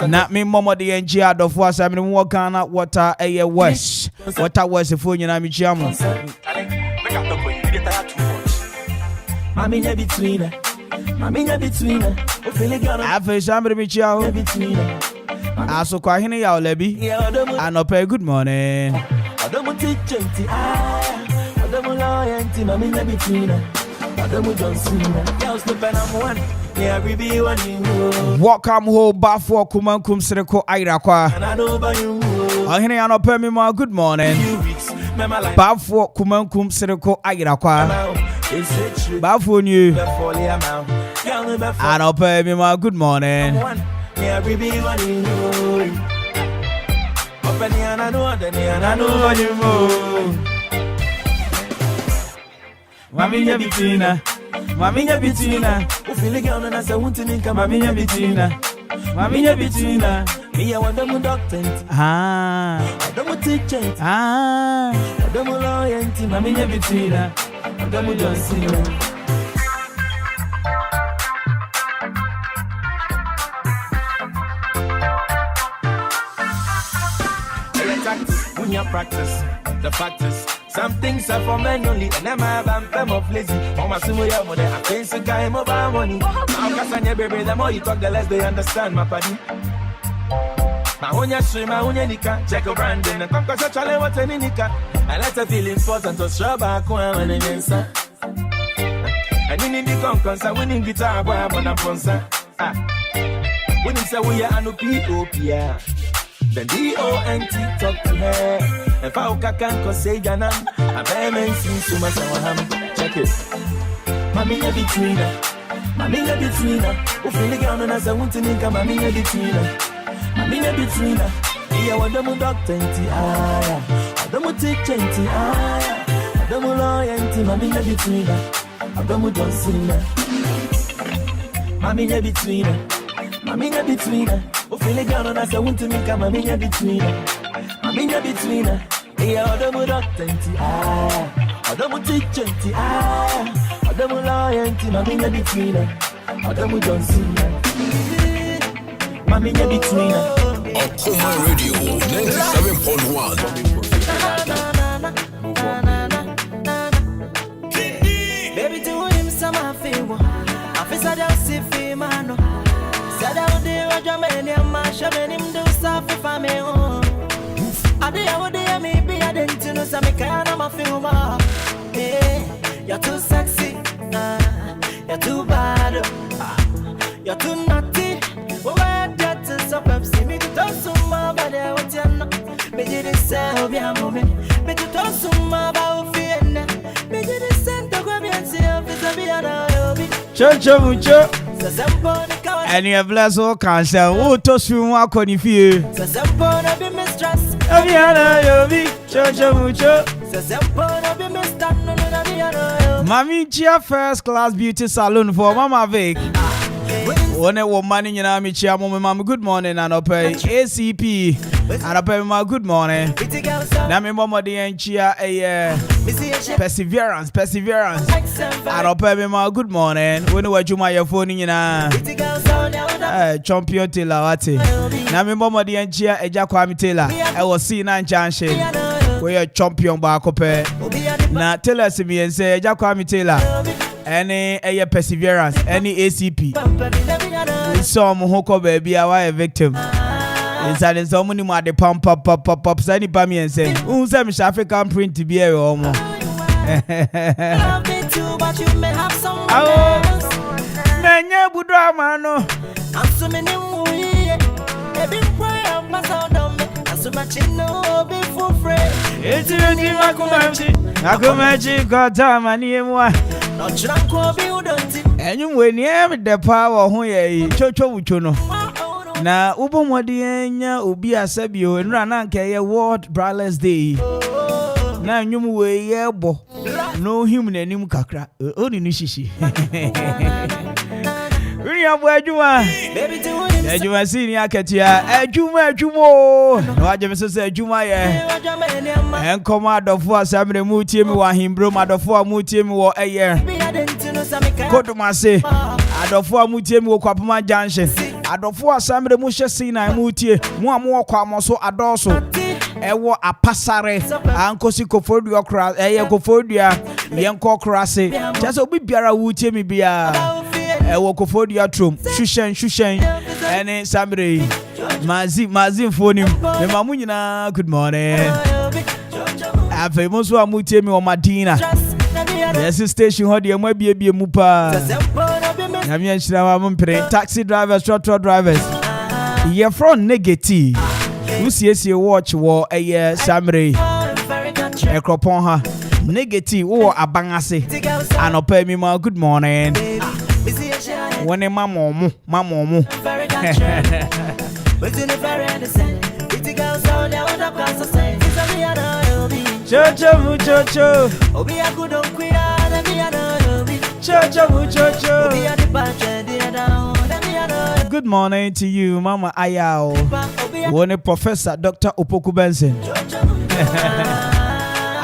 S6: Not me Momo the Enchia Adofo Samin Wakana water a year west. Water was a phone in Amichiamu.
S15: Mami nya between her. Mami nya between her. O feel gonna.
S6: Afa shambre michiao. Aso kwa hini ya olebi. Anope good morning.
S15: Adamu tichenti ah. Adamu loyalty mami nya between her. Adamu Johnson. Ya uslepen am one. Yeah, we be one you.
S6: Welcome home bafo kumankum sireko aira kwa.
S15: And I know by you.
S6: Ahini anope mi ma good morning. Bafo kumankum sireko aira kwa. Bafo new. Anope mi ma good morning.
S15: Yeah, we be one you. Open the and I know you more.
S6: Mami nya bitina. Mami nya bitina.
S15: O feel girl and I say want to think
S6: Mami nya bitina. Mami nya bitina.
S15: Me I want them doctor.
S6: Ah.
S15: Adamu teacher.
S6: Ah.
S15: Adamu loyalty mami nya bitina. Adamu Johnson. When you practice, the fact is, some things are for men only, and I'm a of lazy. For my sumo ya money, I pay some guy mobile money. Now, cause I baby, the more you talk, the less they understand my party. My own yashri, my own nika, check a branding, and come cause I challenge what any nika. I like to feel important to show back when I'm inside. And you need the conquest, I winning guitar, boy, I'm on a sponsor. When you say we are an P.O.P.A. Then D-O-N-T talk to her. If I can't say Janam, I bear men sing to my Sawaham. Check it. Mammy, you're between her. Mammy, you're between her. Who feel the ground and as I want to make a mammy, you're between her. Mammy, you're between her. Yeah, what the doctor, I don't take 20. I don't loyalty. Mammy, you're between her. I don't see her. Mammy, you're between her. Mammy, you're between her. O feel girl and I say want to make a mammy between her. Mammy between her. Yeah, Adamu doctor. Adamu teacher. Adamu loyalty. Mammy between her. Adamu Johnson. Mammy between her.
S3: Okuma Radio 97.1.
S15: Baby, do him some favor. I feel so just see man. Said I would do a Germany and mash up and him do stuff if I'm a home. I did what they maybe I didn't know some kind of my film. Hey, you're too sexy, you're too bad, you're too naughty. What that is up, see me to talk so much about what you're not. Maybe this self, yeah, moment. Maybe to talk so much about fear. Maybe this sent to grab and see if it's a be another.
S6: Cho. And you have blessed all cancer. Oh, to swim walk on if you. Mami Chia First Class Beauty Salon for Mama Vic. One woman in Yami Chia, Mama, good morning, and I'll pay ACP. And I'll pay my good morning. Nami Mama the Chia a perseverance. And I'll pay my good morning. When you watch my phone in champion Taylor Wati. Nami Mama the Chia a Jaquami Taylor. I was seeing Nan Chanshin. We are champion back up. Now tell us me and say Jaquami Taylor. Any perseverance, any ACP. We saw Mohoko baby, our victim. Inside the someone who had the pump, Sani Pami and say, who's African print to be a homo?
S13: too, but you may have someone else.
S6: Nanya Budra no.
S13: I'm so many way. Baby, pray up my sound on me. I'm so much in no be for free.
S6: It's really Makumachi got time and you want.
S13: Not drunk or be udonti.
S6: And you win the power who ye chocho uchono. Na ubo mwadienya ubi asebio and rananke ye World Braless Day. Na nyumu we yebo. No human anim kakra. Oni nishishi. Ujuma. Ejuma sini aketia. Ejuma. Waje mesese ejuma ye. Enkoma adofo asamre mutie mi wa himbro adofo amutie mi wo eye. Kodumase. Adofo amutie mi wo kwapoma junction. Adofo asamre mu hye sina mutie. Mu amu kwa amoso adoso. Ewo apasare ankosi kofodua kra eye kofodua yenko krase. Just obi biara wutie mi bia. Ewo kofodua trom shushen ene samre mazi phone me mamu nyina good morning afa moso amutie mi o Madina yes station ho de ma bie mu pa na me anchira wa mpre taxi drivers truck drivers ye from negative usiesie watch wo eye samre ekropon ha negative wo abangase anopa mi ma good morning when a mamomu. Chocho muchocho. Chocho muchocho. Good morning to you, Mama Ayao. One Professor Dr. Opoku Benson.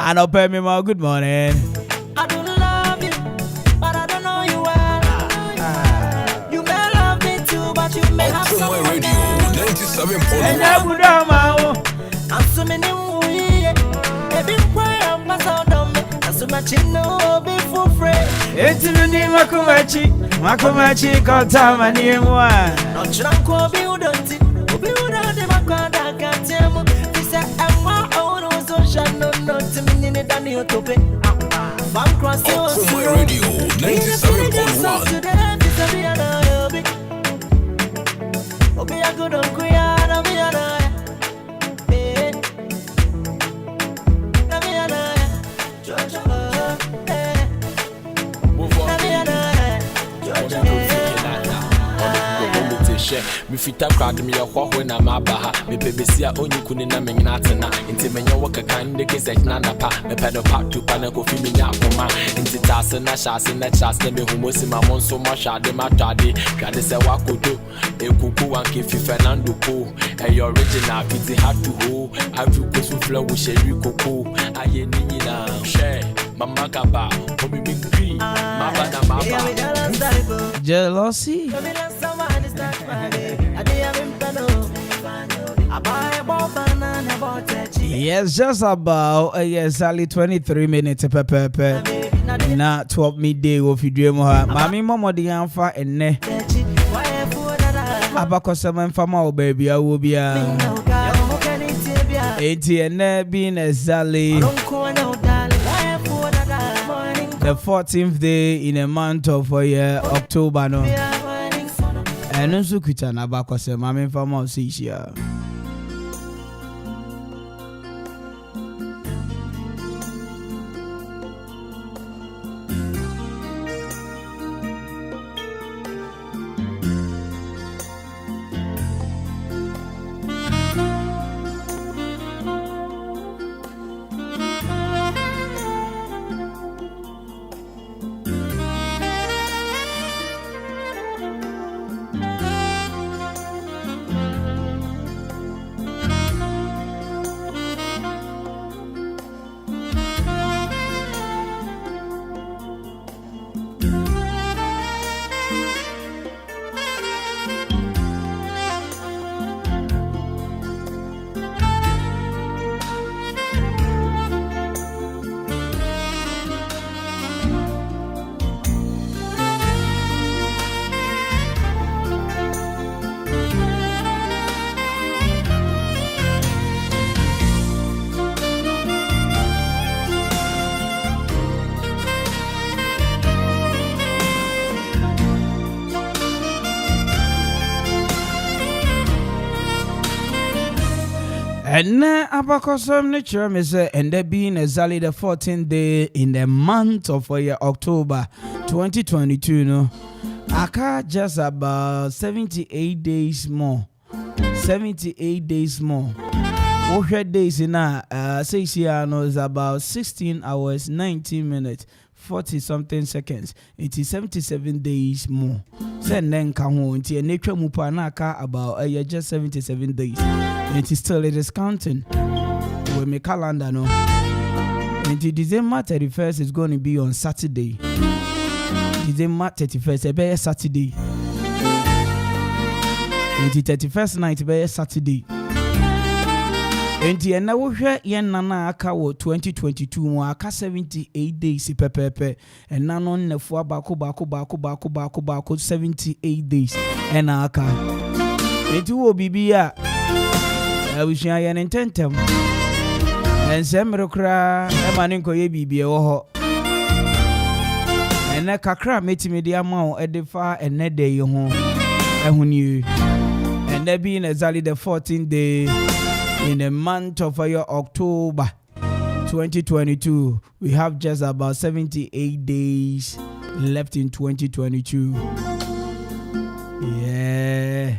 S6: And I'll pay me more good morning.
S3: Okuma Radio 97.1.
S13: I'm so many way. Baby, pray up my sound on me. I'm so much in no be for free.
S6: It's in the name of Makumachi, called time and you want.
S13: Not drunk or be udonti. Be udonti, my God, I can't tell you. He said, I'm my own social, no, to me, in it, and you to pay. I'm crossing
S3: Okuma Radio 97.1.
S13: Obi a good on Kuyana,
S11: me fita crowd me hwa na mabaha me pebesia onyukuni na menyina tena nti menye woka kan de kese na napa me pedo part to pana ko fi minya akoma nti tase na shase na chase na me humosi ma monso ma shade ma twade twade se wakodo ekuku wanke fi Fernando ko e original piti hard to ho avu ko su flow wo sheri koko aye ni nyina share mama kaba ko mi bingri maba na maba
S6: jealousy. Yes, just about exactly 23 minutes pepe. Na 12 midday of you dream her. Mami mama di anfa enne. Abakosema mfama o baby I will be enne being exactly the 14th day in a month of October no. And also kuta na bakosema mami mfama o sisia. And now, Abakosam nature, me say, and there being exactly the 14th day in the month of October 2022, no, I got just about 78 days more. 78 days more. What days in says here no is about 16 hours, 19 minutes, 40 something seconds. It is 77 days more. Send then come home. It's a nature mupanaka about just 77 days. It is still it is counting. With my calendar no. Until December 31st is going to be on Saturday. December 31st, be Saturday. Until 31st night be Saturday. Enti na wo hwe yen nana aka wo 2022 mu aka 78 days pepepe na no nnafo abako 78 days na aka enti wo bibia awuhia yen intentem ensemre kra e mane nkoye bibia wo ho ene kakra metimi dia ma wo edefa enede ye ho ehuni and there being exactly the 14th day in the month of October 2022, we have just about 78 days left in 2022. Yeah.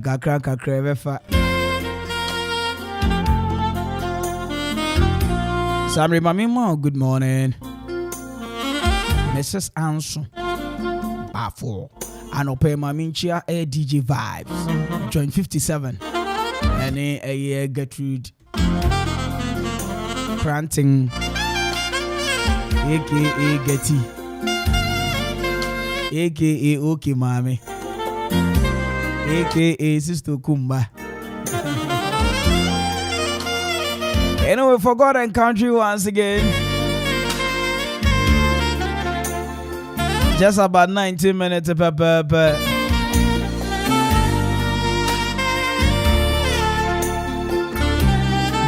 S6: Kakra vefa. Samri Mamimo, good morning. Mrs. Anson. Bafo. And Ope Maminchia a DJ Vibes. Join 57. And a Gertrude Cranting. AKA Getty. AKA Okay Mami. AKA Sister Kumba. Anyway, for God and country once again. Just about 19 minutes per.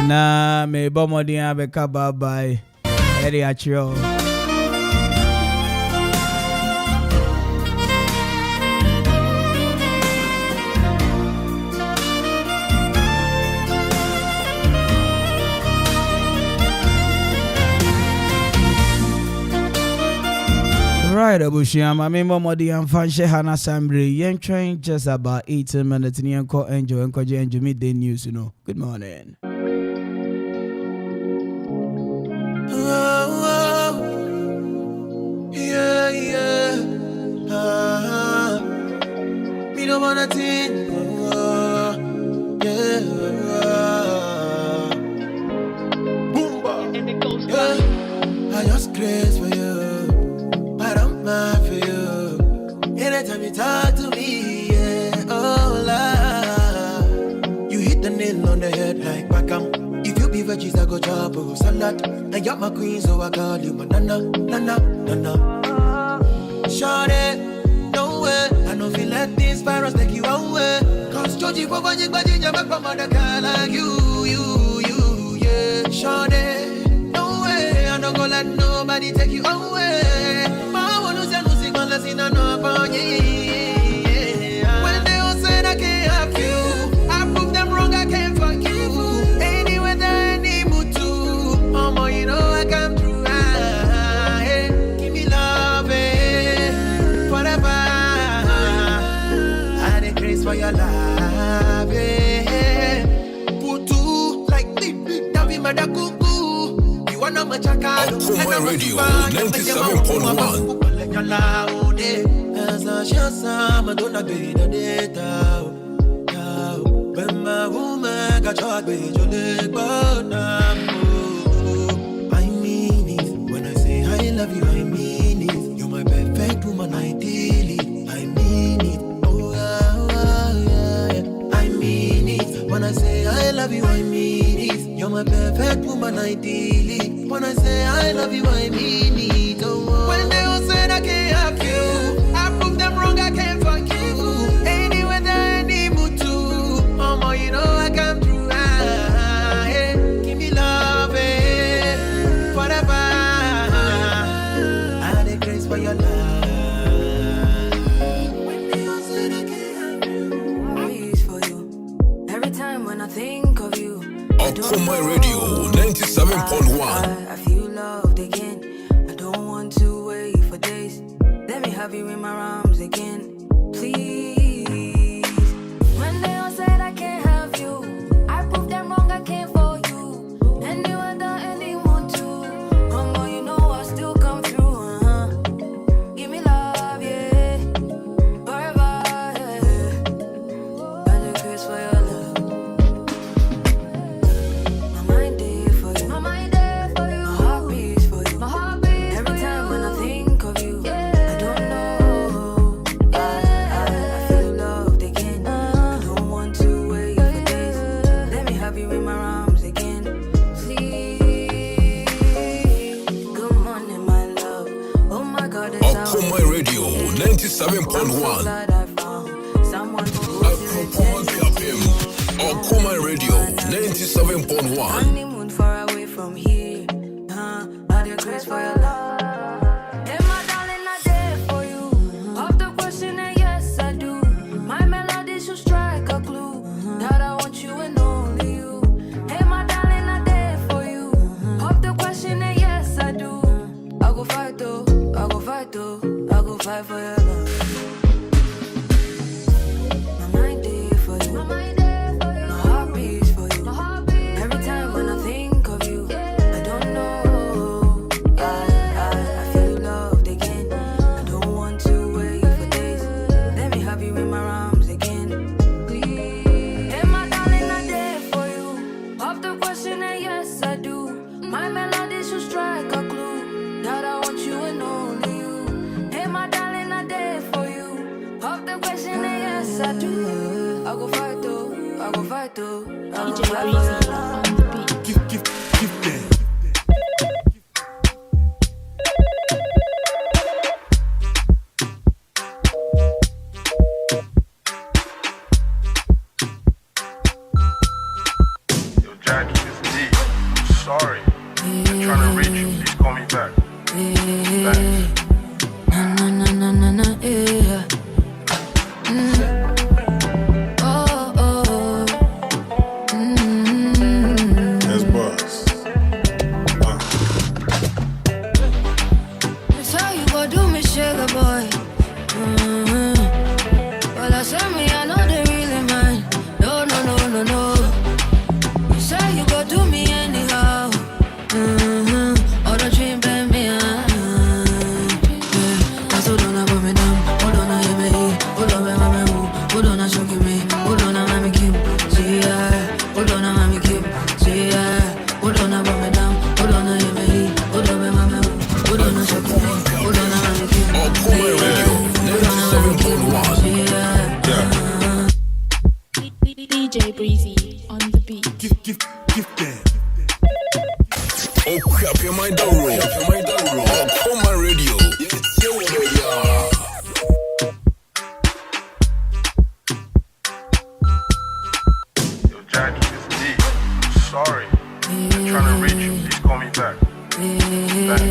S6: Na me bomodi abeka bye. Eri achio. Right, Abusham. I mean, Momodi and Fanshe Hana Sambre. Yen train just about 18 minutes. Nianko Angel and Koji Angel midday news, you know. Good morning.
S14: Yeah. Me don't wanna think. Yeah. Boomba. I just crazy for you. For you. Anytime you talk to me, yeah, oh la, you hit the nail on the head like Beckham. If you be veggies, I go chop or salad. And you're my queen, so I call you my nana. Shawty, no way, I know feel let this virus take you away. Cause Georgie, for one you back from other guy like you, yeah. Shawty, no way, I don't go let nobody take you away. When they all said I can't have you, I prove them wrong, I can't fuck you. Anywhere that I need mood to, you know I come through. Hey, give me love, forever. I decrease for your love, Putu, like that be my cuckoo. You wanna my chaka,
S3: Radio 97.1.
S14: As a shasa, Madonna be the data. When my woman got shot with your leg, but I mean it. When I say I love you, I mean it. You're my perfect woman, ideally. I mean it. Oh, yeah. I mean it. When I say I love you, I mean it. You're my perfect woman, ideally. When I say I love you, I mean it. Oh, when they all said I can't have you, I prove them wrong, I can't fuck you. Anywhere that I need mood to, you know I come through. Hey, give me love, forever. I had grace for your love. When they all said I can't have you, I wish for you.
S3: Okuma Radio 97.1.
S8: I feel loved again. I don't want to wait for days. Let me have you in my arms again, please. When they all said I can't have you, I proved them wrong, I came for you. And you were the anyone too. Come on, you know I still come through, Give me love, yeah. Forever, yeah. By the grace for your love. My mind there for you. My mind there for you. My heart beats for you. My heart beats every time when I think of you. I don't know. I feel loved again. I don't want to wait for days. Let me have you in my arms again, please. Good morning, my love. Oh my God, it's
S3: Okuma Radio 97.1. Okuma Radio 97.1.
S8: Honeymoon far away from here. Not your grace for your love. Hey, my darling, I dare for you. Off the question, and yes, I do. My melody should strike a clue that I want you and only you. Hey, my darling, I dare for you. Off the question, and yes, I do. I go fight though. I go fight though. I go fight for your love. My mind there for you. My mind there for you. My heart beats for you. My heart beats every time when I think of you. I don't know. I feel loved again. I don't want to wait for days. Let me have you in my arms again, please. Hey, my darling, I dare for you. Off the question, and yes, I do. My melody should strike a clue that I want you and only you. Hey, my darling, I dare for you. Off the question, and yes, I do. I go fight though. I go fight though. I go fight for your love.
S1: Give them.
S16: Yo, Jackie, it's D. Sorry. I'm trying to reach you. Please call me back. Thanks.
S8: Yeah.
S16: That's boss.
S8: That's how you go do me, sugar boy. Well, I said me, I know they really mine. No. You say you go do me anyhow. All the dream bend me, yeah. So don't put me down. Hold on, I hear me. Hold on, mama, hold on, I show me. Hold on, I'm a Kim. See ya. Hold on, I'm a Kim. See ya. Hold on, I put me down. Hold on, I hear me. Hold on, mama, hold on, I show me. Hold on, I'm a Kim.
S3: Okuma Radio 97.1.
S17: DJ Breezy on the beat.
S1: Give them.
S3: Oh, crap, your mind down roll. Okuma Radio.
S16: Yo, Jackie, it's D. Sorry. I'm trying to reach you. Please call me back. Thanks.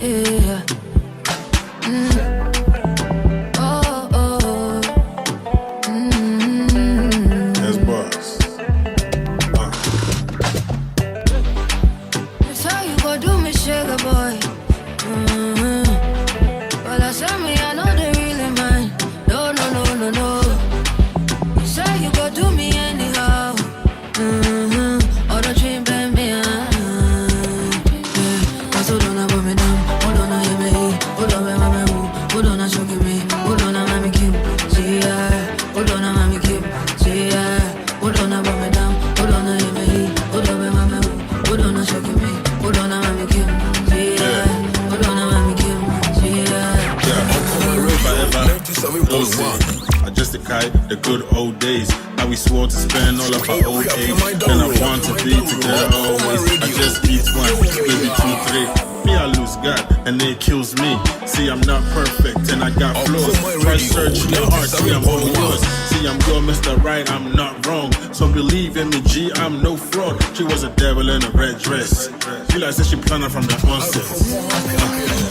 S8: Yeah.
S16: That's boss.
S8: That's how you go do me, sugar boy. Well, I said me, I know they really mine. No. You say you go do me anyhow. All the dream bend me, yeah. So don't put me down. Hold on, I hear me. Hold on, mama, hold on, I show me. Hold on, I'm a Kim. See ya. Hold on, I'm a Kim. See ya. Hold on, I put me down. Hold on, I hear me. Hold on, mama, hold on, I show me. Hold on, I'm a Kim. See ya. Hold on, I'm a Kim. See ya.
S16: I just a kite, the good old days. How we swore to spend all of our old age. And I want to be together always. I just eat one, maybe 2, 3. Me, I lose God, and it kills me. See, I'm not perfect, and I got flaws. Try searching your heart, see, I'm all yours. See, I'm your Mr. Right, I'm not wrong. So believe in me, G, I'm no fraud. She was a devil in a red dress. She like said she planned from the onset.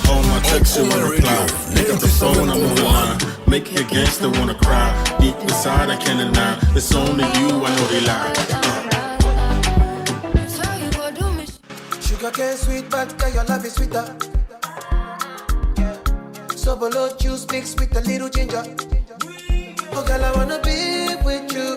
S16: All my texts, she will reply. Pick up the phone, I'm on the line. Make a gangster wanna cry. Deep inside, I can't deny. It's only you, I know they lie.
S14: Sugar cane sweet, but girl, your love is sweeter. So below juice mixed with a little ginger. Oh girl, I wanna be with you,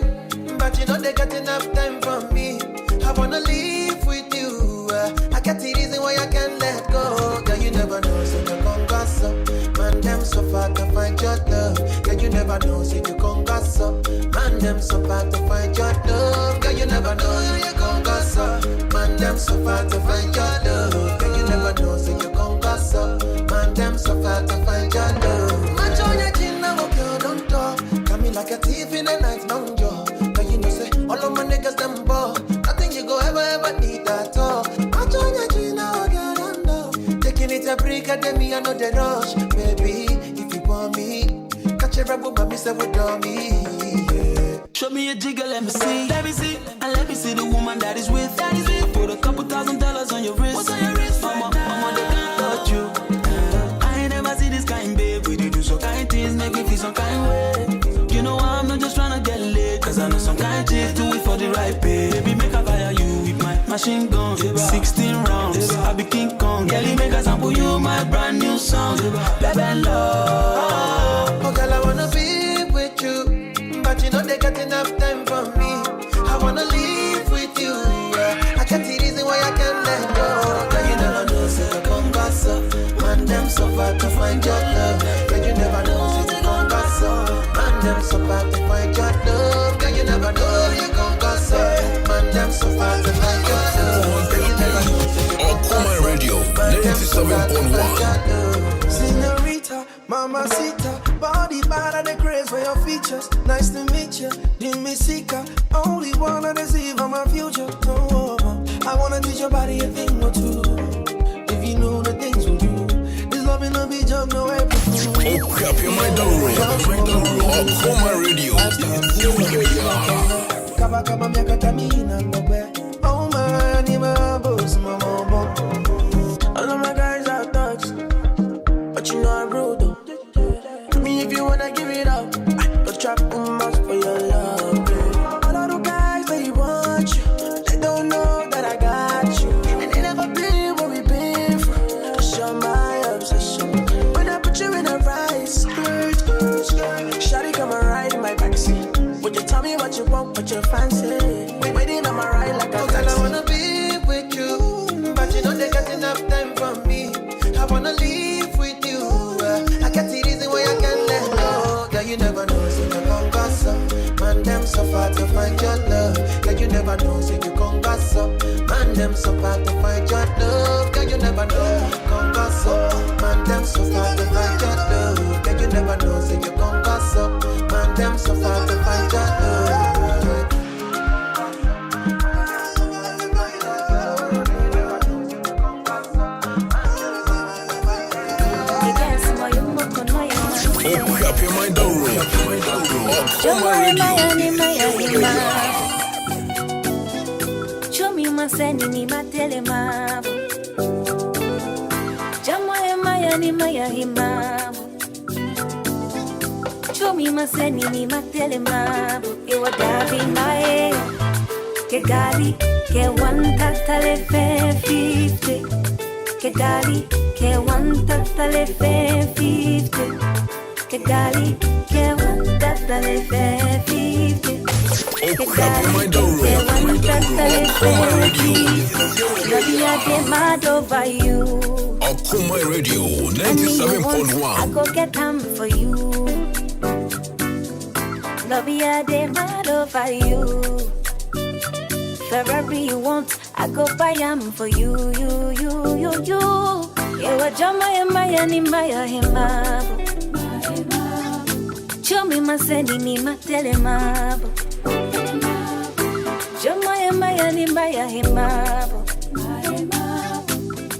S14: but you know they got enough time for me. I wanna live with you. I got the reason why I can't let go. Girl, you never know, so you gon' gossip. Man, them so far to find your love. Girl, you never know, so you gon' gossip. Man, them so far to find your love. Girl, you never know, so you gon' gossip. Man, them so far to find your love. Girl, you never know, so you gon' gossip. Man, them so far to find your love. Match on your chin, now okay, don't talk. Come like a thief in the night, no jaw. But you know, say, all of my niggas, them ball. Nothing you go ever need at all. Match on your chin, now okay, don't talk. Taking it a break, at me, I know the rush. Baby, if you want me, catch a rebel, but me say with me. Yeah.
S12: Show me a jigger, let me see. Let me see. And let me see the woman that is with. I put a couple $1,000 on your wrist. What's on your wrist? Mama, they can't touch you. I ain't never see this kind, babe. We do some kind things, make me feel some kind way. You know I'm not just tryna get laid, cause I know some kind chicks do it for the right pay. Baby, make I fire you with my machine gun. 16 rounds, I be King Kong. Girlie, make I sample you my brand new song. Baby, love.
S14: Oh girl, I wanna be with you, but you know they got enough time for me. I wanna live with you, yeah. I can't see reason why I can't let go. Girl, you never know, so you gon' gossip. Man, them so far to find your love. Girl, you never know, so you gon' gossip. Man, them so far to find your love. Girl, you never know, you gon' gossip. Man, them so far to find your love. Girl, you never know, so you gon' gossip.
S3: Radio 97.1.
S14: Senorita, mamacita, body bad and the craze for your features. Nice to meet you, Dimi Sika. Only wanna deceive on my future. Oh, I wanna teach your body a thing or two. If you know the things we do, this love in a be jump no everything.
S3: Oh, crap, you're my door. Okoma Radio.
S14: Kama miaka tamina ngobe. Oh my, ni boss, mama. All of my guys are thugs, but you know I'm rude though. To me, if you wanna give it up, go trap much for your love. All of the guys they want you, they don't know that I got you, and they never been what we've been through. Show my obsession when I put you in a right skirt. Shawty come and ride in my backseat. Would you tell me what you want, what you fancy? Waiting on my ride like a taxi. I wanna be with you, but you know they got enough time for me. I wanna live with you. I got the reason why I can't let go. Girl, you never know, so you gon' gossip. Man, them so far to find your love. Girl, you never know, so you gon' gossip. Man, them so far to find your love. Girl, you never know, gon' gossip. Man, them so far to find your love. Girl, you never know, so you gon' gossip. Man, them so far to find your love.
S3: Oh, crap, you're my door. Okoma Radio.
S19: Chumi maseni ni matele mabu. Jamwa maya ni maya himabu. Chumi maseni ni matele mabu. Iwa davi mae. Ke gali ke wanta tale fe 50. Ke gali ke wanta tale fe 50. Ke gali ke wanta tale fe 50.
S3: Oh, crap, you're my door. Okoma Radio.
S19: Baby, I get mad over you.
S3: Okoma Radio 97.1.
S19: I go get them for you. Love you, I get mad over you. Ferrari you want, I go buy them for you, you. You are Jama Maya ni Maya Himabo. Show me my sending me my telemabo. Jama Maya ni Maya Himabo.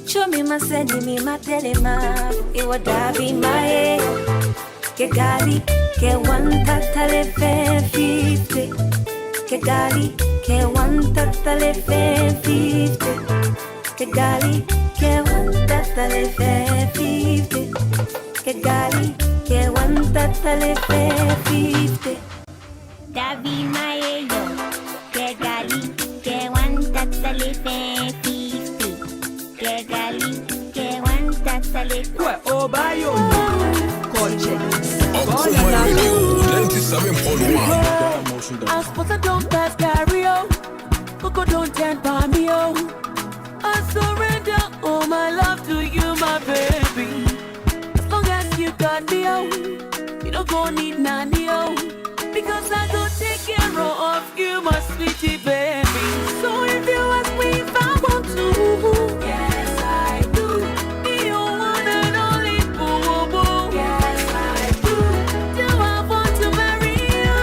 S19: Show me my sending me my telemabo. You are Davi Mae. Ke gali, ke wanta tale fe 50. Ke gali, ke wanta tale fe 50. Ke gali, ke wanta tale fe 50. Ke gali, que one tatale fe 50.
S10: Davi Mayo, que gali, que one tatale fe 50. Que gali, que one tatale.
S12: Oh, bayo, coche.
S3: Okuma Radio 97.1.
S13: I suppose I don't pass carry on. Coco don't turn by me, oh. I surrender all my love to you, my baby. As long as you got me, oh, you don't go need nanny, oh. Because I don't take care of you, my sweetie baby. So if you ask me if I want to, yes I do. Be your one and only boo boo. Yes I do. Do I want to marry you?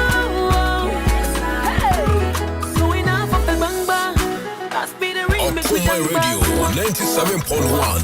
S13: Yes I do. So enough of the bang bang. That's be the ring between
S3: Okuma Radio 97.1.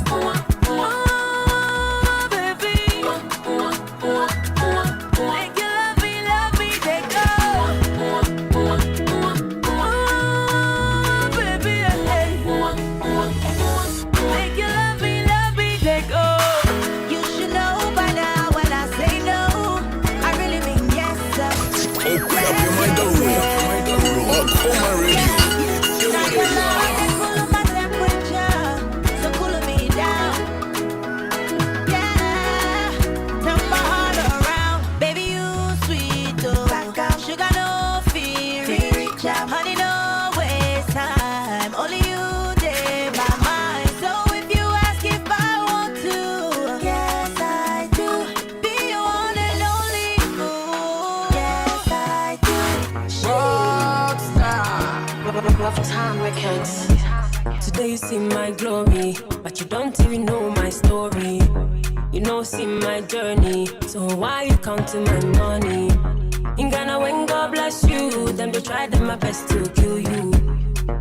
S2: Today you see my glory, but you don't even know my story. You know, see my journey, so why you counting my money? In Ghana, when God bless you, them they try them my best to kill you.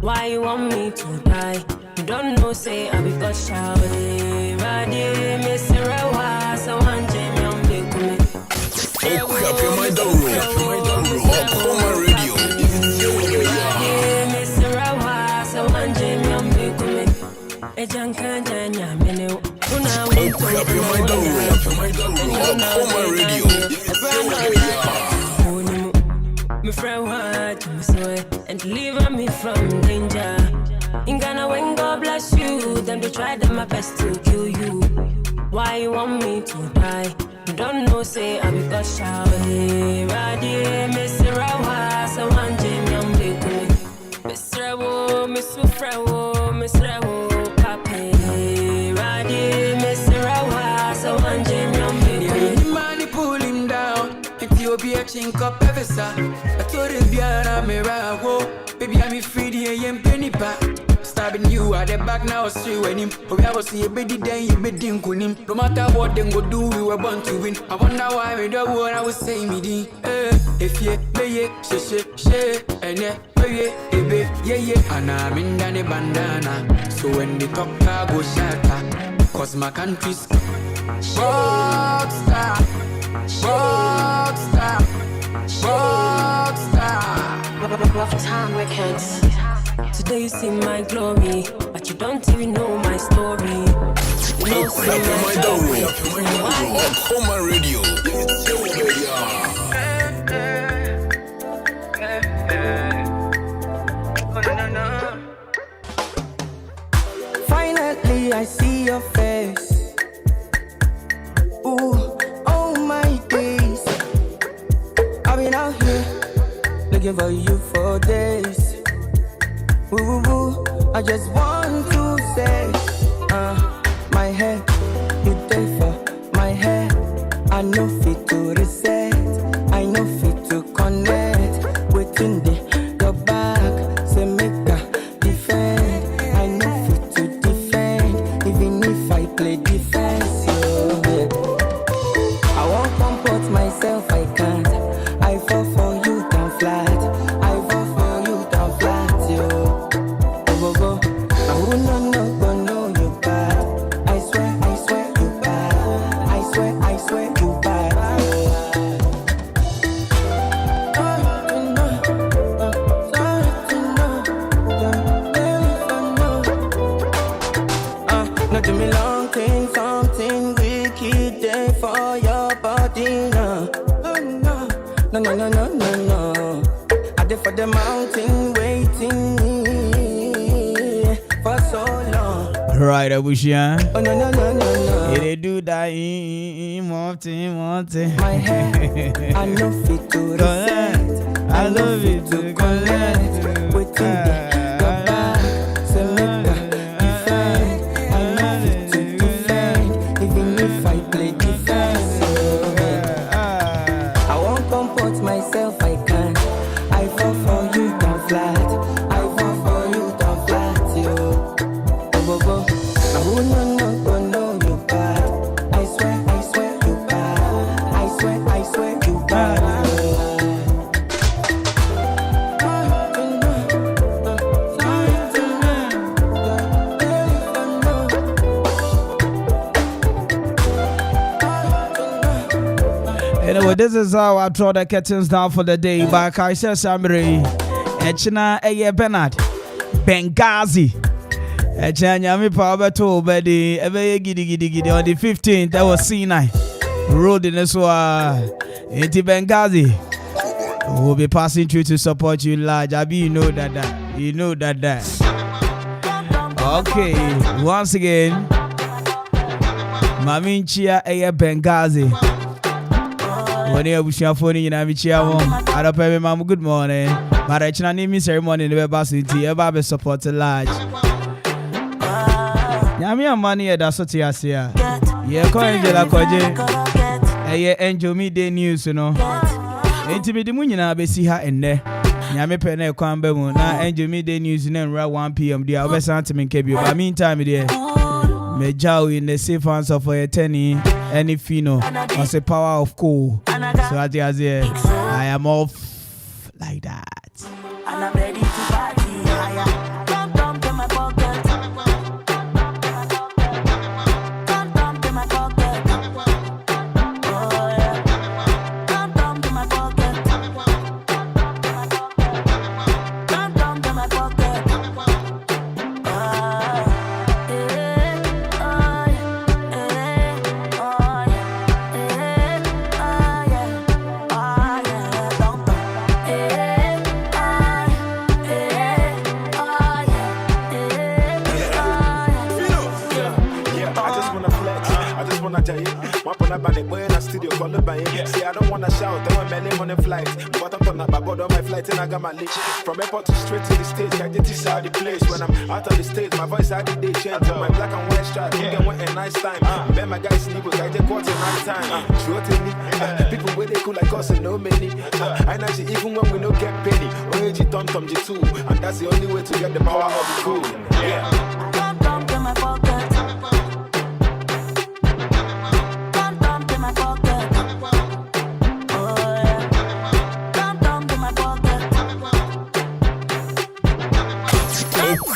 S2: Why you want me to die? You don't know, say I be God shower. Radi, Miss Rawa, so one Jamie on me come.
S3: Up your mind down road. Okuma Radio.
S2: Miss Rawa, so one Jamie on me come. A janka janya mene.
S3: Up your mind down road. Okuma Radio.
S2: Me friend want to me so and deliver me from danger. In Ghana, when God bless you, them they try them my best to kill you. Why you want me to die? You don't know, say I be God shower. Radi, Mr. Rawa, so one Jamie on me come. Mr. Rawo, Mr. Frawo, Mr. Rawo, Papi. Radi, Mr. Rawa, so one Jamie on me come.
S12: Money pull him down. Ethiopia chink up every side. I told him, Biara, Mirawo. Baby, I'm free, the AM penny pack. Stabbing you at the back now, see when him. We have see a baby day, you made him kunim. No matter what they go do, we were born to win. I wonder why we don't what I was saying, me. If ye, be she, and yeah, and I'm in the bandana. So when they talk, I go shatter. Cause my country's rockstar.
S2: Time records. Today you see my glory, but you don't even know my story. You know,
S3: Up your mind down road. Okuma Radio.
S13: Finally, I see your face. Ooh, oh my days. I've been out here looking for you for days. Ooh, ooh, I just want to say, my hair, you take for my hair. I know fit to reset, I know fit to connect. Within your back, say make a defend. I know fit to defend, even if I play defense. Yeah. I won't comport myself, I can't. I fall for you down flat. I fall for you down flat, yo.
S12: waiting for so long.
S6: Right, Abushia.
S12: Oh no no no no no.
S6: They do that monte.
S12: My head, I know fit to reset.
S6: I love it to collect.
S12: Waiting your back, selector, defend. I love it to defend, even if I play defense. I won't comport myself, I can't. I fall for you down flat. I fall for you down flat, yo. Go go. Now who no you bad. I swear you bad. I swear you bad.
S6: Anyway, this is how I draw the curtains down for the day. By Kaisa Samiri, Echina Eye Bernard, Benghazi. Echina Nyami Power to Betty, Ebe Giddy on the 15th. That was C9 road in this one. Into Benghazi. We'll be passing through to support you large. Abi, you know that. Okay, once again, Maminchia Eye Benghazi. When you push your phone in Amichia, I don't pay my good morning. But I can't name ceremony in the Bassity, a be supported large. Yamia money at the Sotia. Yeah, coin de la Coje. A angel me day news, you know. Intimate the moon, I be see her in there. Yami Pene Kwambe, now angel me day news in around 1 p.m. The other sentiment can be. But meantime, dear. Me jaw in the safe hands of a tenny, any fino, or the power of cool. So as I am off like that.
S18: And I'm ready to party. Come to my pocket. Come to my pocket. Oh yeah. Come to my pocket. Come to my pocket.
S20: See, I don't wanna shout, I want my name on the flight. But I'm talking about on my flight and I got my leash. From airport to straight to the stage, I get this out the place. When I'm out on the stage, my voice out the day change. My black and white stripe, you can want a nice time. Ben my guys sleep, I just quarter night time. People where they cool like us and no many. I know she even when we no get penny. OAG Tom G2, and that's the only way to get the power of the cool. Yeah.
S18: Come to my pocket.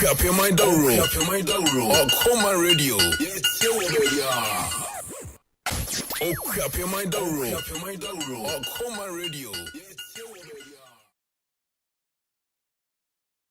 S3: Up your mind down road. Okoma Radio. Up your mind down road. Okoma Radio.